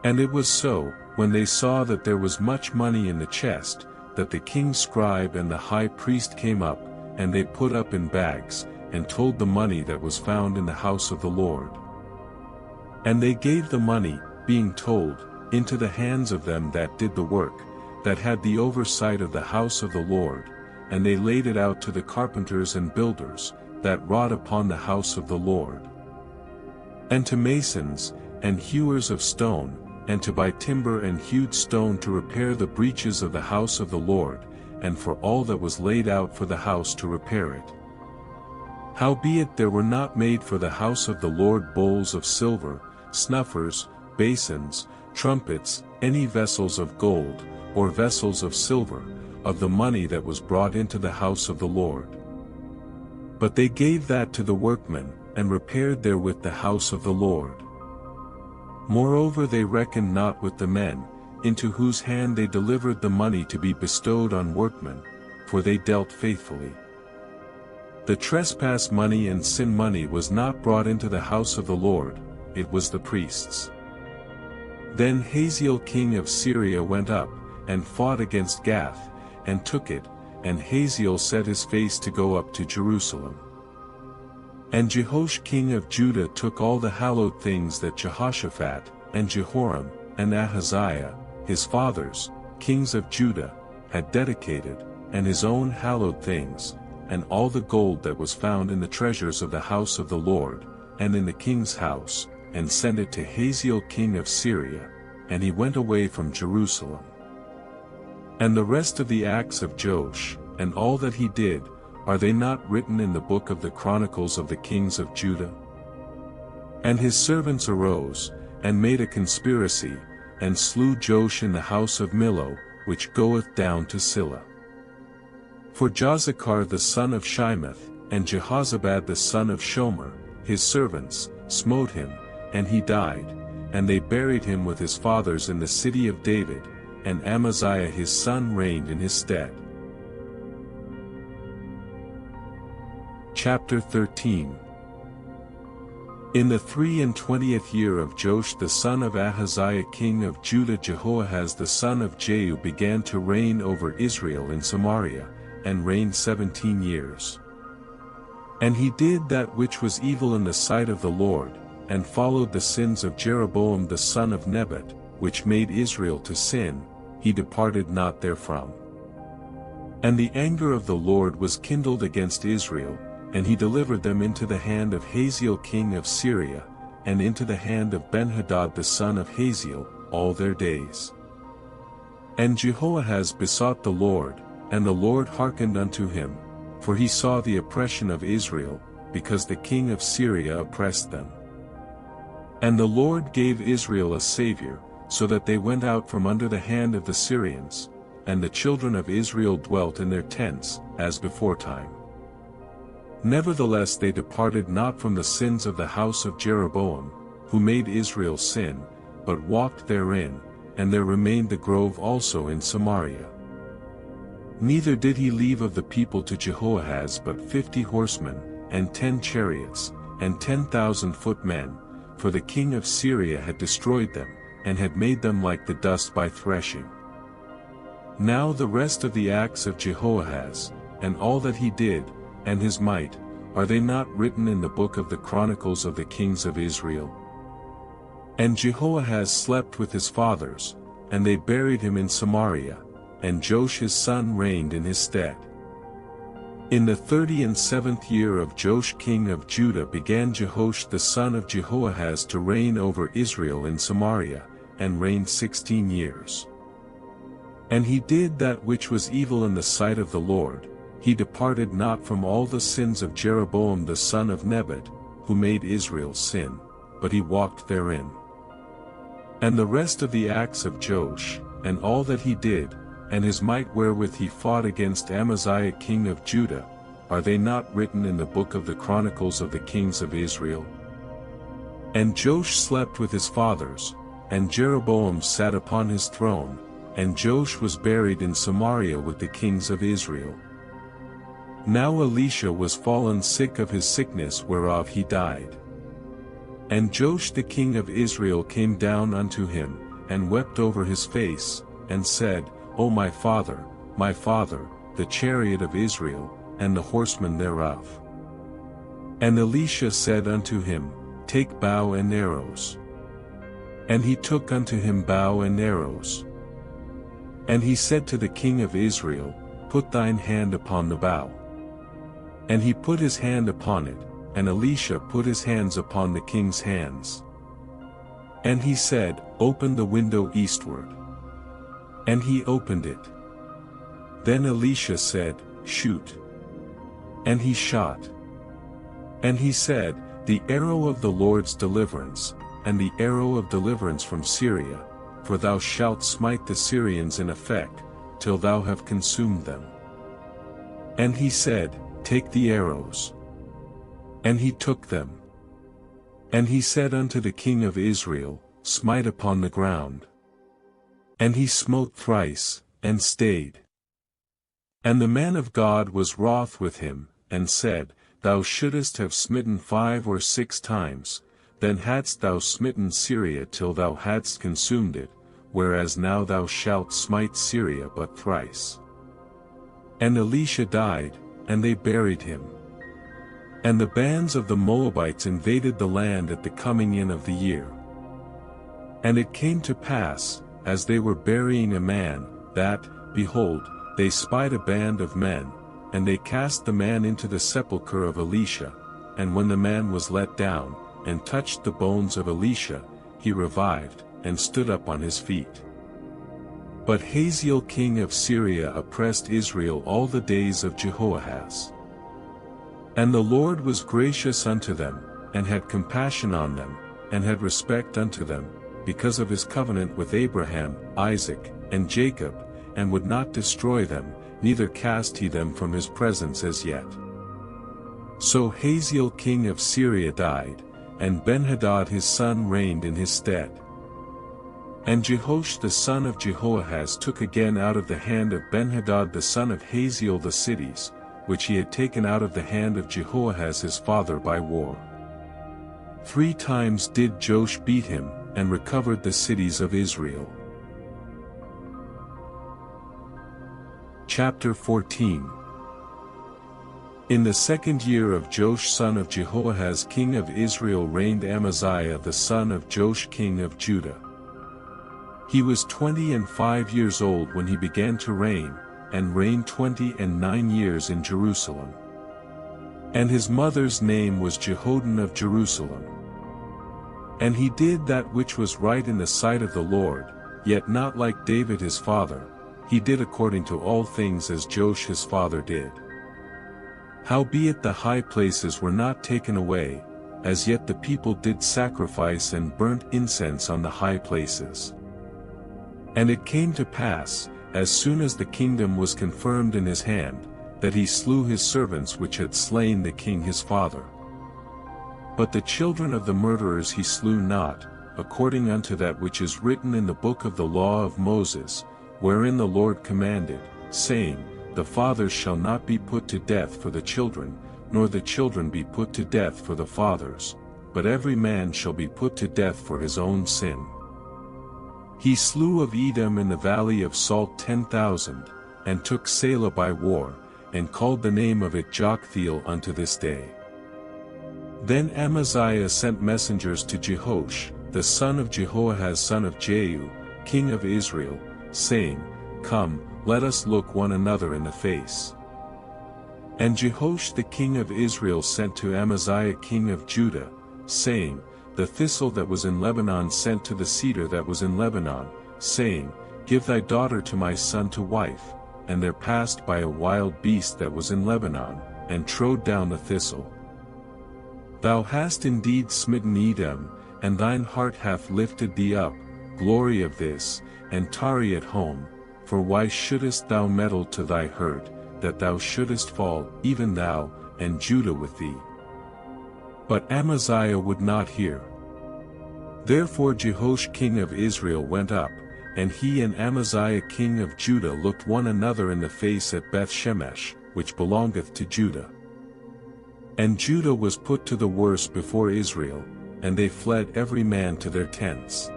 And it was so, when they saw that there was much money in the chest, that the king's scribe and the high priest came up, and they put up in bags, and told the money that was found in the house of the Lord. And they gave the money, being told, into the hands of them that did the work, that had the oversight of the house of the Lord, and they laid it out to the carpenters and builders, that wrought upon the house of the Lord, and to masons, and hewers of stone, and to buy timber and hewed stone to repair the breaches of the house of the Lord, and for all that was laid out for the house to repair it. Howbeit there were not made for the house of the Lord bowls of silver, snuffers, basins, trumpets, any vessels of gold, or vessels of silver, of the money that was brought into the house of the Lord. But they gave that to the workmen, and repaired therewith the house of the Lord. Moreover they reckoned not with the men, into whose hand they delivered the money to be bestowed on workmen, for they dealt faithfully. The trespass money and sin money was not brought into the house of the Lord, it was the priests. Then Hazael king of Syria went up, and fought against Gath, and took it, and Hazael set his face to go up to Jerusalem. And Jehoash king of Judah took all the hallowed things that Jehoshaphat, and Jehoram, and Ahaziah, his fathers, kings of Judah, had dedicated, and his own hallowed things, and all the gold that was found in the treasures of the house of the Lord, and in the king's house, and sent it to Hazael king of Syria, and he went away from Jerusalem. And the rest of the acts of Joash, and all that he did, are they not written in the book of the Chronicles of the kings of Judah? And his servants arose, and made a conspiracy, and slew Joash in the house of Millo, which goeth down to Silla. For Jozachar the son of Shimeth, and Jehozabad the son of Shomer, his servants, smote him, and he died, and they buried him with his fathers in the city of David, and Amaziah his son reigned in his stead. Chapter 13. In the 23rd year of Joash the son of Ahaziah king of Judah, Jehoahaz the son of Jehu began to reign over Israel in Samaria, and reigned 17 years. And he did that which was evil in the sight of the Lord, and followed the sins of Jeroboam the son of Nebat, which made Israel to sin, he departed not therefrom. And the anger of the Lord was kindled against Israel, and he delivered them into the hand of Hazael king of Syria, and into the hand of Benhadad the son of Hazael, all their days. And Jehoahaz besought the Lord, and the Lord hearkened unto him, for he saw the oppression of Israel, because the king of Syria oppressed them. And the Lord gave Israel a Savior, so that they went out from under the hand of the Syrians, and the children of Israel dwelt in their tents, as beforetime. Nevertheless they departed not from the sins of the house of Jeroboam, who made Israel sin, but walked therein, and there remained the grove also in Samaria. Neither did he leave of the people to Jehoahaz but 50 horsemen, and 10 chariots, and 10,000 footmen, for the king of Syria had destroyed them, and had made them like the dust by threshing. Now the rest of the acts of Jehoahaz, and all that he did, and his might, are they not written in the book of the Chronicles of the kings of Israel? And Jehoahaz slept with his fathers, and they buried him in Samaria, and Joash his son reigned in his stead. In the 37th year of Joash king of Judah began Jehoash the son of Jehoahaz to reign over Israel in Samaria, and reigned 16 years. And he did that which was evil in the sight of the Lord, he departed not from all the sins of Jeroboam the son of Nebat, who made Israel sin, but he walked therein. And the rest of the acts of Joash, and all that he did, and his might wherewith he fought against Amaziah king of Judah, are they not written in the book of the Chronicles of the kings of Israel? And Joash slept with his fathers, and Jeroboam sat upon his throne, and Joash was buried in Samaria with the kings of Israel. Now Elisha was fallen sick of his sickness whereof he died. And Joash the king of Israel came down unto him, and wept over his face, and said, O my father, the chariot of Israel, and the horsemen thereof. And Elisha said unto him, Take bow and arrows. And he took unto him bow and arrows. And he said to the king of Israel, Put thine hand upon the bow. And he put his hand upon it, and Elisha put his hands upon the king's hands. And he said, Open the window eastward. And he opened it. Then Elisha said, Shoot. And he shot. And he said, The arrow of the Lord's deliverance, and the arrow of deliverance from Syria, for thou shalt smite the Syrians in effect, till thou have consumed them. And he said, Take the arrows. And he took them. And he said unto the king of Israel, Smite upon the ground. And he smote thrice, and stayed. And the man of God was wroth with him, and said, Thou shouldest have smitten 5 or 6 times, then hadst thou smitten Syria till thou hadst consumed it, whereas now thou shalt smite Syria but thrice. And Elisha died, and they buried him. And the bands of the Moabites invaded the land at the coming in of the year. And it came to pass, as they were burying a man, that, behold, they spied a band of men, and they cast the man into the sepulchre of Elisha, and when the man was let down, and touched the bones of Elisha, he revived, and stood up on his feet. But Hazael king of Syria oppressed Israel all the days of Jehoahaz. And the Lord was gracious unto them, and had compassion on them, and had respect unto them, because of his covenant with Abraham, Isaac, and Jacob, and would not destroy them, neither cast he them from his presence as yet. So Hazael king of Syria died, and Benhadad his son reigned in his stead. And Jehoash the son of Jehoahaz took again out of the hand of Benhadad the son of Hazael the cities, which he had taken out of the hand of Jehoahaz his father by war. 3 times did Joash beat him, and recovered the cities of Israel. Chapter 14. In the 2nd year of Joash son of Jehoahaz king of Israel reigned Amaziah the son of Joash king of Judah. He was 25 years old when he began to reign, and reigned 29 years in Jerusalem. And his mother's name was Jehoaddan of Jerusalem. And he did that which was right in the sight of the Lord, yet not like David his father, he did according to all things as Joash his father did. Howbeit the high places were not taken away, as yet the people did sacrifice and burnt incense on the high places. And it came to pass, as soon as the kingdom was confirmed in his hand, that he slew his servants which had slain the king his father. But the children of the murderers he slew not, according unto that which is written in the book of the law of Moses, wherein the Lord commanded, saying, The fathers shall not be put to death for the children, nor the children be put to death for the fathers, but every man shall be put to death for his own sin. He slew of Edom in the valley of Salt 10,000, and took Selah by war, and called the name of it Joktheel unto this day. Then Amaziah sent messengers to Jehoash, the son of Jehoahaz son of Jehu, king of Israel, saying, Come, let us look one another in the face. And Jehoash the king of Israel sent to Amaziah king of Judah, saying, The thistle that was in Lebanon sent to the cedar that was in Lebanon, saying, Give thy daughter to my son to wife. And there passed by a wild beast that was in Lebanon, and trode down the thistle. Thou hast indeed smitten Edom, and thine heart hath lifted thee up, glory of this, and tarry at home, for why shouldest thou meddle to thy hurt, that thou shouldest fall, even thou, and Judah with thee? But Amaziah would not hear. Therefore Jehoash king of Israel went up, and he and Amaziah king of Judah looked one another in the face at Beth-shemesh, which belongeth to Judah. And Judah was put to the worse before Israel, and they fled every man to their tents.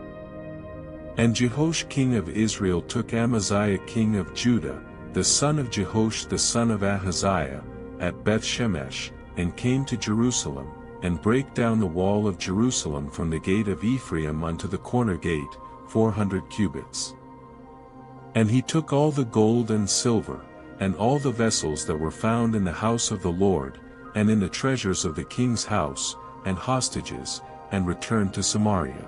And Jehosh king of Israel took Amaziah king of Judah, the son of Jehosh the son of Ahaziah, at Beth-shemesh, and came to Jerusalem, and brake down the wall of Jerusalem from the gate of Ephraim unto the corner gate, 400 cubits. And he took all the gold and silver, and all the vessels that were found in the house of the Lord, and in the treasures of the king's house, and hostages, and returned to Samaria.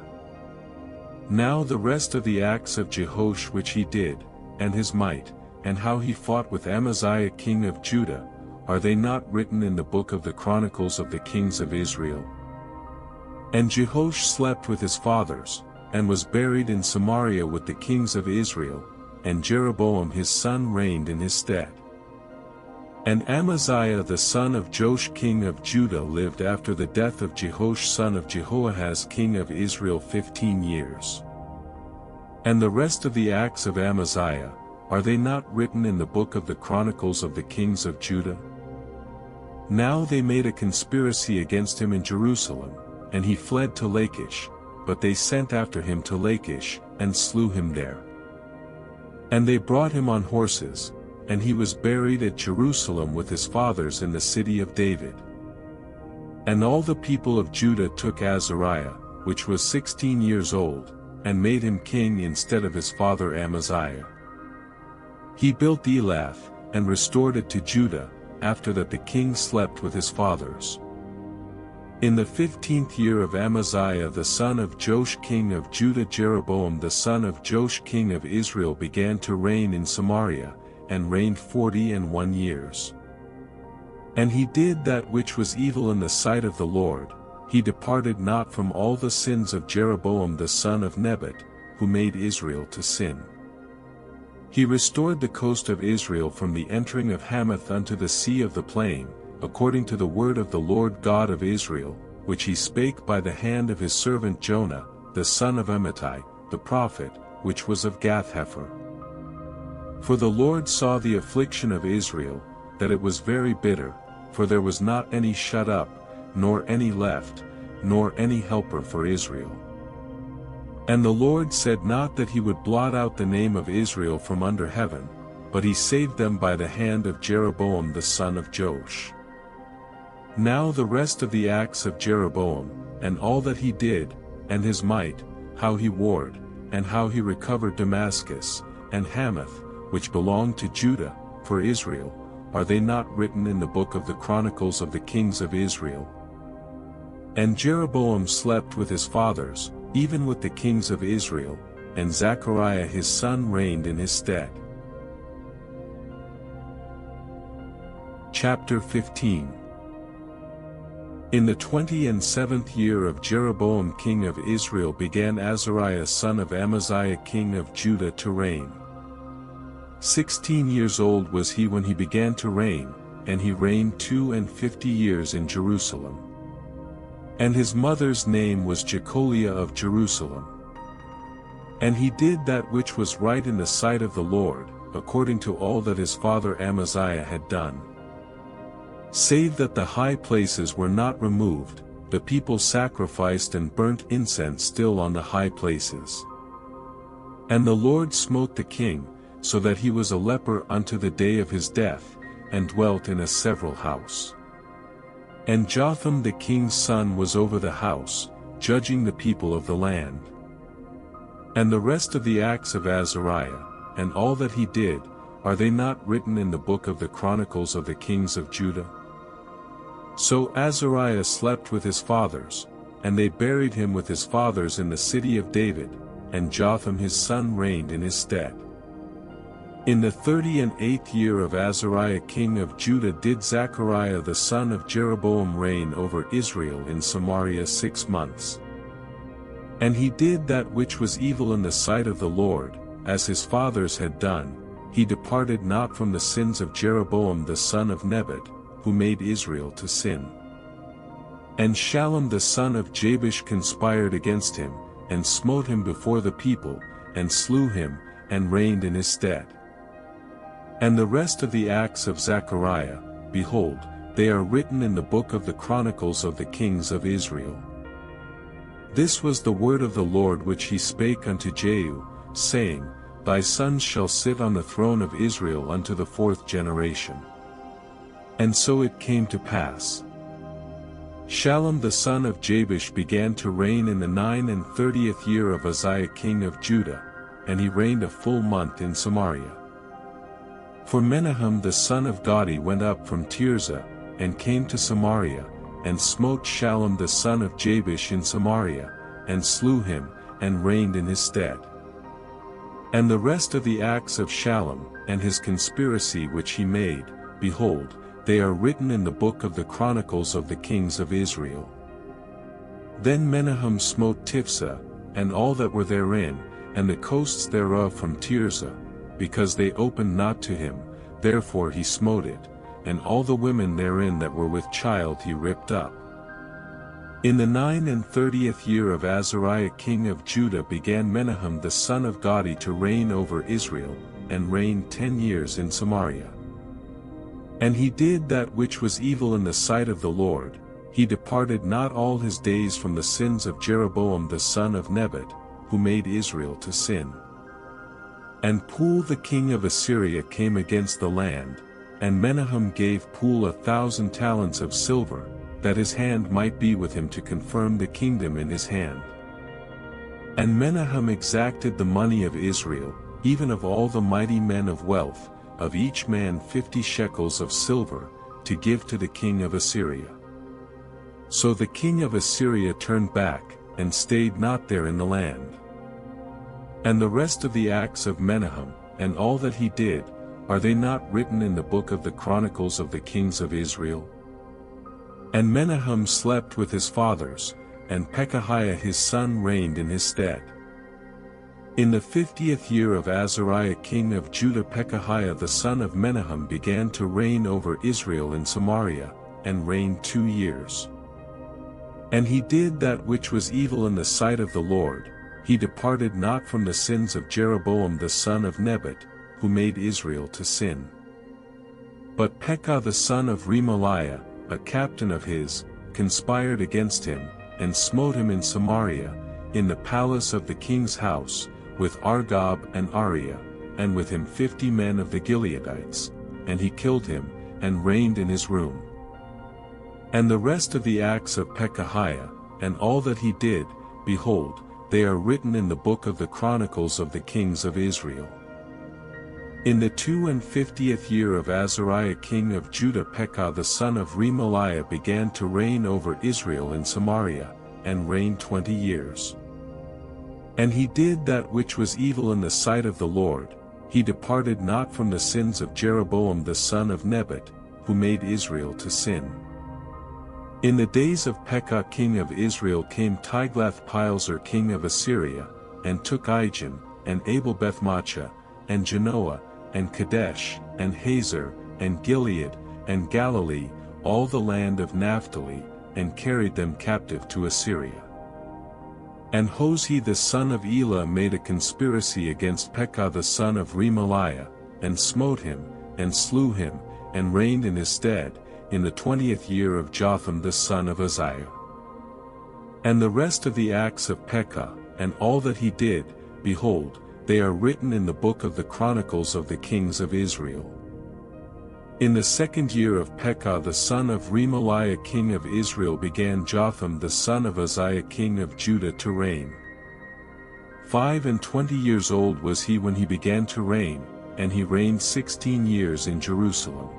Now the rest of the acts of Jehosh which he did, and his might, and how he fought with Amaziah king of Judah, are they not written in the book of the Chronicles of the kings of Israel? And Jehosh slept with his fathers, and was buried in Samaria with the kings of Israel, and Jeroboam his son reigned in his stead. And Amaziah the son of Joash king of Judah lived after the death of Jehosh son of Jehoahaz king of Israel 15 years. And the rest of the acts of Amaziah, are they not written in the book of the Chronicles of the kings of Judah? Now they made a conspiracy against him in Jerusalem, and he fled to Lachish, but they sent after him to Lachish, and slew him there. And they brought him on horses, and he was buried at Jerusalem with his fathers in the city of David. And all the people of Judah took Azariah, which was 16 years old, and made him king instead of his father Amaziah. He built Elath, and restored it to Judah, after that the king slept with his fathers. In the 15th year of Amaziah the son of Joash king of Judah, Jeroboam the son of Joash king of Israel began to reign in Samaria, and reigned 41 years. And he did that which was evil in the sight of the Lord, he departed not from all the sins of Jeroboam the son of Nebat, who made Israel to sin. He restored the coast of Israel from the entering of Hamath unto the sea of the plain, according to the word of the Lord God of Israel, which he spake by the hand of his servant Jonah, the son of Amittai, the prophet, which was of Gath-hepher. For the Lord saw the affliction of Israel, that it was very bitter, for there was not any shut up, nor any left, nor any helper for Israel. And the Lord said not that he would blot out the name of Israel from under heaven, but he saved them by the hand of Jeroboam the son of Joash. Now the rest of the acts of Jeroboam, and all that he did, and his might, how he warred, and how he recovered Damascus, and Hamath, which belonged to Judah, for Israel, are they not written in the book of the Chronicles of the kings of Israel? And Jeroboam slept with his fathers, even with the kings of Israel, and Zechariah his son reigned in his stead. Chapter 15. In the 27th year of Jeroboam king of Israel began Azariah son of Amaziah king of Judah to reign. 16 years old was he when he began to reign, and he reigned 52 years in Jerusalem. And his mother's name was Jecoliah of Jerusalem. And he did that which was right in the sight of the Lord, according to all that his father Amaziah had done. Save that the high places were not removed, the people sacrificed and burnt incense still on the high places. And the Lord smote the king, so that he was a leper unto the day of his death, and dwelt in a several house. And Jotham the king's son was over the house, judging the people of the land. And the rest of the acts of Azariah, and all that he did, are they not written in the book of the Chronicles of the kings of Judah? So Azariah slept with his fathers, and they buried him with his fathers in the city of David, and Jotham his son reigned in his stead. In the 38th year of Azariah king of Judah did Zechariah the son of Jeroboam reign over Israel in Samaria 6 months. And he did that which was evil in the sight of the Lord, as his fathers had done, he departed not from the sins of Jeroboam the son of Nebat, who made Israel to sin. And Shallum the son of Jabesh conspired against him, and smote him before the people, and slew him, and reigned in his stead. And the rest of the acts of Zechariah, behold, they are written in the book of the Chronicles of the kings of Israel. This was the word of the Lord which he spake unto Jehu, saying, Thy sons shall sit on the throne of Israel unto the 4th generation. And so it came to pass. Shallum the son of Jabesh began to reign in the 39th year of Uzziah king of Judah, and he reigned a full month in Samaria. For Menahem the son of Gadi went up from Tirzah, and came to Samaria, and smote Shallum the son of Jabesh in Samaria, and slew him, and reigned in his stead. And the rest of the acts of Shallum, and his conspiracy which he made, behold, they are written in the book of the Chronicles of the kings of Israel. Then Menahem smote Tiphsah, and all that were therein, and the coasts thereof from Tirzah, because they opened not to him, therefore he smote it, and all the women therein that were with child he ripped up. In the 39th year of Azariah king of Judah began Menahem the son of Gadi to reign over Israel, and reigned 10 years in Samaria. And he did that which was evil in the sight of the Lord, he departed not all his days from the sins of Jeroboam the son of Nebat, who made Israel to sin. And Pul the king of Assyria came against the land, and Menahem gave Pul 1,000 talents of silver, that his hand might be with him to confirm the kingdom in his hand. And Menahem exacted the money of Israel, even of all the mighty men of wealth, of each man 50 shekels of silver, to give to the king of Assyria. So the king of Assyria turned back, and stayed not there in the land. And the rest of the acts of Menahem, and all that he did, are they not written in the book of the Chronicles of the kings of Israel? And Menahem slept with his fathers, and Pekahiah his son reigned in his stead. In the 50th year of Azariah king of Judah Pekahiah the son of Menahem began to reign over Israel in Samaria, and reigned 2 years. And he did that which was evil in the sight of the Lord, he departed not from the sins of Jeroboam the son of Nebat, who made Israel to sin. But Pekah the son of Remaliah, a captain of his, conspired against him, and smote him in Samaria, in the palace of the king's house, with Argob and Ariah, and with him 50 men of the Gileadites, and he killed him, and reigned in his room. And the rest of the acts of Pekahiah, and all that he did, behold, they are written in the book of the Chronicles of the kings of Israel. In the 52nd year of Azariah king of Judah Pekah the son of Remaliah began to reign over Israel in Samaria, and reigned 20 years. And he did that which was evil in the sight of the Lord, he departed not from the sins of Jeroboam the son of Nebat, who made Israel to sin. In the days of Pekah king of Israel came Tiglath-Pileser king of Assyria, and took Ijon, and Abel-Beth-Maachah, and Genoa, and Kadesh, and Hazor, and Gilead, and Galilee, all the land of Naphtali, and carried them captive to Assyria. And Hoshea the son of Elah made a conspiracy against Pekah the son of Remaliah, and smote him, and slew him, and reigned in his stead, in the 20th year of Jotham the son of Uzziah. And the rest of the acts of Pekah, and all that he did, behold, they are written in the book of the Chronicles of the kings of Israel. In the 2nd year of Pekah the son of Remaliah king of Israel began Jotham the son of Uzziah king of Judah to reign. 25 years old was he when he began to reign, and he reigned 16 years in Jerusalem.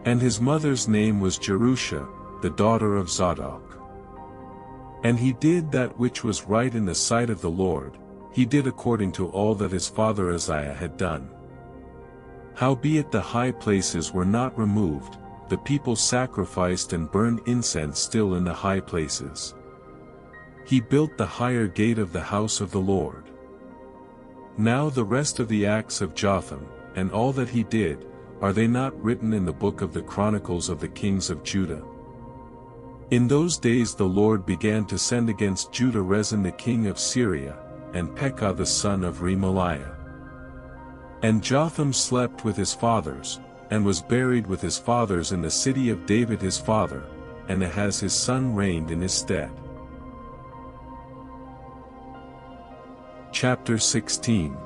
And his mother's name was Jerusha, the daughter of Zadok. And he did that which was right in the sight of the Lord, he did according to all that his father Uzziah had done. Howbeit the high places were not removed, the people sacrificed and burned incense still in the high places. He built the higher gate of the house of the Lord. Now the rest of the acts of Jotham, and all that he did, are they not written in the book of the Chronicles of the kings of Judah? In those days the Lord began to send against Judah Rezin the king of Syria, and Pekah the son of Remaliah. And Jotham slept with his fathers, and was buried with his fathers in the city of David his father, and Ahaz his son reigned in his stead. Chapter 16.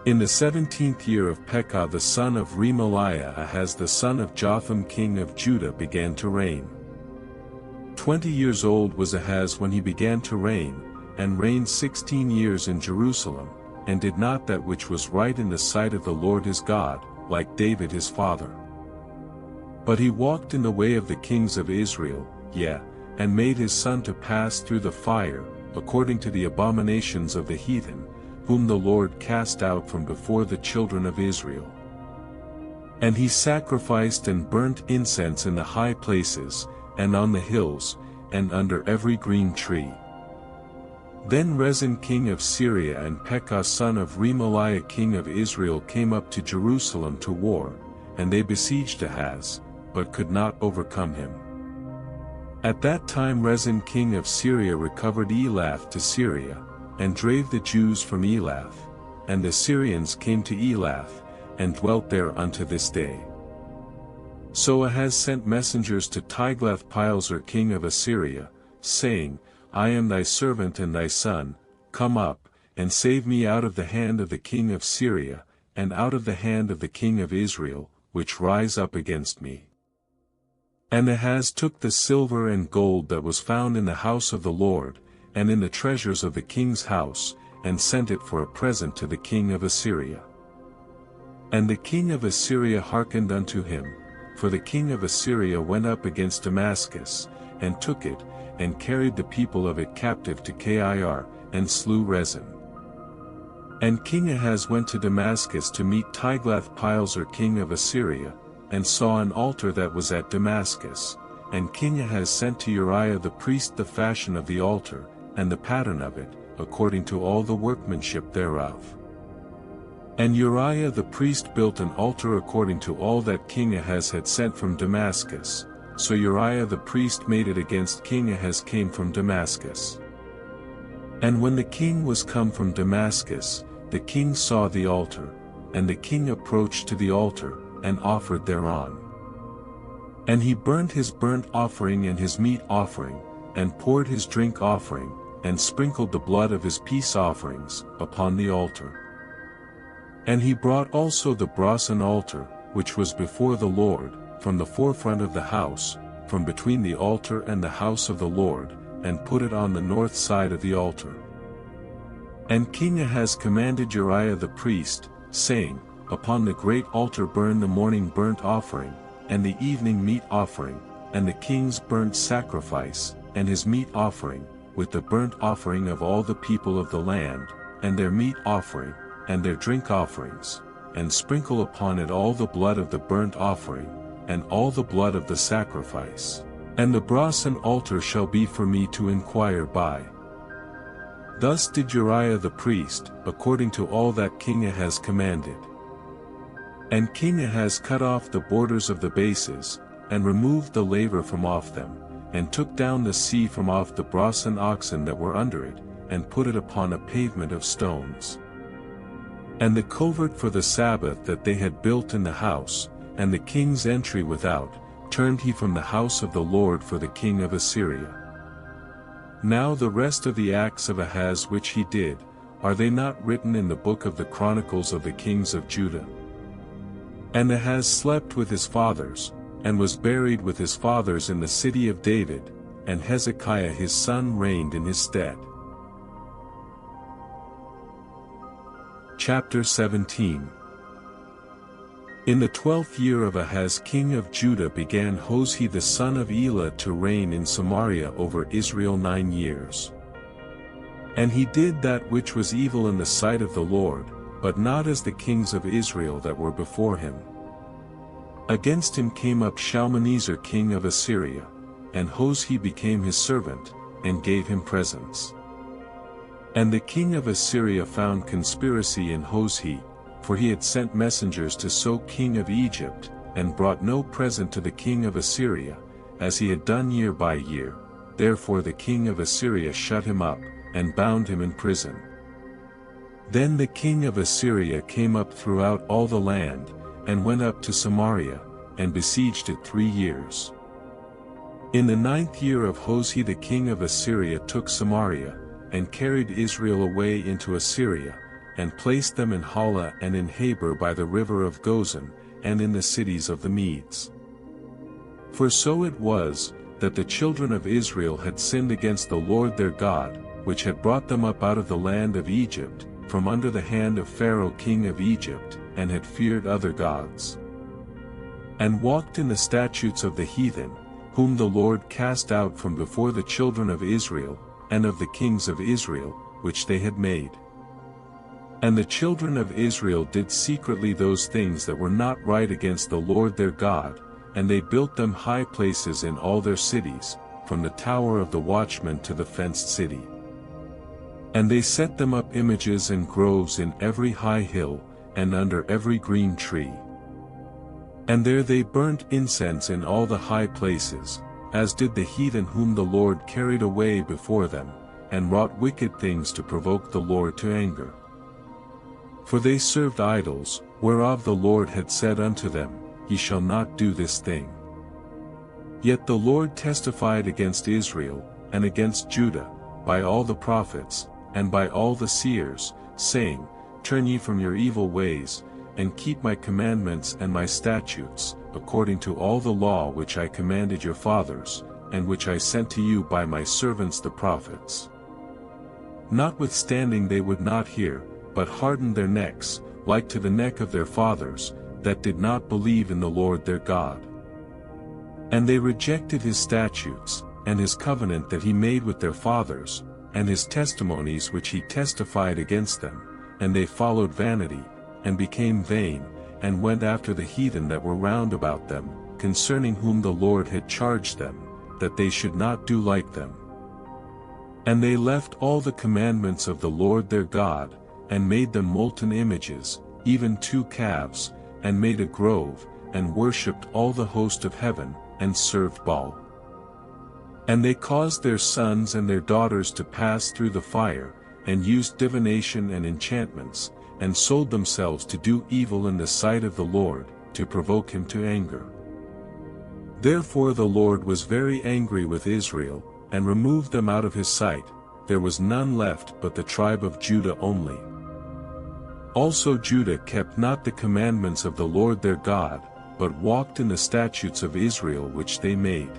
In the 17th year of Pekah the son of Remaliah, Ahaz the son of Jotham king of Judah began to reign. 20 years old was Ahaz when he began to reign, and reigned 16 years in Jerusalem, and did not that which was right in the sight of the Lord his God, like David his father. But he walked in the way of the kings of Israel, and made his son to pass through the fire, according to the abominations of the heathen, whom the Lord cast out from before the children of Israel. And he sacrificed and burnt incense in the high places, and on the hills, and under every green tree. Then Rezin king of Syria and Pekah son of Remaliah king of Israel came up to Jerusalem to war, and they besieged Ahaz, but could not overcome him. At that time Rezin king of Syria recovered Elath to Syria, and drave the Jews from Elath, and the Syrians came to Elath, and dwelt there unto this day. So Ahaz sent messengers to Tiglath-Pileser king of Assyria, saying, I am thy servant and thy son, come up, and save me out of the hand of the king of Syria, and out of the hand of the king of Israel, which rise up against me. And Ahaz took the silver and gold that was found in the house of the Lord, and in the treasures of the king's house, and sent it for a present to the king of Assyria. And the king of Assyria hearkened unto him, for the king of Assyria went up against Damascus, and took it, and carried the people of it captive to Kir, and slew Rezin. And King Ahaz went to Damascus to meet Tiglath-Pileser king of Assyria, and saw an altar that was at Damascus, and King Ahaz sent to Uriah the priest the fashion of the altar, and the pattern of it, according to all the workmanship thereof. And Uriah the priest built an altar according to all that King Ahaz had sent from Damascus, so Uriah the priest made it against King Ahaz came from Damascus. And when the king was come from Damascus, the king saw the altar, and the king approached to the altar, and offered thereon. And he burnt his burnt offering and his meat offering, and poured his drink offering, and sprinkled the blood of his peace offerings, upon the altar. And he brought also the brasen altar, which was before the Lord, from the forefront of the house, from between the altar and the house of the Lord, and put it on the north side of the altar. And King Ahaz commanded Uriah the priest, saying, Upon the great altar burn the morning burnt offering, and the evening meat offering, and the king's burnt sacrifice, and his meat offering, with the burnt offering of all the people of the land, and their meat offering, and their drink offerings, and sprinkle upon it all the blood of the burnt offering, and all the blood of the sacrifice. And the brasen altar shall be for me to inquire by. Thus did Uriah the priest, according to all that King Ahaz commanded. And King Ahaz cut off the borders of the bases, and removed the laver from off them, and took down the sea from off the brasen oxen that were under it, and put it upon a pavement of stones. And the covert for the Sabbath that they had built in the house, and the king's entry without, turned he from the house of the Lord for the king of Assyria. Now the rest of the acts of Ahaz which he did, are they not written in the book of the Chronicles of the kings of Judah? And Ahaz slept with his fathers, and was buried with his fathers in the city of David, and Hezekiah his son reigned in his stead. Chapter 17. In the 12th year of Ahaz king of Judah began Hoshea the son of Elah to reign in Samaria over Israel 9 years. And he did that which was evil in the sight of the Lord, but not as the kings of Israel that were before him. Against him came up Shalmaneser king of Assyria, and Hoshea became his servant, and gave him presents. And the king of Assyria found conspiracy in Hoshea, for he had sent messengers to So king of Egypt, and brought no present to the king of Assyria, as he had done year by year. Therefore the king of Assyria shut him up, and bound him in prison. Then the king of Assyria came up throughout all the land, and went up to Samaria, and besieged it 3 years. In the 9th year of Hoshea the king of Assyria took Samaria, and carried Israel away into Assyria, and placed them in Hala and in Habor by the river of Gozan, and in the cities of the Medes. For so it was, that the children of Israel had sinned against the Lord their God, which had brought them up out of the land of Egypt, from under the hand of Pharaoh king of Egypt, and had feared other gods, and walked in the statutes of the heathen, whom the Lord cast out from before the children of Israel, and of the kings of Israel, which they had made. And the children of Israel did secretly those things that were not right against the Lord their God, and they built them high places in all their cities, from the tower of the watchman to the fenced city. And they set them up images and groves in every high hill, and under every green tree. And there they burnt incense in all the high places, as did the heathen whom the Lord carried away before them, and wrought wicked things to provoke the Lord to anger. For they served idols, whereof the Lord had said unto them, Ye shall not do this thing. Yet the Lord testified against Israel, and against Judah, by all the prophets, and by all the seers, saying, Turn ye from your evil ways, and keep my commandments and my statutes, according to all the law which I commanded your fathers, and which I sent to you by my servants the prophets. Notwithstanding they would not hear, but hardened their necks, like to the neck of their fathers, that did not believe in the Lord their God. And they rejected his statutes, and his covenant that he made with their fathers, and his testimonies which he testified against them, and they followed vanity, and became vain, and went after the heathen that were round about them, concerning whom the Lord had charged them, that they should not do like them. And they left all the commandments of the Lord their God, and made them molten images, even 2 calves, and made a grove, and worshipped all the host of heaven, and served Baal. And they caused their sons and their daughters to pass through the fire, and used divination and enchantments, and sold themselves to do evil in the sight of the Lord, to provoke him to anger. Therefore the Lord was very angry with Israel, and removed them out of his sight. There was none left but the tribe of Judah only. Also Judah kept not the commandments of the Lord their God, but walked in the statutes of Israel which they made.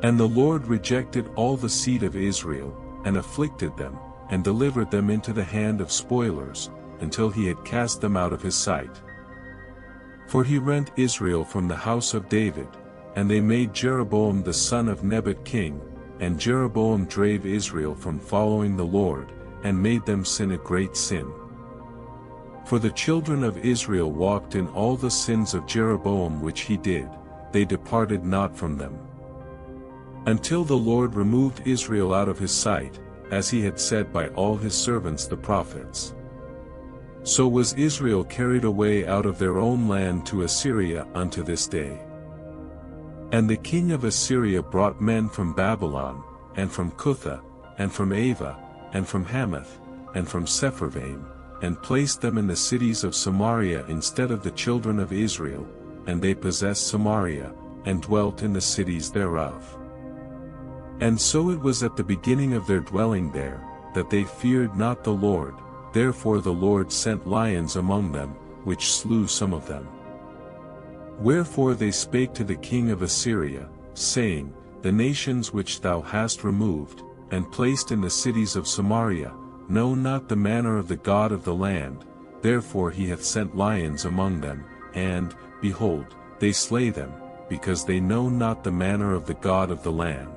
And the Lord rejected all the seed of Israel, and afflicted them, and delivered them into the hand of spoilers, until he had cast them out of his sight. For he rent Israel from the house of David, and they made Jeroboam the son of Nebat king, and Jeroboam drave Israel from following the Lord, and made them sin a great sin. For the children of Israel walked in all the sins of Jeroboam which he did, they departed not from them. Until the Lord removed Israel out of his sight, as he had said by all his servants the prophets. So was Israel carried away out of their own land to Assyria unto this day. And the king of Assyria brought men from Babylon, and from Cutha, and from Ava, and from Hamath, and from Sepharvaim, and placed them in the cities of Samaria instead of the children of Israel, and they possessed Samaria, and dwelt in the cities thereof. And so it was at the beginning of their dwelling there, that they feared not the Lord, therefore the Lord sent lions among them, which slew some of them. Wherefore they spake to the king of Assyria, saying, The nations which thou hast removed, and placed in the cities of Samaria, know not the manner of the God of the land, therefore he hath sent lions among them, and, behold, they slay them, because they know not the manner of the God of the land.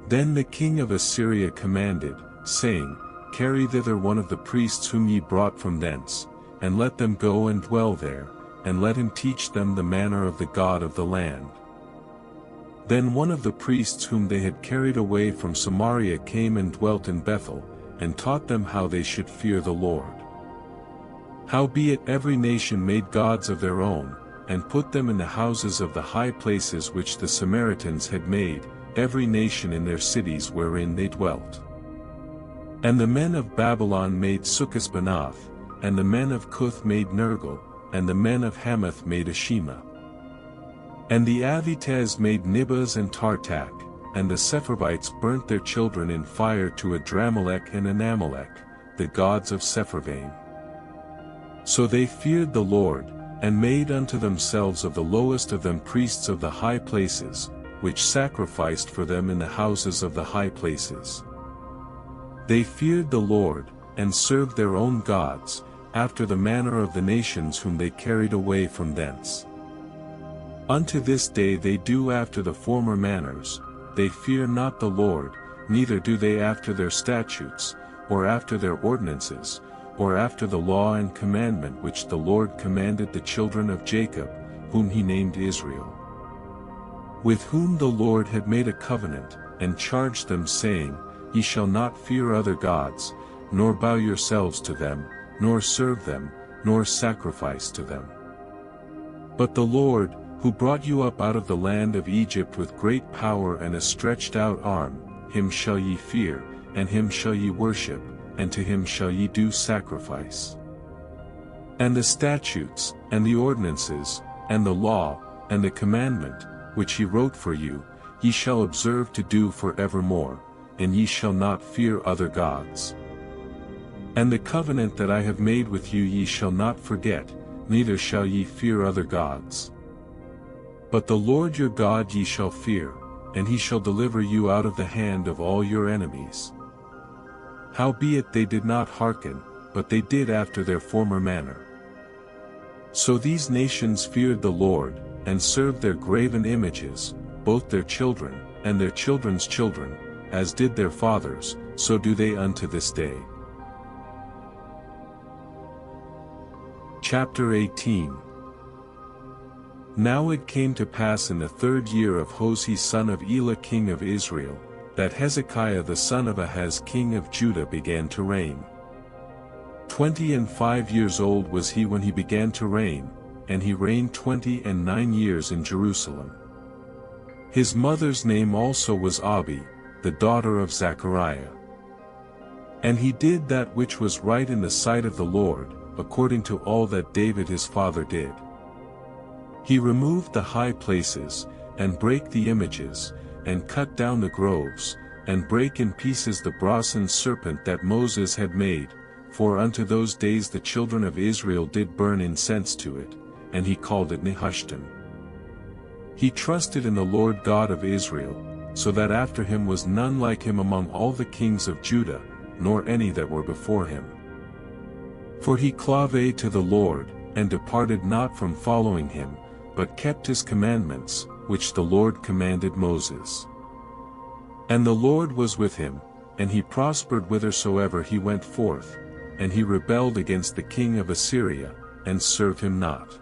Then the king of Assyria commanded, saying, Carry thither one of the priests whom ye brought from thence, and let them go and dwell there, and let him teach them the manner of the God of the land. Then one of the priests whom they had carried away from Samaria came and dwelt in Bethel, and taught them how they should fear the Lord. Howbeit every nation made gods of their own, and put them in the houses of the high places which the Samaritans had made, every nation in their cities wherein they dwelt. And the men of Babylon made Sukkot-Banoth, and the men of Cuth made Nergal, and the men of Hamath made Ashima. And the Avitez made Nibaz and Tartak, and the Sepharvites burnt their children in fire to Adramelech and Anamelech, the gods of Sepharvaim. So they feared the Lord, and made unto themselves of the lowest of them priests of the high places, which sacrificed for them in the houses of the high places. They feared the Lord, and served their own gods, after the manner of the nations whom they carried away from thence. Unto this day they do after the former manners, they fear not the Lord, neither do they after their statutes, or after their ordinances, or after the law and commandment which the Lord commanded the children of Jacob, whom he named Israel. With whom the Lord had made a covenant, and charged them saying, Ye shall not fear other gods, nor bow yourselves to them, nor serve them, nor sacrifice to them. But the Lord, who brought you up out of the land of Egypt with great power and a stretched out arm, him shall ye fear, and him shall ye worship, and to him shall ye do sacrifice. And the statutes, and the ordinances, and the law, and the commandment, which he wrote for you, ye shall observe to do for evermore, and ye shall not fear other gods. And the covenant that I have made with you ye shall not forget, neither shall ye fear other gods. But the Lord your God ye shall fear, and he shall deliver you out of the hand of all your enemies. Howbeit they did not hearken, but they did after their former manner. So these nations feared the Lord, and served their graven images, both their children, and their children's children, as did their fathers, so do they unto this day. Chapter 18. Now it came to pass in the 3rd year of Hosea son of Elah king of Israel, that Hezekiah the son of Ahaz king of Judah began to reign. 25 years old was he when he began to reign, and he reigned 29 years in Jerusalem. His mother's name also was Abi, the daughter of Zechariah. And he did that which was right in the sight of the Lord, according to all that David his father did. He removed the high places, and brake the images, and cut down the groves, and brake in pieces the brazen serpent that Moses had made, for unto those days the children of Israel did burn incense to it, and he called it Nehushtan. He trusted in the Lord God of Israel, so that after him was none like him among all the kings of Judah, nor any that were before him. For he clave to the Lord, and departed not from following him, but kept his commandments, which the Lord commanded Moses. And the Lord was with him, and he prospered whithersoever he went forth, and he rebelled against the king of Assyria, and served him not.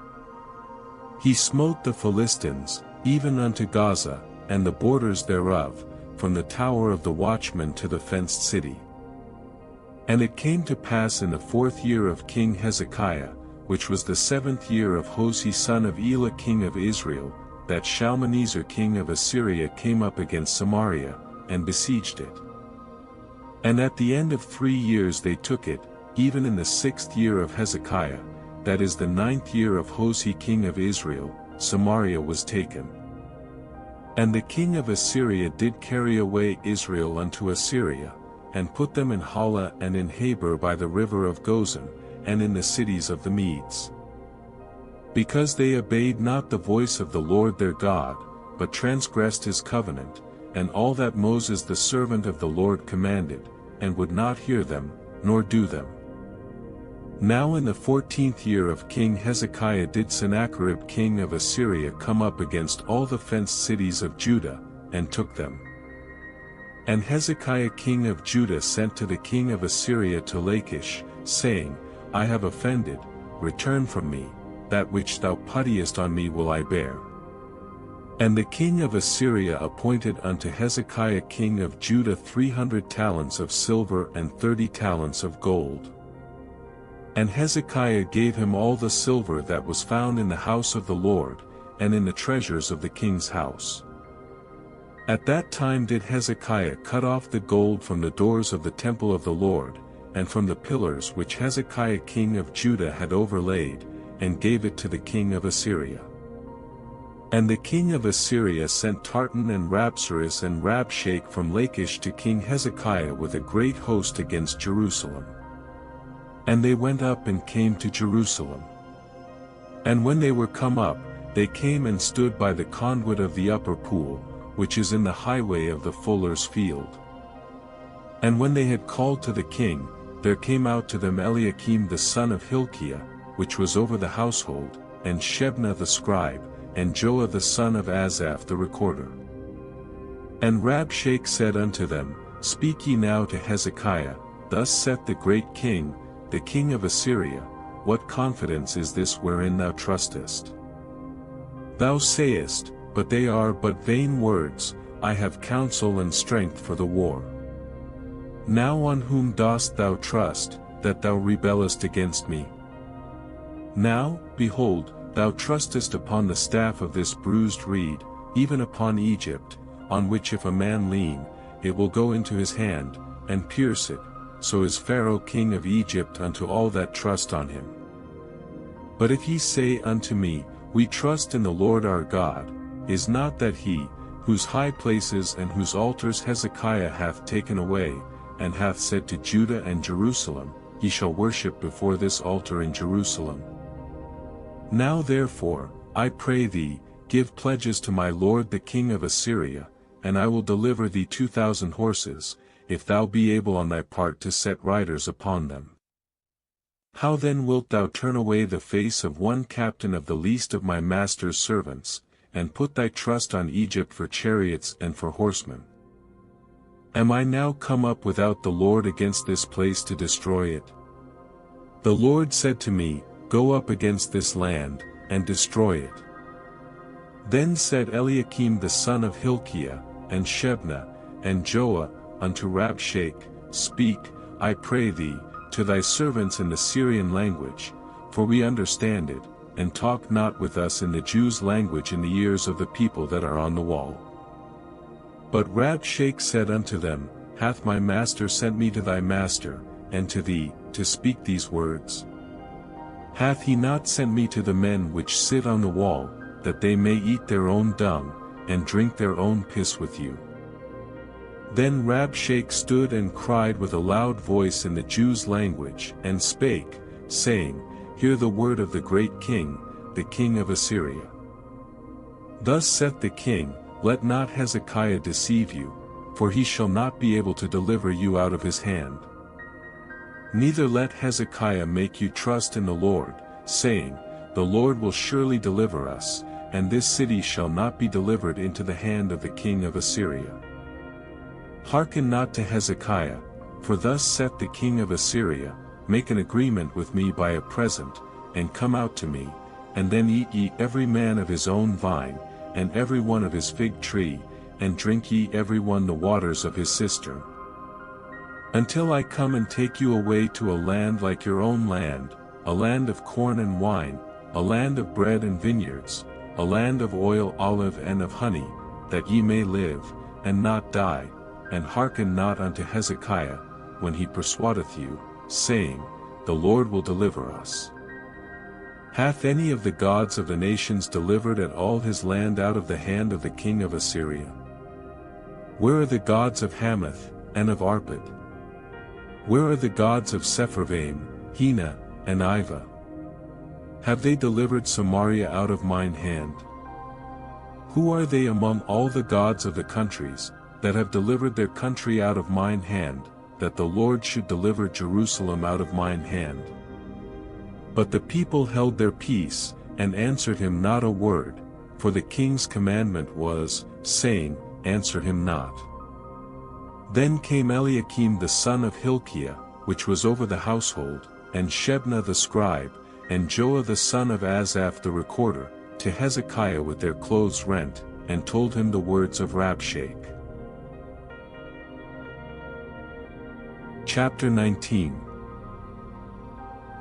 He smote the Philistines, even unto Gaza, and the borders thereof, from the tower of the watchman to the fenced city. And it came to pass in the 4th year of King Hezekiah, which was the 7th year of Hosea son of Elah king of Israel, that Shalmaneser king of Assyria came up against Samaria, and besieged it. And at the end of 3 years they took it, even in the 6th year of Hezekiah, that is the 9th year of Hosea king of Israel, Samaria was taken. And the king of Assyria did carry away Israel unto Assyria, and put them in Hala and in Habor by the river of Gozan, and in the cities of the Medes. Because they obeyed not the voice of the Lord their God, but transgressed his covenant, and all that Moses the servant of the Lord commanded, and would not hear them, nor do them. Now in the 14th year of King Hezekiah did Sennacherib king of Assyria come up against all the fenced cities of Judah, and took them. And Hezekiah king of Judah sent to the king of Assyria to Lachish, saying, I have offended, return from me, that which thou pitiest on me will I bear. And the king of Assyria appointed unto Hezekiah king of Judah 300 talents of silver and 30 talents of gold. And Hezekiah gave him all the silver that was found in the house of the Lord, and in the treasures of the king's house. At that time did Hezekiah cut off the gold from the doors of the temple of the Lord, and from the pillars which Hezekiah king of Judah had overlaid, and gave it to the king of Assyria. And the king of Assyria sent Tartan and Rabsaris and Rabshakeh from Lachish to King Hezekiah with a great host against Jerusalem. And they went up and came to Jerusalem. And when they were come up, they came and stood by the conduit of the upper pool, which is in the highway of the fuller's field. And when they had called to the king, there came out to them Eliakim the son of Hilkiah, which was over the household, and Shebna the scribe, and Joah the son of Asaph the recorder. And Rabshakeh said unto them, Speak ye now to Hezekiah, Thus saith the great king, the king of Assyria, What confidence is this wherein thou trustest? Thou sayest, But they are but vain words, I have counsel and strength for the war. Now on whom dost thou trust, that thou rebellest against me? Now, behold, thou trustest upon the staff of this bruised reed, even upon Egypt, on which if a man lean, it will go into his hand, and pierce it, so is Pharaoh king of Egypt unto all that trust on him. But if ye say unto me, We trust in the Lord our God, is not that he, whose high places and whose altars Hezekiah hath taken away, and hath said to Judah and Jerusalem, Ye shall worship before this altar in Jerusalem? Now therefore, I pray thee, give pledges to my lord the king of Assyria, and I will deliver thee 2,000 horses, if thou be able on thy part to set riders upon them. How then wilt thou turn away the face of one captain of the least of my master's servants, and put thy trust on Egypt for chariots and for horsemen? Am I now come up without the Lord against this place to destroy it? The Lord said to me, Go up against this land, and destroy it. Then said Eliakim the son of Hilkiah, and Shebna, and Joah, unto Rabshakeh, Speak, I pray thee, to thy servants in the Syrian language, for we understand it, and talk not with us in the Jews' language in the ears of the people that are on the wall. But Rabshakeh said unto them, Hath my master sent me to thy master, and to thee, to speak these words? Hath he not sent me to the men which sit on the wall, that they may eat their own dung, and drink their own piss with you? Then Rabshakeh stood and cried with a loud voice in the Jews' language, and spake, saying, Hear the word of the great king, the king of Assyria. Thus saith the king, Let not Hezekiah deceive you, for he shall not be able to deliver you out of his hand. Neither let Hezekiah make you trust in the Lord, saying, The Lord will surely deliver us, and this city shall not be delivered into the hand of the king of Assyria. Hearken not to Hezekiah, for thus saith the king of Assyria, Make an agreement with me by a present, and come out to me, and then eat ye every man of his own vine, and every one of his fig tree, and drink ye every one the waters of his cistern. Until I come and take you away to a land like your own land, a land of corn and wine, a land of bread and vineyards, a land of oil, olive and of honey, that ye may live, and not die, and hearken not unto Hezekiah, when he persuadeth you, saying, The Lord will deliver us. Hath any of the gods of the nations delivered at all his land out of the hand of the king of Assyria? Where are the gods of Hamath, and of Arpad? Where are the gods of Sepharvaim, Hena, and Ivah? Have they delivered Samaria out of mine hand? Who are they among all the gods of the countries, that have delivered their country out of mine hand, that the Lord should deliver Jerusalem out of mine hand? But the people held their peace, and answered him not a word, for the king's commandment was, saying, Answer him not. Then came Eliakim the son of Hilkiah, which was over the household, and Shebna the scribe, and Joah the son of Asaph the recorder, to Hezekiah with their clothes rent, and told him the words of Rabshakeh. Chapter 19.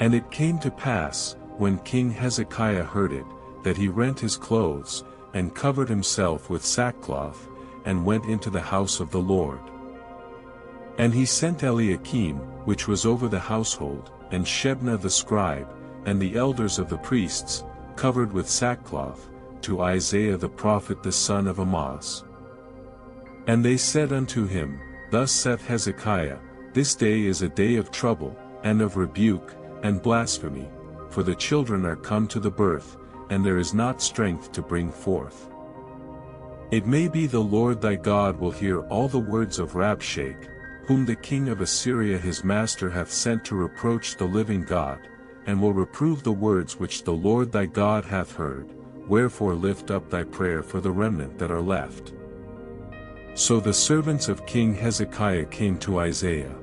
And it came to pass, when King Hezekiah heard it, that he rent his clothes, and covered himself with sackcloth, and went into the house of the Lord. And he sent Eliakim, which was over the household, and Shebna the scribe, and the elders of the priests, covered with sackcloth, to Isaiah the prophet the son of Amoz. And they said unto him, Thus saith Hezekiah, This day is a day of trouble, and of rebuke, and blasphemy, for the children are come to the birth, and there is not strength to bring forth. It may be the Lord thy God will hear all the words of Rabshakeh, whom the king of Assyria his master hath sent to reproach the living God, and will reprove the words which the Lord thy God hath heard, wherefore lift up thy prayer for the remnant that are left. So the servants of King Hezekiah came to Isaiah.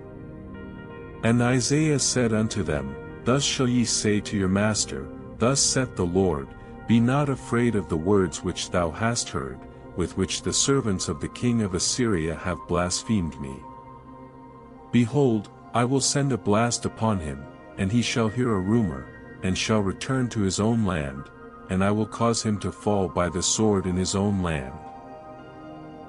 And Isaiah said unto them, Thus shall ye say to your master, Thus saith the Lord, Be not afraid of the words which thou hast heard, with which the servants of the king of Assyria have blasphemed me. Behold, I will send a blast upon him, and he shall hear a rumor, and shall return to his own land, and I will cause him to fall by the sword in his own land.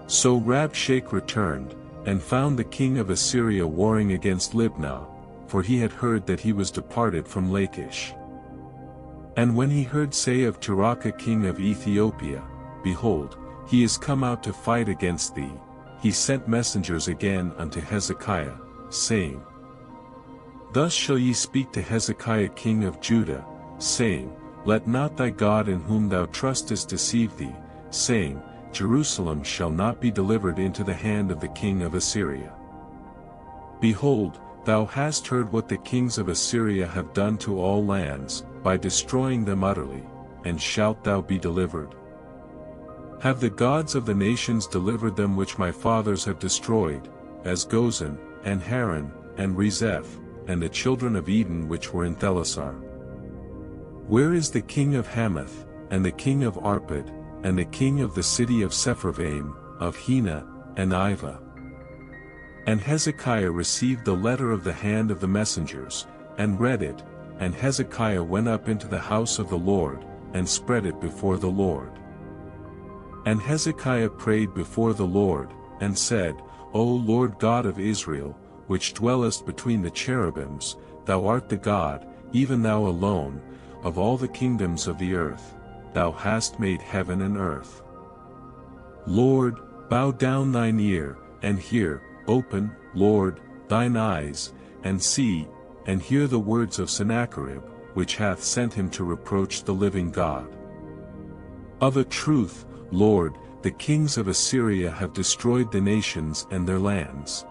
So Rabshakeh returned, and found the king of Assyria warring against Libnah, for he had heard that he was departed from Lachish. And when he heard say of Tirhakah king of Ethiopia, Behold, he is come out to fight against thee, he sent messengers again unto Hezekiah, saying, Thus shall ye speak to Hezekiah king of Judah, saying, Let not thy God in whom thou trustest deceive thee, saying, Jerusalem shall not be delivered into the hand of the king of Assyria. Behold, thou hast heard what the kings of Assyria have done to all lands, by destroying them utterly, and shalt thou be delivered? Have the gods of the nations delivered them which my fathers have destroyed, as Gozan, and Haran, and Rezeph, and the children of Eden which were in Thelasar? Where is the king of Hamath, and the king of Arpad, and the king of the city of Sepharvaim, of Hena, and Iva? And Hezekiah received the letter of the hand of the messengers, and read it, and Hezekiah went up into the house of the Lord, and spread it before the Lord. And Hezekiah prayed before the Lord, and said, O Lord God of Israel, which dwellest between the cherubims, thou art the God, even thou alone, of all the kingdoms of the earth, thou hast made heaven and earth. Lord, bow down thine ear, and hear, open, Lord, thine eyes, and see, and hear the words of Sennacherib, which hath sent him to reproach the living God. Of a truth, Lord, the kings of Assyria have destroyed the nations and their lands,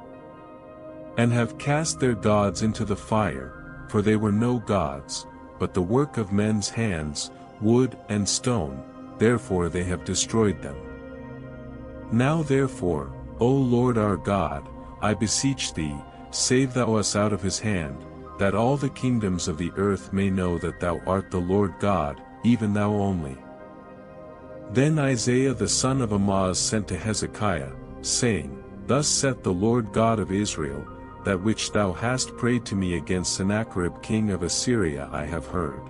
and have cast their gods into the fire, for they were no gods, but the work of men's hands, wood and stone, therefore they have destroyed them. Now therefore, O Lord our God, I beseech thee, save thou us out of his hand, that all the kingdoms of the earth may know that thou art the Lord God, even thou only. Then Isaiah the son of Amoz sent to Hezekiah, saying, Thus saith the Lord God of Israel, that which thou hast prayed to me against Sennacherib king of Assyria I have heard.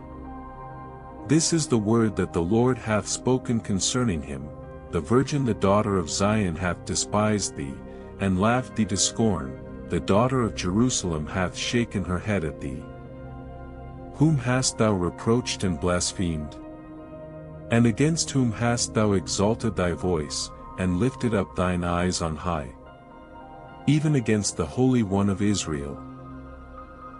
This is the word that the Lord hath spoken concerning him, the virgin the daughter of Zion hath despised thee, and laughed thee to scorn, the daughter of Jerusalem hath shaken her head at thee. Whom hast thou reproached and blasphemed? And against whom hast thou exalted thy voice, and lifted up thine eyes on high? Even against the Holy One of Israel.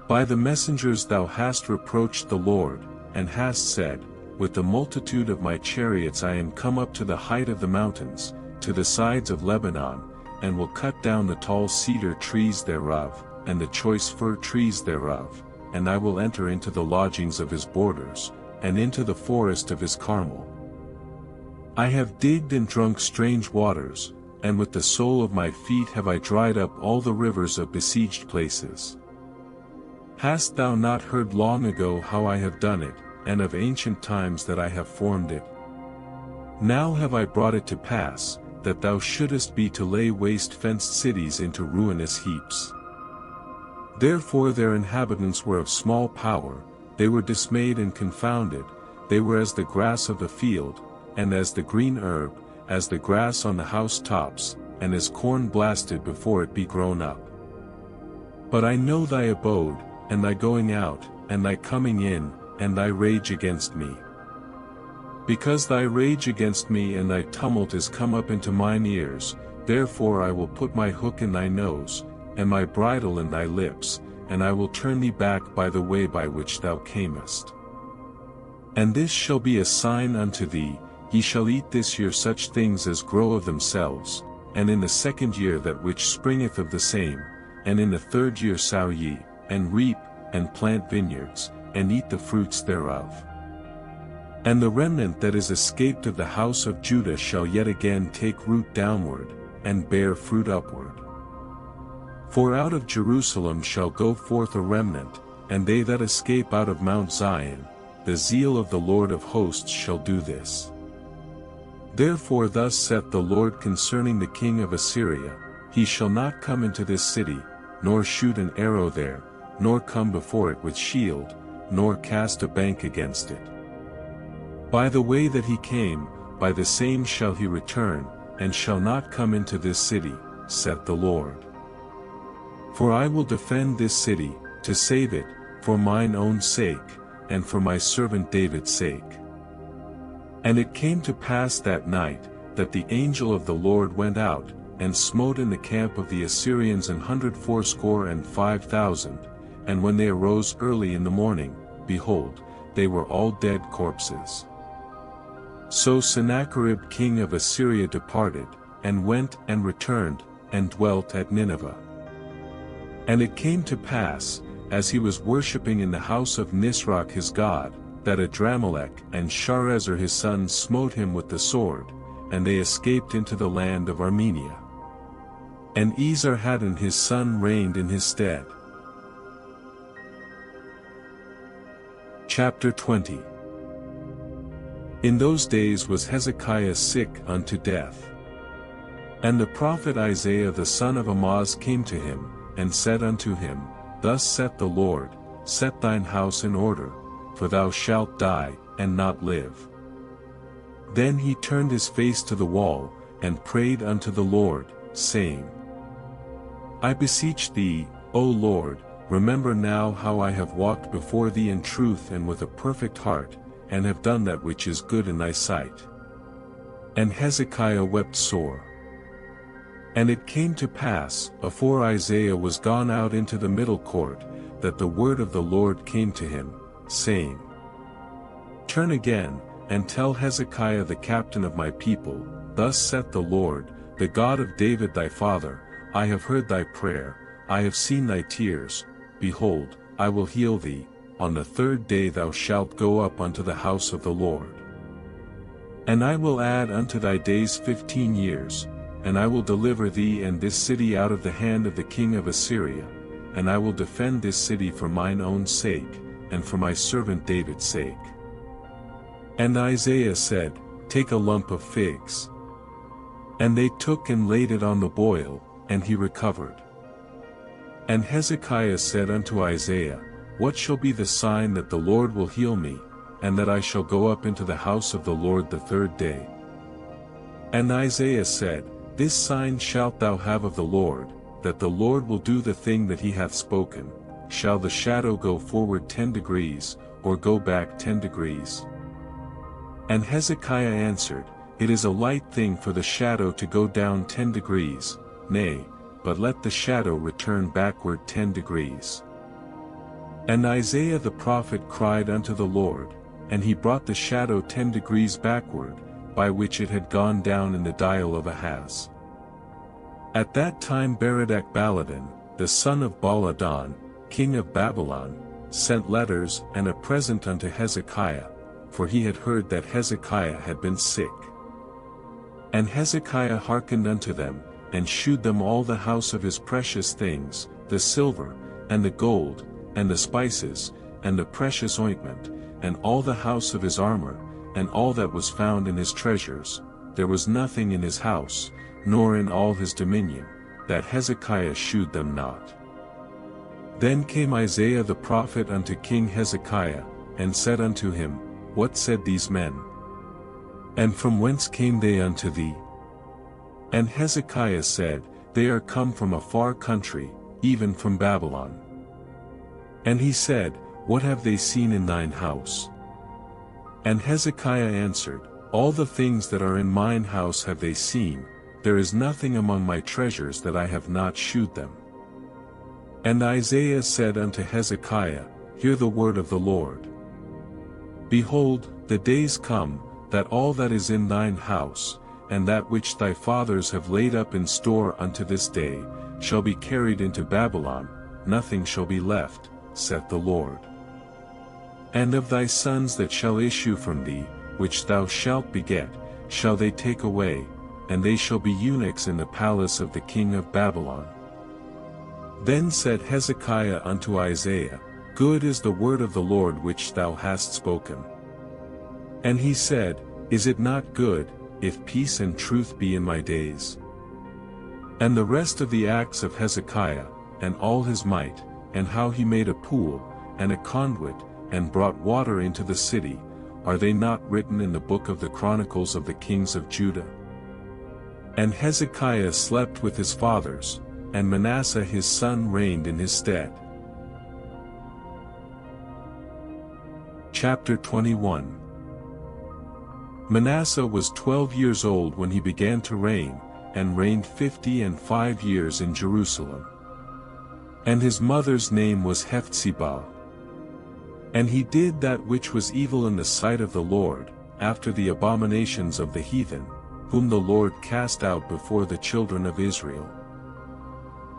By the messengers thou hast reproached the Lord, and hast said, With the multitude of my chariots I am come up to the height of the mountains, to the sides of Lebanon, and will cut down the tall cedar trees thereof, and the choice fir trees thereof, and I will enter into the lodgings of his borders, and into the forest of his Carmel. I have digged and drunk strange waters, and with the sole of my feet have I dried up all the rivers of besieged places. Hast thou not heard long ago how I have done it, and of ancient times that I have formed it? Now have I brought it to pass, that thou shouldest be to lay waste fenced cities into ruinous heaps. Therefore their inhabitants were of small power, they were dismayed and confounded, they were as the grass of the field, and as the green herb, as the grass on the house tops, and as corn blasted before it be grown up. But I know thy abode, and thy going out, and thy coming in, and thy rage against me. Because thy rage against me and thy tumult is come up into mine ears, therefore I will put my hook in thy nose, and my bridle in thy lips, and I will turn thee back by the way by which thou camest. And this shall be a sign unto thee, ye shall eat this year such things as grow of themselves, and in the second year that which springeth of the same, and in the third year sow ye, and reap, and plant vineyards, and eat the fruits thereof. And the remnant that is escaped of the house of Judah shall yet again take root downward, and bear fruit upward. For out of Jerusalem shall go forth a remnant, and they that escape out of Mount Zion, the zeal of the Lord of hosts shall do this. Therefore thus saith the Lord concerning the king of Assyria, he shall not come into this city, nor shoot an arrow there, nor come before it with shield, nor cast a bank against it. By the way that he came, by the same shall he return, and shall not come into this city, saith the Lord. For I will defend this city, to save it, for mine own sake, and for my servant David's sake. And it came to pass that night, that the angel of the Lord went out, and smote in the camp of the Assyrians 185,000, and when they arose early in the morning, behold, they were all dead corpses. So Sennacherib king of Assyria departed, and went and returned, and dwelt at Nineveh. And it came to pass, as he was worshipping in the house of Nisroch his god, that Adramelech and Sharezer his son smote him with the sword, and they escaped into the land of Armenia. And Esarhaddon his son reigned in his stead. Chapter 20. In those days was Hezekiah sick unto death. And the prophet Isaiah the son of Amoz came to him, and said unto him, Thus saith the Lord, Set thine house in order, for thou shalt die, and not live. Then he turned his face to the wall, and prayed unto the Lord, saying, I beseech thee, O Lord, remember now how I have walked before thee in truth and with a perfect heart, and have done that which is good in thy sight. And Hezekiah wept sore. And it came to pass, afore Isaiah was gone out into the middle court, that the word of the Lord came to him, saying, Turn again, and tell Hezekiah the captain of my people, Thus saith the Lord, the God of David thy father, I have heard thy prayer, I have seen thy tears, behold, I will heal thee, on the third day thou shalt go up unto the house of the Lord. And I will add unto thy days 15 years, and I will deliver thee and this city out of the hand of the king of Assyria, and I will defend this city for mine own sake, and for my servant David's sake. And Isaiah said, Take a lump of figs. And they took and laid it on the boil, and he recovered. And Hezekiah said unto Isaiah, What shall be the sign that the Lord will heal me, and that I shall go up into the house of the Lord the third day? And Isaiah said, This sign shalt thou have of the Lord, that the Lord will do the thing that he hath spoken. Shall the shadow go forward 10 degrees, or go back 10 degrees? And Hezekiah answered, It is a light thing for the shadow to go down 10 degrees, nay, but let the shadow return backward 10 degrees. And Isaiah the prophet cried unto the Lord, and he brought the shadow 10 degrees backward, by which it had gone down in the dial of Ahaz. At that time Berodach-Baladan, the son of Baladan, king of Babylon, sent letters and a present unto Hezekiah, for he had heard that Hezekiah had been sick. And Hezekiah hearkened unto them, and shewed them all the house of his precious things, the silver, and the gold, and the spices, and the precious ointment, and all the house of his armor, and all that was found in his treasures. There was nothing in his house, nor in all his dominion, that Hezekiah shewed them not. Then came Isaiah the prophet unto King Hezekiah, and said unto him, What said these men? And from whence came they unto thee? And Hezekiah said, They are come from a far country, even from Babylon. And he said, What have they seen in thine house? And Hezekiah answered, All the things that are in mine house have they seen, there is nothing among my treasures that I have not shewed them. And Isaiah said unto Hezekiah, Hear the word of the Lord. Behold, the days come, that all that is in thine house, and that which thy fathers have laid up in store unto this day, shall be carried into Babylon, nothing shall be left, saith the Lord. And of thy sons that shall issue from thee, which thou shalt beget, shall they take away, and they shall be eunuchs in the palace of the king of Babylon. Then said Hezekiah unto Isaiah, Good is the word of the Lord which thou hast spoken. And he said, Is it not good, if peace and truth be in my days? And the rest of the acts of Hezekiah, and all his might, and how he made a pool, and a conduit, and brought water into the city, are they not written in the book of the Chronicles of the kings of Judah? And Hezekiah slept with his fathers, and Manasseh his son reigned in his stead. Chapter 21. Manasseh was 12 years old when he began to reign, and reigned 55 years in Jerusalem. And his mother's name was Hephzibah. And he did that which was evil in the sight of the Lord, after the abominations of the heathen, whom the Lord cast out before the children of Israel.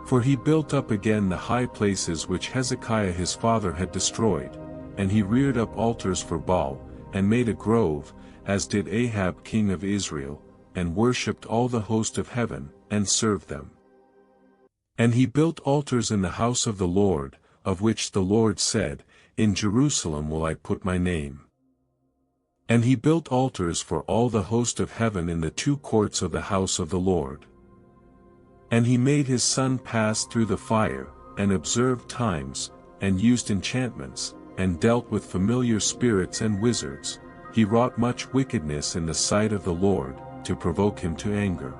For he built up again the high places which Hezekiah his father had destroyed, and he reared up altars for Baal, and made a grove, as did Ahab king of Israel, and worshipped all the host of heaven, and served them. And he built altars in the house of the Lord, of which the Lord said, In Jerusalem will I put my name. And he built altars for all the host of heaven in the two courts of the house of the Lord. And he made his son pass through the fire, and observed times, and used enchantments, and dealt with familiar spirits and wizards. He wrought much wickedness in the sight of the Lord, to provoke him to anger.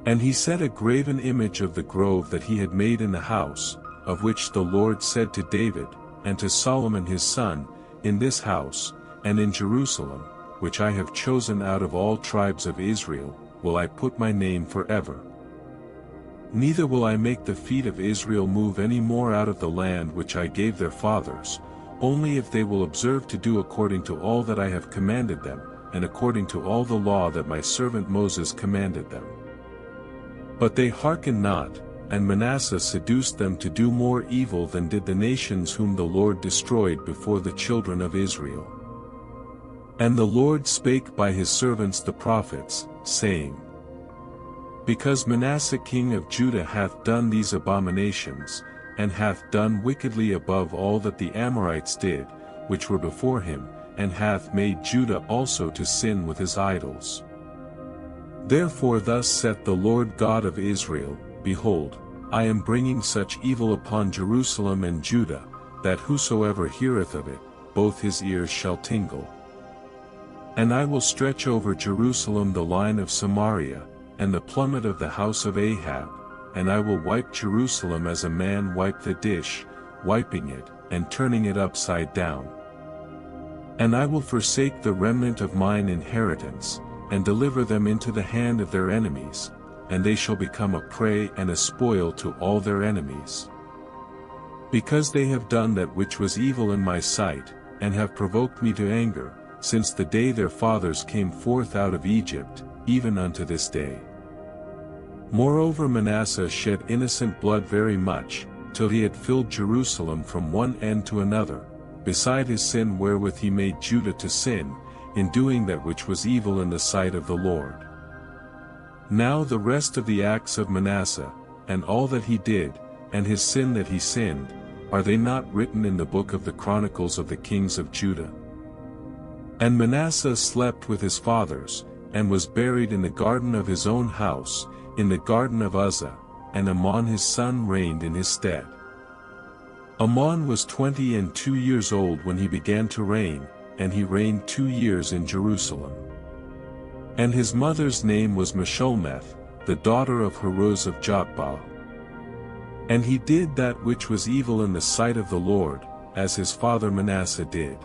And he set a graven image of the grove that he had made in the house, of which the Lord said to David, and to Solomon his son, In this house, and in Jerusalem, which I have chosen out of all tribes of Israel, will I put my name forever. Neither will I make the feet of Israel move any more out of the land which I gave their fathers, only if they will observe to do according to all that I have commanded them, and according to all the law that my servant Moses commanded them. But they hearkened not, and Manasseh seduced them to do more evil than did the nations whom the Lord destroyed before the children of Israel. And the Lord spake by his servants the prophets, saying, Because Manasseh king of Judah hath done these abominations, and hath done wickedly above all that the Amorites did, which were before him, and hath made Judah also to sin with his idols. Therefore thus saith the Lord God of Israel, Behold, I am bringing such evil upon Jerusalem and Judah, that whosoever heareth of it, both his ears shall tingle. And I will stretch over Jerusalem the line of Samaria, and the plummet of the house of Ahab, and I will wipe Jerusalem as a man wipeth the dish, wiping it, and turning it upside down. And I will forsake the remnant of mine inheritance, and deliver them into the hand of their enemies, and they shall become a prey and a spoil to all their enemies. Because they have done that which was evil in my sight, and have provoked me to anger, since the day their fathers came forth out of Egypt, even unto this day. Moreover Manasseh shed innocent blood very much, till he had filled Jerusalem from one end to another, beside his sin wherewith he made Judah to sin, in doing that which was evil in the sight of the Lord. Now the rest of the acts of Manasseh, and all that he did, and his sin that he sinned, are they not written in the book of the Chronicles of the kings of Judah? And Manasseh slept with his fathers, and was buried in the garden of his own house, in the garden of Uzzah, and Amon his son reigned in his stead. Amon was 22 years old when he began to reign, and he reigned 2 years in Jerusalem. And his mother's name was Meshullemeth, the daughter of Haruz of Jotbah. And he did that which was evil in the sight of the Lord, as his father Manasseh did.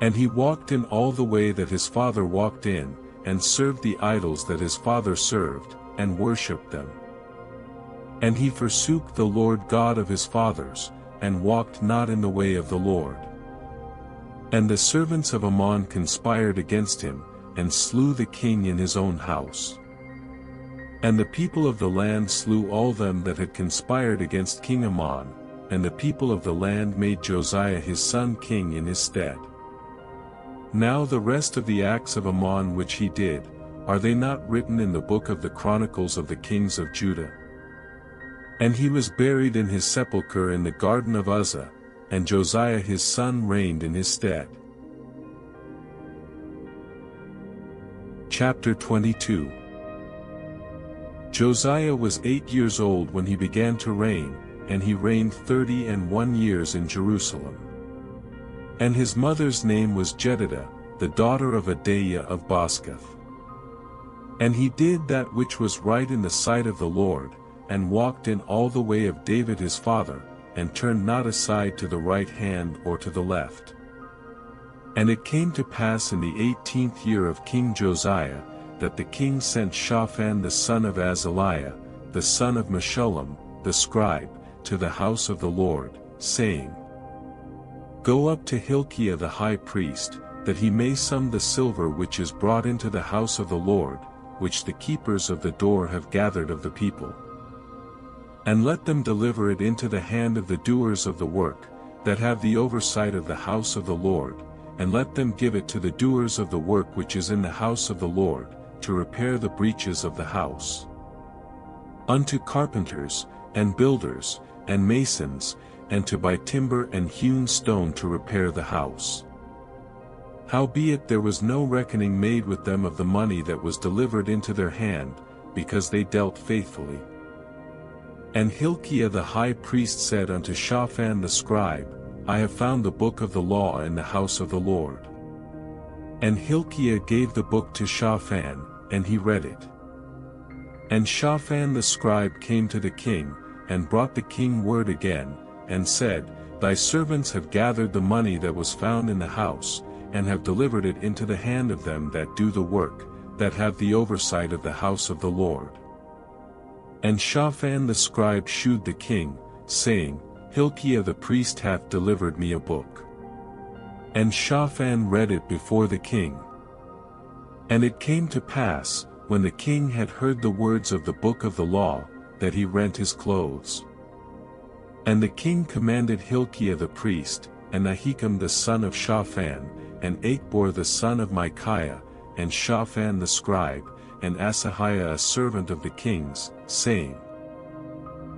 And he walked in all the way that his father walked in, and served the idols that his father served, and worshipped them. And he forsook the Lord God of his fathers, and walked not in the way of the Lord. And the servants of Ammon conspired against him, and slew the king in his own house. And the people of the land slew all them that had conspired against King Ammon, and the people of the land made Josiah his son king in his stead. Now the rest of the acts of Ammon which he did, are they not written in the book of the Chronicles of the kings of Judah? And he was buried in his sepulchre in the garden of Uzzah, and Josiah his son reigned in his stead. Chapter 22. Josiah was 8 years old when he began to reign, and he reigned 31 years in Jerusalem. And his mother's name was Jedidah, the daughter of Adaiah of Bosketh. And he did that which was right in the sight of the Lord, and walked in all the way of David his father, and turned not aside to the right hand or to the left. And it came to pass in the 18th year of King Josiah, that the king sent Shaphan the son of Azaliah, the son of Meshullam, the scribe, to the house of the Lord, saying, Go up to Hilkiah the high priest, that he may sum the silver which is brought into the house of the Lord, which the keepers of the door have gathered of the people. And let them deliver it into the hand of the doers of the work, that have the oversight of the house of the Lord, and let them give it to the doers of the work which is in the house of the Lord, to repair the breaches of the house. Unto carpenters, and builders, and masons, and to buy timber and hewn stone to repair the house. Howbeit there was no reckoning made with them of the money that was delivered into their hand, because they dealt faithfully. And Hilkiah the high priest said unto Shaphan the scribe, I have found the book of the law in the house of the Lord. And Hilkiah gave the book to Shaphan, and he read it. And Shaphan the scribe came to the king, and brought the king word again, and said, Thy servants have gathered the money that was found in the house, and have delivered it into the hand of them that do the work, that have the oversight of the house of the Lord. And Shaphan the scribe shewed the king, saying, Hilkiah the priest hath delivered me a book. And Shaphan read it before the king. And it came to pass, when the king had heard the words of the book of the law, that he rent his clothes. And the king commanded Hilkiah the priest, and Ahikam the son of Shaphan, and Achbor the son of Micaiah, and Shaphan the scribe, and Asahiah a servant of the king's, saying,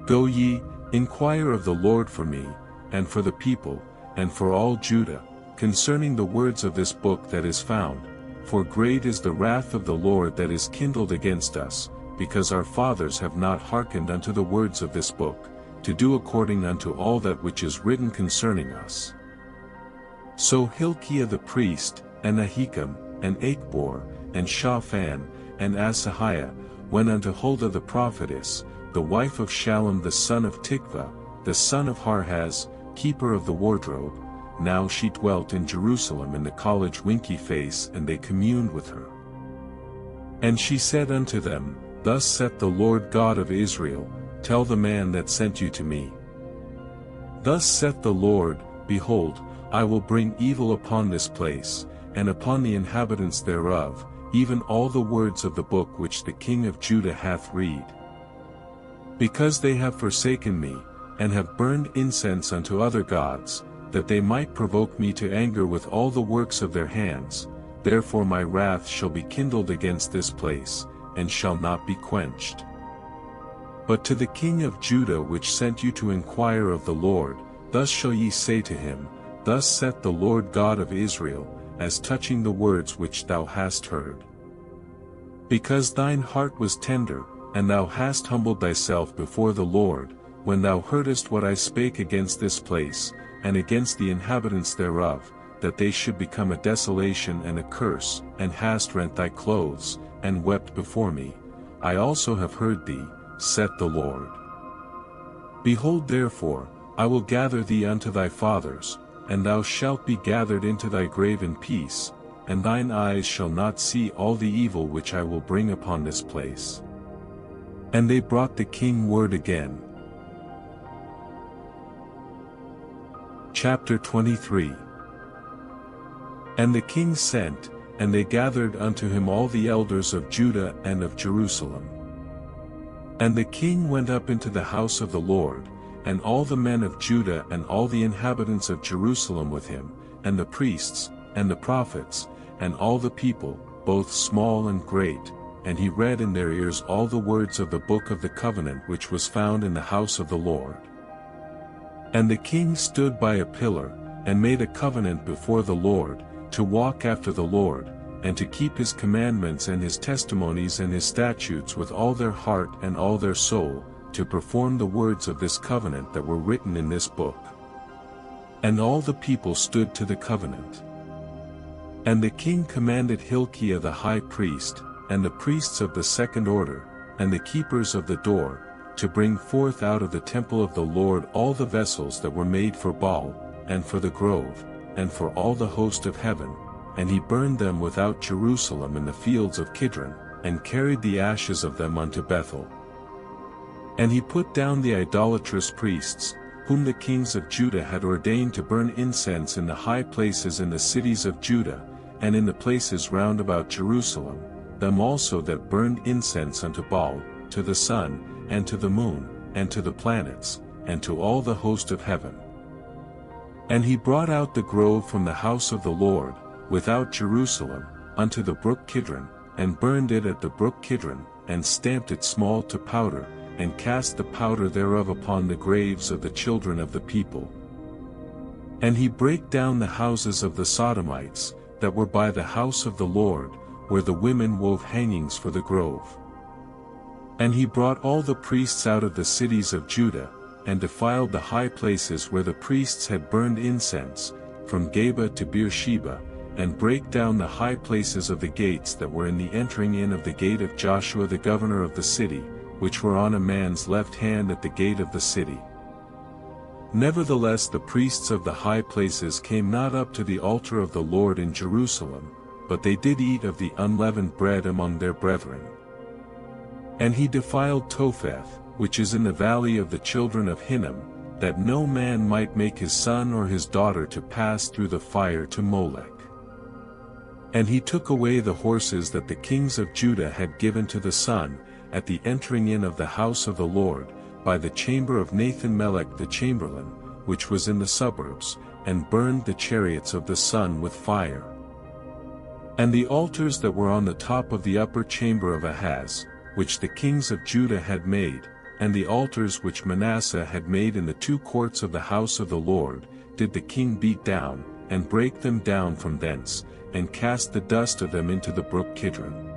Go ye, inquire of the Lord for me, and for the people, and for all Judah, concerning the words of this book that is found, for great is the wrath of the Lord that is kindled against us, because our fathers have not hearkened unto the words of this book, to do according unto all that which is written concerning us. So Hilkiah the priest, and Ahikam, and Achbor, and Shaphan, and Asahiah, went unto Huldah the prophetess, the wife of Shallum the son of Tikvah, the son of Harhaz, keeper of the wardrobe. Now she dwelt in Jerusalem in the college Winky Face, and they communed with her. And she said unto them, Thus saith the Lord God of Israel, Tell the man that sent you to me. Thus saith the Lord, Behold, I will bring evil upon this place, and upon the inhabitants thereof, even all the words of the book which the king of Judah hath read. Because they have forsaken me, and have burned incense unto other gods, that they might provoke me to anger with all the works of their hands, therefore my wrath shall be kindled against this place, and shall not be quenched. But to the king of Judah which sent you to inquire of the Lord, thus shall ye say to him, Thus saith the Lord God of Israel, as touching the words which thou hast heard. Because thine heart was tender, and thou hast humbled thyself before the Lord, when thou heardest what I spake against this place, and against the inhabitants thereof, that they should become a desolation and a curse, and hast rent thy clothes, and wept before me. I also have heard thee, saith the Lord. Behold therefore, I will gather thee unto thy fathers, and thou shalt be gathered into thy grave in peace, and thine eyes shall not see all the evil which I will bring upon this place. And they brought the king word again. Chapter 23. And the king sent, and they gathered unto him all the elders of Judah and of Jerusalem. And the king went up into the house of the Lord, and all the men of Judah and all the inhabitants of Jerusalem with him, and the priests, and the prophets, and all the people, both small and great, and he read in their ears all the words of the book of the covenant which was found in the house of the Lord. And the king stood by a pillar, and made a covenant before the Lord, to walk after the Lord, and to keep his commandments and his testimonies and his statutes with all their heart and all their soul, to perform the words of this covenant that were written in this book. And all the people stood to the covenant. And the king commanded Hilkiah the high priest, and the priests of the second order, and the keepers of the door, to bring forth out of the temple of the Lord all the vessels that were made for Baal, and for the grove, and for all the host of heaven, and he burned them without Jerusalem in the fields of Kidron, and carried the ashes of them unto Bethel. And he put down the idolatrous priests, whom the kings of Judah had ordained to burn incense in the high places in the cities of Judah, and in the places round about Jerusalem, them also that burned incense unto Baal, to the sun, and to the moon, and to the planets, and to all the host of heaven. And he brought out the grove from the house of the Lord, without Jerusalem, unto the brook Kidron, and burned it at the brook Kidron, and stamped it small to powder, and cast the powder thereof upon the graves of the children of the people. And he brake down the houses of the Sodomites, that were by the house of the Lord, where the women wove hangings for the grove. And he brought all the priests out of the cities of Judah, and defiled the high places where the priests had burned incense, from Geba to Beersheba, and brake down the high places of the gates that were in the entering in of the gate of Joshua the governor of the city, which were on a man's left hand at the gate of the city. Nevertheless the priests of the high places came not up to the altar of the Lord in Jerusalem, but they did eat of the unleavened bread among their brethren. And he defiled Topheth, which is in the valley of the children of Hinnom, that no man might make his son or his daughter to pass through the fire to Molech. And he took away the horses that the kings of Judah had given to the sun, at the entering in of the house of the Lord, by the chamber of Nathan-melech the chamberlain, which was in the suburbs, and burned the chariots of the sun with fire. And the altars that were on the top of the upper chamber of Ahaz, which the kings of Judah had made, and the altars which Manasseh had made in the two courts of the house of the Lord, did the king beat down, and break them down from thence, and cast the dust of them into the brook Kidron.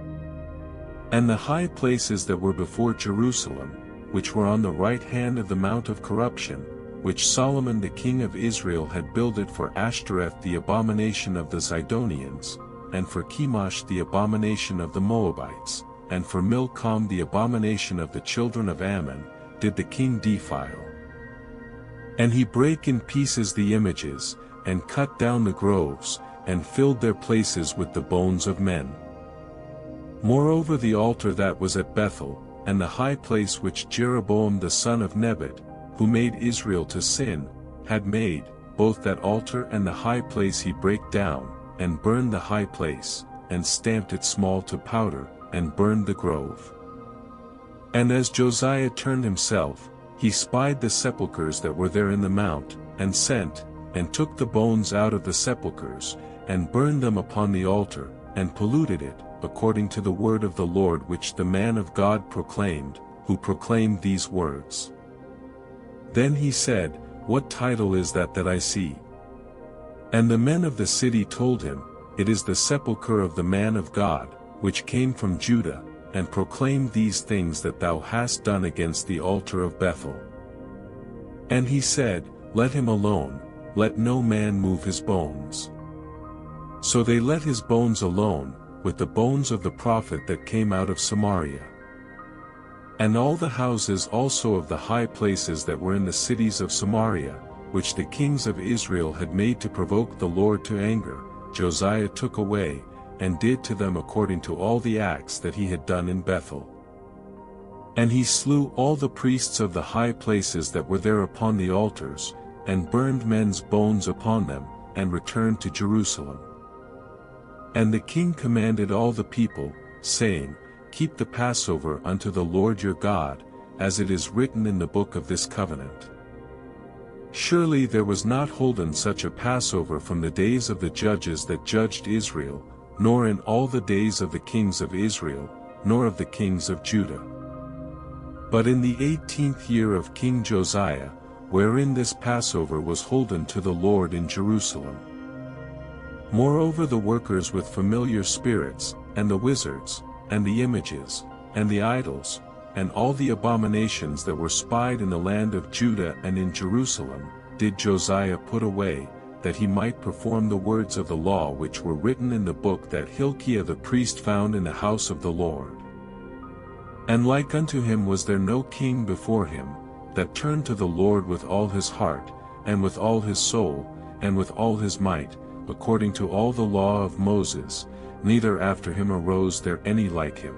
And the high places that were before Jerusalem, which were on the right hand of the mount of corruption, which Solomon the king of Israel had builded for Ashtoreth the abomination of the Zidonians, and for Chemosh the abomination of the Moabites, and for Milcom the abomination of the children of Ammon, did the king defile. And he brake in pieces the images, and cut down the groves, and filled their places with the bones of men. Moreover the altar that was at Bethel, and the high place which Jeroboam the son of Nebat, who made Israel to sin, had made, both that altar and the high place he brake down, and burned the high place, and stamped it small to powder, and burned the grove. And as Josiah turned himself, he spied the sepulchres that were there in the mount, and sent, and took the bones out of the sepulchres, and burned them upon the altar, and polluted it, according to the word of the Lord which the man of God proclaimed, who proclaimed these words. Then he said, What title is that I see? And the men of the city told him, It is the sepulchre of the man of God, which came from Judah, and proclaimed these things that thou hast done against the altar of Bethel. And he said, Let him alone, let no man move his bones. So they let his bones alone, with the bones of the prophet that came out of Samaria. And all the houses also of the high places that were in the cities of Samaria, which the kings of Israel had made to provoke the Lord to anger, Josiah took away, and did to them according to all the acts that he had done in Bethel. And he slew all the priests of the high places that were there upon the altars, and burned men's bones upon them, and returned to Jerusalem. And the king commanded all the people, saying, Keep the Passover unto the Lord your God, as it is written in the book of this covenant. Surely there was not holden such a Passover from the days of the judges that judged Israel, nor in all the days of the kings of Israel, nor of the kings of Judah. But in the 18th year of King Josiah, wherein this Passover was holden to the Lord in Jerusalem. Moreover the workers with familiar spirits, and the wizards, and the images, and the idols, and all the abominations that were spied in the land of Judah and in Jerusalem, did Josiah put away, that he might perform the words of the law which were written in the book that Hilkiah the priest found in the house of the Lord. And like unto him was there no king before him, that turned to the Lord with all his heart, and with all his soul, and with all his might, according to all the law of Moses, neither after him arose there any like him.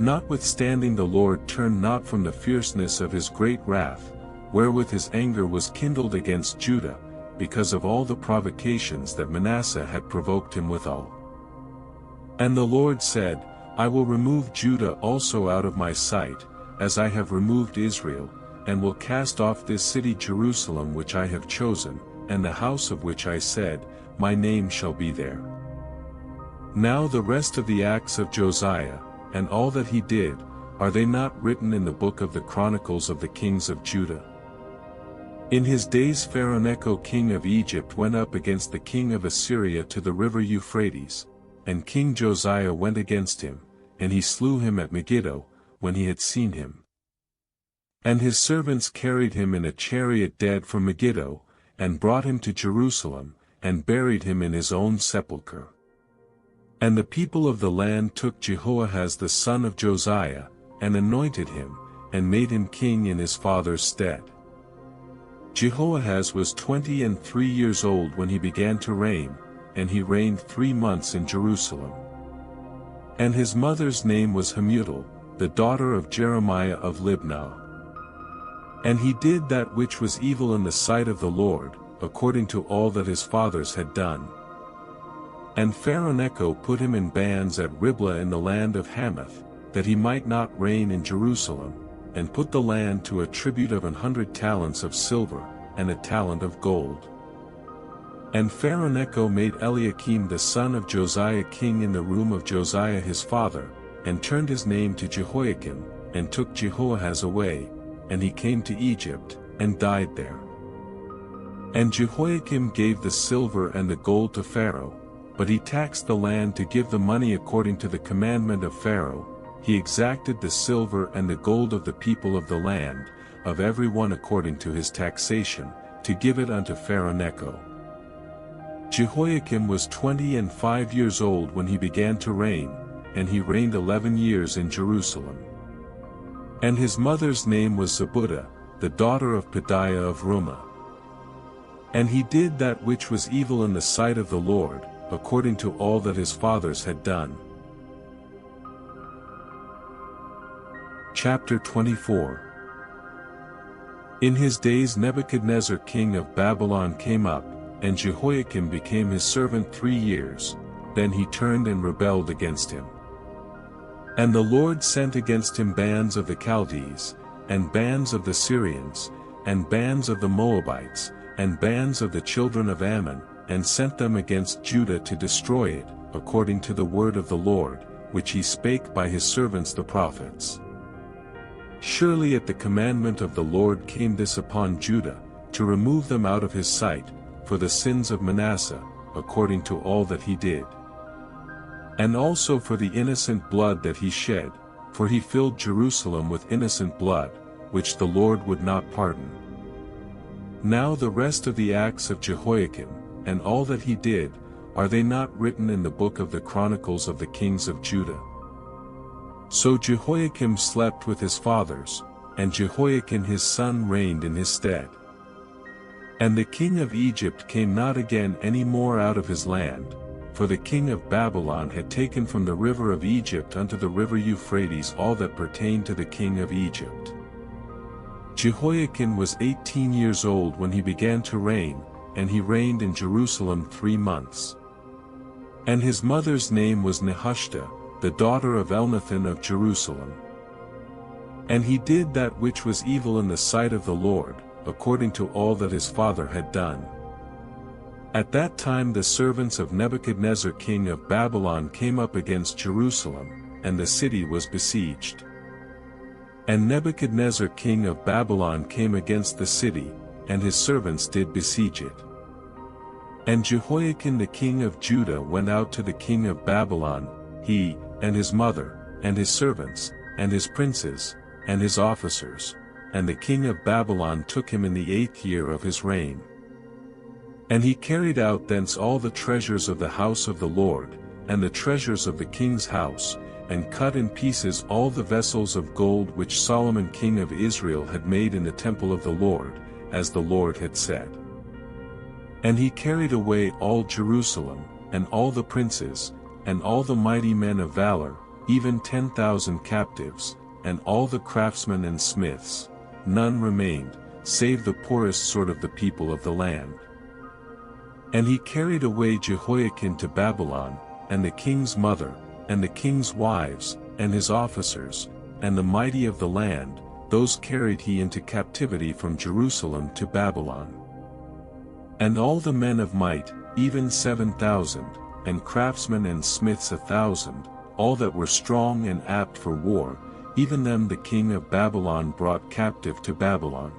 Notwithstanding the Lord turned not from the fierceness of his great wrath, wherewith his anger was kindled against Judah, because of all the provocations that Manasseh had provoked him withal. And the Lord said, I will remove Judah also out of my sight, as I have removed Israel, and will cast off this city Jerusalem which I have chosen, and the house of which I said, My name shall be there. Now the rest of the acts of Josiah, and all that he did, are they not written in the book of the Chronicles of the kings of Judah? In his days Pharaoh king of Egypt went up against the king of Assyria to the river Euphrates, and King Josiah went against him, and he slew him at Megiddo, when he had seen him. And his servants carried him in a chariot dead from Megiddo, and brought him to Jerusalem, and buried him in his own sepulchre. And the people of the land took Jehoahaz the son of Josiah, and anointed him, and made him king in his father's stead. Jehoahaz was 23 years old when he began to reign, and he reigned 3 months in Jerusalem. And his mother's name was Hamutal, the daughter of Jeremiah of Libnah. And he did that which was evil in the sight of the Lord, according to all that his fathers had done. And Pharaoh put him in bands at Riblah in the land of Hamath, that he might not reign in Jerusalem, and put the land to a tribute of 100 talents of silver, and a talent of gold. And Pharaoh made Eliakim the son of Josiah king in the room of Josiah his father, and turned his name to Jehoiakim, and took Jehoahaz away, and he came to Egypt, and died there. And Jehoiakim gave the silver and the gold to Pharaoh, but he taxed the land to give the money according to the commandment of Pharaoh. He exacted the silver and the gold of the people of the land, of every one according to his taxation, to give it unto Pharaoh Necho. Jehoiakim was 25 years old when he began to reign, and he reigned 11 years in Jerusalem. And his mother's name was Zebudah, the daughter of Pedaiah of Rumah. And he did that which was evil in the sight of the Lord, according to all that his fathers had done. Chapter 24. In his days Nebuchadnezzar king of Babylon came up, and Jehoiakim became his servant 3 years, then he turned and rebelled against him. And the Lord sent against him bands of the Chaldees, and bands of the Syrians, and bands of the Moabites, and bands of the children of Ammon, and sent them against Judah to destroy it, according to the word of the Lord, which he spake by his servants the prophets. Surely at the commandment of the Lord came this upon Judah, to remove them out of his sight, for the sins of Manasseh, according to all that he did. And also for the innocent blood that he shed, for he filled Jerusalem with innocent blood, which the Lord would not pardon. Now the rest of the acts of Jehoiakim, and all that he did, are they not written in the book of the Chronicles of the kings of Judah? So Jehoiakim slept with his fathers, and Jehoiakim his son reigned in his stead. And the king of Egypt came not again any more out of his land, for the king of Babylon had taken from the river of Egypt unto the river Euphrates all that pertained to the king of Egypt. Jehoiakim was 18 years old when he began to reign, and he reigned in Jerusalem 3 months. And his mother's name was Nehushta, the daughter of Elnathan of Jerusalem. And he did that which was evil in the sight of the Lord, according to all that his father had done. At that time the servants of Nebuchadnezzar king of Babylon came up against Jerusalem, and the city was besieged. And Nebuchadnezzar king of Babylon came against the city, and his servants did besiege it. And Jehoiakim the king of Judah went out to the king of Babylon, he, and his mother, and his servants, and his princes, and his officers, and the king of Babylon took him in the 8th year of his reign. And he carried out thence all the treasures of the house of the Lord, and the treasures of the king's house, and cut in pieces all the vessels of gold which Solomon king of Israel had made in the temple of the Lord, as the Lord had said. And he carried away all Jerusalem, and all the princes, and all the mighty men of valor, even 10,000 captives, and all the craftsmen and smiths. None remained, save the poorest sort of the people of the land. And he carried away Jehoiakim to Babylon, and the king's mother, and the king's wives, and his officers, and the mighty of the land, those carried he into captivity from Jerusalem to Babylon. And all the men of might, even 7,000, and craftsmen and smiths 1,000, all that were strong and apt for war, even them the king of Babylon brought captive to Babylon.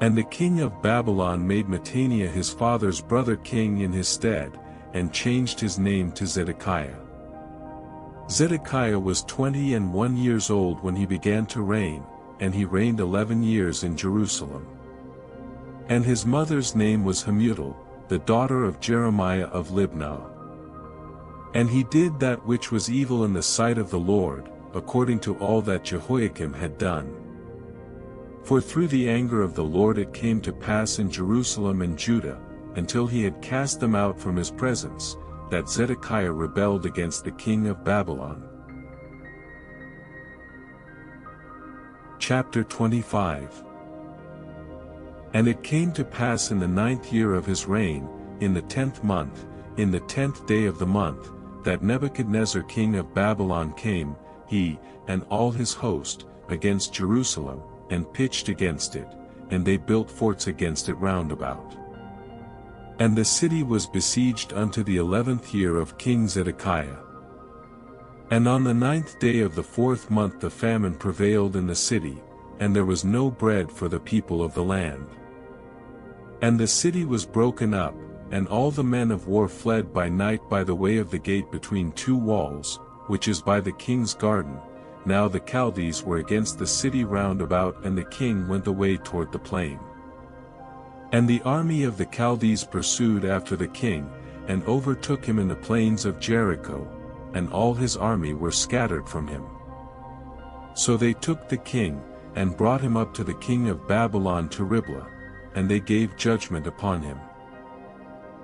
And the king of Babylon made Mattaniah his father's brother king in his stead, and changed his name to Zedekiah. Zedekiah was 21 years old when he began to reign, and he reigned 11 years in Jerusalem. And his mother's name was Hamutal, the daughter of Jeremiah of Libnah. And he did that which was evil in the sight of the Lord, according to all that Jehoiakim had done. For through the anger of the Lord it came to pass in Jerusalem and Judah, until he had cast them out from his presence, that Zedekiah rebelled against the king of Babylon. Chapter 25. And it came to pass in the 9th year of his reign, in the 10th month, in the 10th day of the month, that Nebuchadnezzar king of Babylon came, he, and all his host, against Jerusalem, and pitched against it, and they built forts against it round about. And the city was besieged unto the 11th year of King Zedekiah. And on the 9th day of the 4th month the famine prevailed in the city, and there was no bread for the people of the land. And the city was broken up, and all the men of war fled by night by the way of the gate between 2 walls, which is by the king's garden. Now the Chaldees were against the city round about, and the king went away toward the plain. And the army of the Chaldees pursued after the king, and overtook him in the plains of Jericho, and all his army were scattered from him. So they took the king, and brought him up to the king of Babylon to Riblah, and they gave judgment upon him.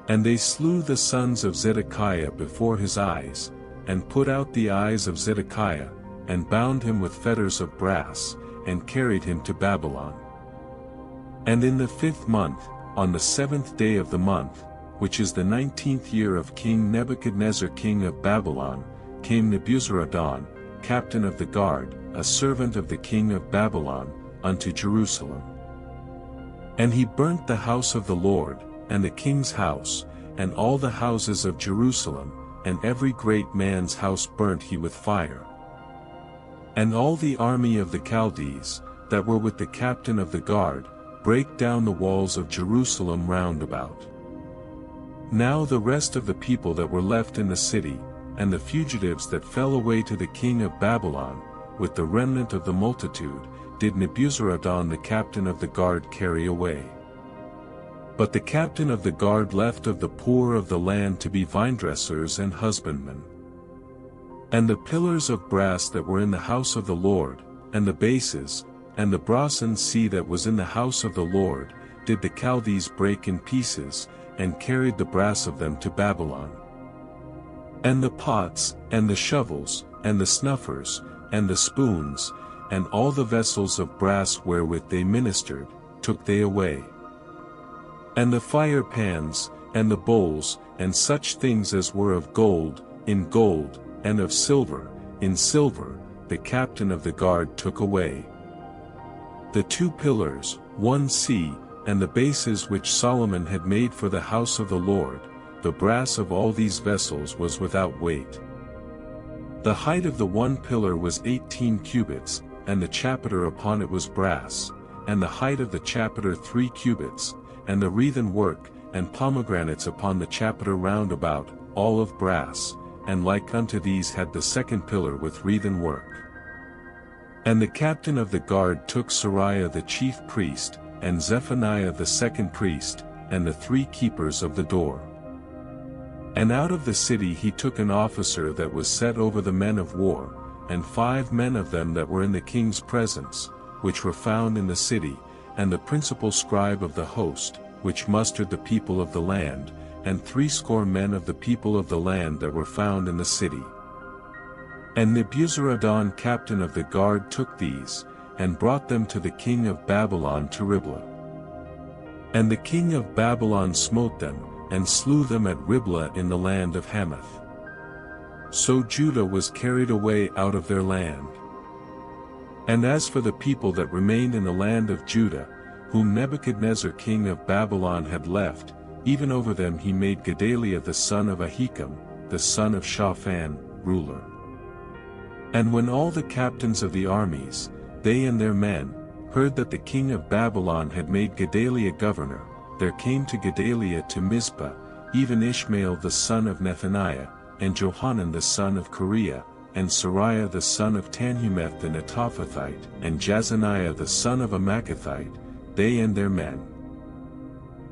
And they slew the sons of Zedekiah before his eyes, and put out the eyes of Zedekiah, and bound him with fetters of brass, and carried him to Babylon. And in the 5th month, on the 7th day of the month, which is the 19th year of King Nebuchadnezzar king of Babylon, came Nebuzaradan, captain of the guard, a servant of the king of Babylon, unto Jerusalem. And he burnt the house of the Lord, and the king's house, and all the houses of Jerusalem, and every great man's house burnt he with fire. And all the army of the Chaldees, that were with the captain of the guard, brake down the walls of Jerusalem round about. Now the rest of the people that were left in the city, and the fugitives that fell away to the king of Babylon, with the remnant of the multitude, did Nebuzaradan the captain of the guard carry away. But the captain of the guard left of the poor of the land to be vinedressers and husbandmen. And the pillars of brass that were in the house of the Lord, and the bases, and the brasen sea that was in the house of the Lord, did the Chaldees break in pieces, and carried the brass of them to Babylon. And the pots, and the shovels, and the snuffers, and the spoons, and all the vessels of brass wherewith they ministered, took they away. And the fire pans, and the bowls, and such things as were of gold, in gold, and of silver, in silver, the captain of the guard took away. The 2 pillars, 1 sea, and the bases which Solomon had made for the house of the Lord, the brass of all these vessels was without weight. The height of the 1 pillar was 18 cubits, and the chapiter upon it was brass, and the height of the chapiter 3 cubits, and the wreathen work, and pomegranates upon the chapiter round about, all of brass, and like unto these had the 2nd pillar with wreathen work. And the captain of the guard took Seraiah the chief priest, and Zephaniah the 2nd priest, and the 3 keepers of the door. And out of the city he took an officer that was set over the men of war, and 5 men of them that were in the king's presence, which were found in the city, and the principal scribe of the host, which mustered the people of the land, and 80 men of the people of the land that were found in the city. And Nebuzaradan captain of the guard took these, and brought them to the king of Babylon to Riblah. And the king of Babylon smote them, and slew them at Riblah in the land of Hamath. So Judah was carried away out of their land. And as for the people that remained in the land of Judah, whom Nebuchadnezzar king of Babylon had left, even over them he made Gedaliah the son of Ahikam, the son of Shaphan, ruler. And when all the captains of the armies, they and their men, heard that the king of Babylon had made Gedaliah governor, there came to Gedaliah to Mizpah, even Ishmael the son of Nethaniah, and Johanan the son of Kareah, and Seraiah the son of Tanhumeth the Netophathite, and Jazaniah the son of a Maccathite, they and their men.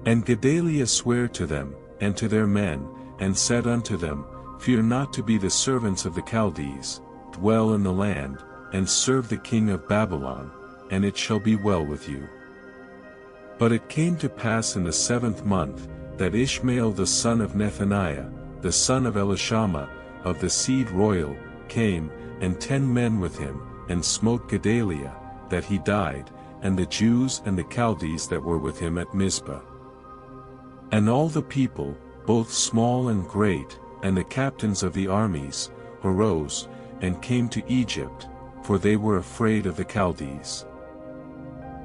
And Gedaliah sware to them, and to their men, and said unto them, Fear not to be the servants of the Chaldees, dwell in the land, and serve the king of Babylon, and it shall be well with you. But it came to pass in the 7th month, that Ishmael the son of Nethaniah, the son of Elishama, of the seed royal, came, and 10 men with him, and smote Gedaliah, that he died, and the Jews and the Chaldees that were with him at Mizpah. And all the people, both small and great, and the captains of the armies, arose, and came to Egypt, for they were afraid of the Chaldees.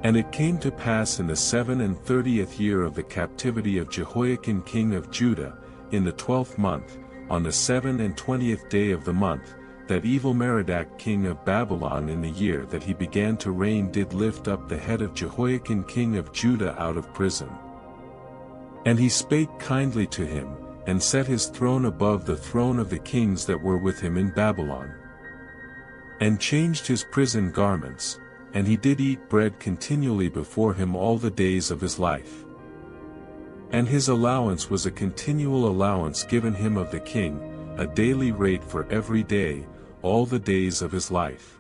And it came to pass in the 37th year of the captivity of Jehoiakim king of Judah, in the 12th month, on the 27th day of the month, that Evil-Merodach king of Babylon in the year that he began to reign did lift up the head of Jehoiakim king of Judah out of prison. And he spake kindly to him, and set his throne above the throne of the kings that were with him in Babylon. And changed his prison garments, and he did eat bread continually before him all the days of his life. And his allowance was a continual allowance given him of the king, a daily rate for every day, all the days of his life.